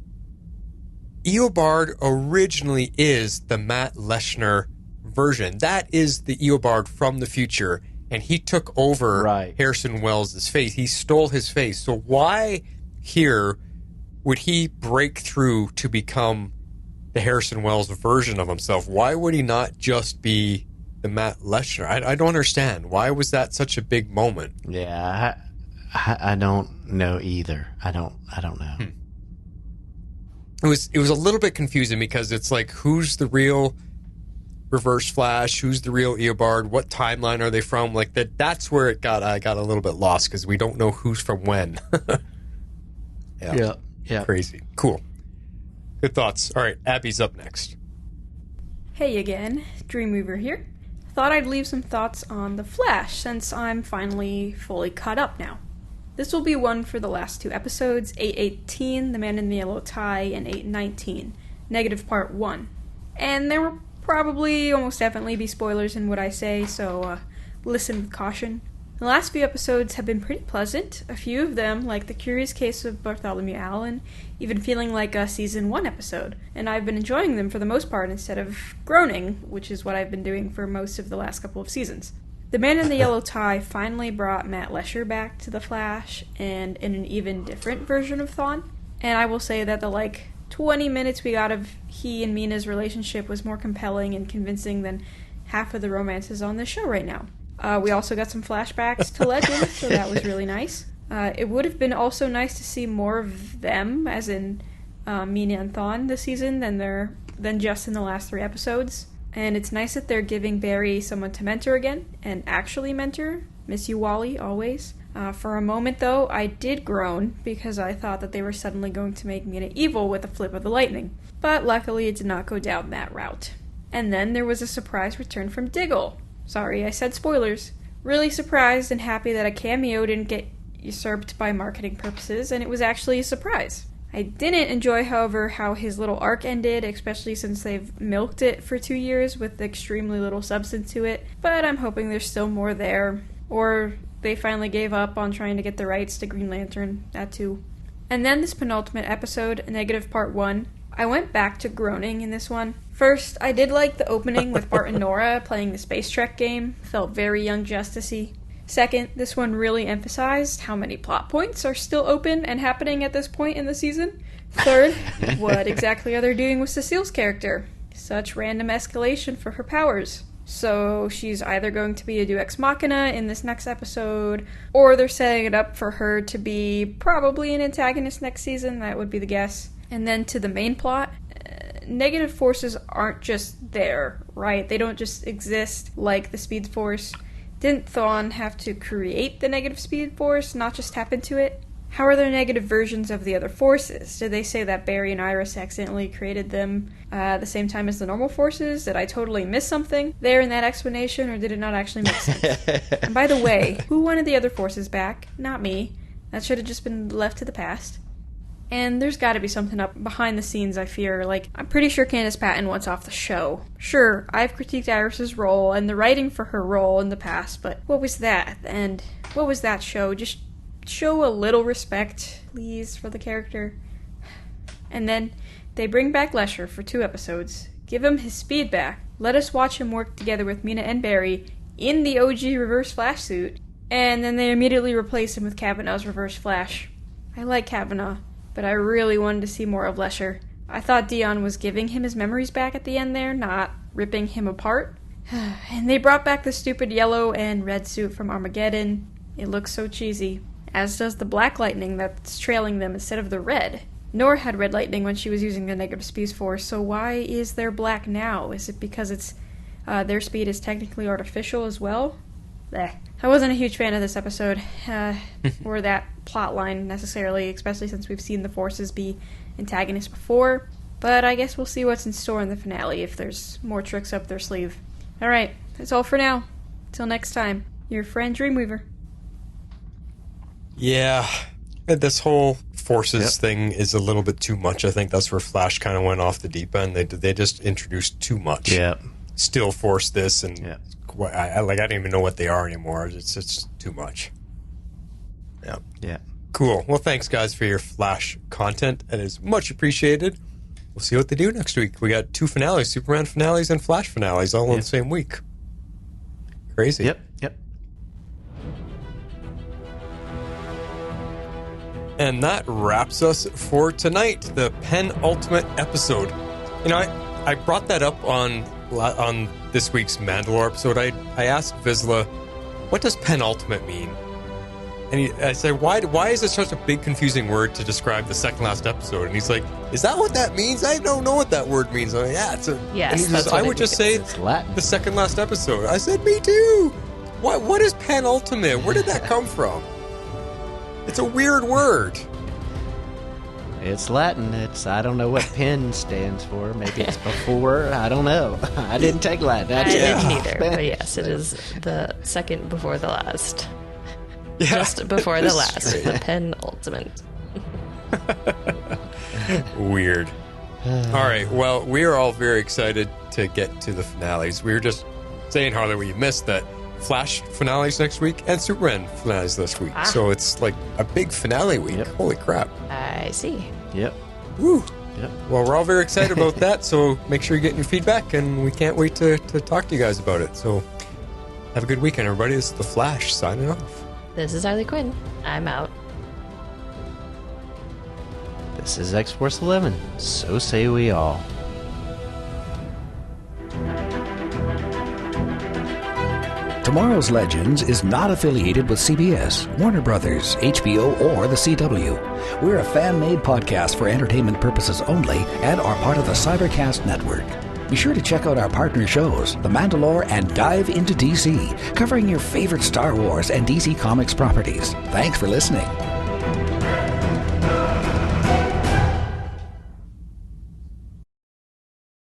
C: Eobard originally is the Matt Leshner version. That is the Eobard from the future, and he took over Harrison Wells' face. He stole his face. So why here would he break through to become the Harrison Wells version of himself? Why would he not just be the Matt Leshner? I don't understand. Why was that such a big moment?
E: Yeah, I don't know either. I don't know.
C: It was a little bit confusing because it's like, who's the real Reverse Flash? Who's the real Eobard? What timeline are they from? Like that's where it got. I got a little bit lost because we don't know who's from when.
E: Yeah.
C: Crazy. Cool. Good thoughts. All right, Abby's up next.
S: Hey again, Dreamweaver here. Thought I'd leave some thoughts on The Flash since I'm finally fully caught up now. This will be one for the last 2 episodes, 818, The Man in the Yellow Tie, and 819, Negative Part 1. And there will probably almost definitely be spoilers in what I say, so listen with caution. The last few episodes have been pretty pleasant, a few of them, like The Curious Case of Bartholomew Allen, even feeling like a Season 1 episode, and I've been enjoying them for the most part instead of groaning, which is what I've been doing for most of the last couple of seasons. The Man in the Yellow Tie finally brought Matt Lesher back to The Flash, and in an even different version of Thawne, and I will say that the 20 minutes we got of he and Mina's relationship was more compelling and convincing than half of the romances on this show right now. We also got some flashbacks to Legend, so that was really nice. It would have been also nice to see more of them, as in Mina and Thawne this season, than just in the last 3 episodes. And it's nice that they're giving Barry someone to mentor again, and actually mentor. Miss you, Wally, always. For a moment, though, I did groan, because I thought that they were suddenly going to make Mina evil with a flip of the lightning. But luckily it did not go down that route. And then there was a surprise return from Diggle. Sorry, I said spoilers. Really surprised and happy that a cameo didn't get usurped by marketing purposes, and it was actually a surprise. I didn't enjoy, however, how his little arc ended, especially since they've milked it for 2 years with extremely little substance to it, but I'm hoping there's still more there. Or they finally gave up on trying to get the rights to Green Lantern, that too. And then this penultimate episode, Negative Part 1, I went back to groaning in this one. First, I did like the opening with Bart and Nora playing the Space Trek game. Felt very Young Justice-y. Second, this one really emphasized how many plot points are still open and happening at this point in the season. Third, what exactly are they doing with Cecile's character? Such random escalation for her powers. So she's either going to be a Deus Ex Machina in this next episode, or they're setting it up for her to be probably an antagonist next season. That would be the guess. And then to the main plot, negative forces aren't just there, right? They don't just exist like the Speed Force. Didn't Thawne have to create the negative Speed Force, not just tap into it? How are there negative versions of the other forces? Did they say that Barry and Iris accidentally created them at the same time as the normal forces? Did I totally miss something there in that explanation, or did it not actually make sense? And by the way, who wanted the other forces back? Not me. That should have just been left to the past. And there's got to be something up behind the scenes, I fear. I'm pretty sure Candace Patton wants off the show. Sure, I've critiqued Iris's role and the writing for her role in the past, but what was that? And what was that show? Just show a little respect, please, for the character. And then they bring back Lesher for 2 episodes, give him his speed back, let us watch him work together with Mina and Barry in the OG Reverse Flash suit, and then they immediately replace him with Cavanaugh's Reverse Flash. I like Kavanaugh, but I really wanted to see more of Lesher. I thought Dion was giving him his memories back at the end there, not ripping him apart. And they brought back the stupid yellow and red suit from Armageddon. It looks so cheesy. As does the black lightning that's trailing them instead of the red. Nora had red lightning when she was using the negative Speed Force, so why is there black now? Is it because it's their speed is technically artificial as well? Blech. I wasn't a huge fan of this episode, or that plot line necessarily, especially since we've seen the forces be antagonists before, but I guess we'll see what's in store in the finale if there's more tricks up their sleeve. Alright, that's all for now. Till next time, your friend Dreamweaver.
C: Yeah, this whole forces thing is a little bit too much. I think that's where Flash kind of went off the deep end. They just introduced too much.
E: Yeah.
C: Still force this, and I don't even know what they are anymore. It's just too much. Yeah.
E: Yeah.
C: Cool. Well, thanks, guys, for your Flash content. It is much appreciated. We'll see what they do next week. We got 2 finales, Superman finales and Flash finales, all in the same week. Crazy.
E: Yep.
C: And that wraps us for tonight, the penultimate episode. You know, I brought that up on this week's Mandalore episode. I asked Vizsla, what does penultimate mean? And I say, why is it such a big confusing word to describe the second last episode? And he's like, is that what that means? I don't know what that word means. I'm like, yeah, it's a...
D: Yes,
C: and he
D: that's
C: says,
D: what
C: I
D: it
C: would just say
E: It's Latin.
C: the second last episode. I said, me too. What is penultimate? Where did that come from? It's a weird word.
E: It's Latin. I don't know what pen stands for. Maybe it's before. I don't know. I didn't take Latin.
D: I didn't either. But yes, it is the second before the last.
C: Yeah,
D: just before the
C: it's
D: last.
C: true.
D: The penultimate.
C: Weird. All right. Well, we are all very excited to get to the finales. We were just saying, Harley, we missed that Flash finales next week and Superman finales this week. So it's like a big finale week.
E: Yep.
C: Holy crap.
D: I see.
E: Yep.
C: Woo.
E: Yep.
C: Well, we're all very excited about that. So make sure you're getting your feedback, and we can't wait to talk to you guys about it. So have a good weekend, everybody. This is The Flash signing off.
D: This is Harley Quinn. I'm out.
E: This is X-Force 11. So say we all.
B: Tomorrow's Legends is not affiliated with CBS, Warner Brothers, HBO, or the CW. We're a fan-made podcast for entertainment purposes only and are part of the Cybercast Network. Be sure to check out our partner shows, The Mandalore and Dive into DC, covering your favorite Star Wars and DC Comics properties. Thanks for listening.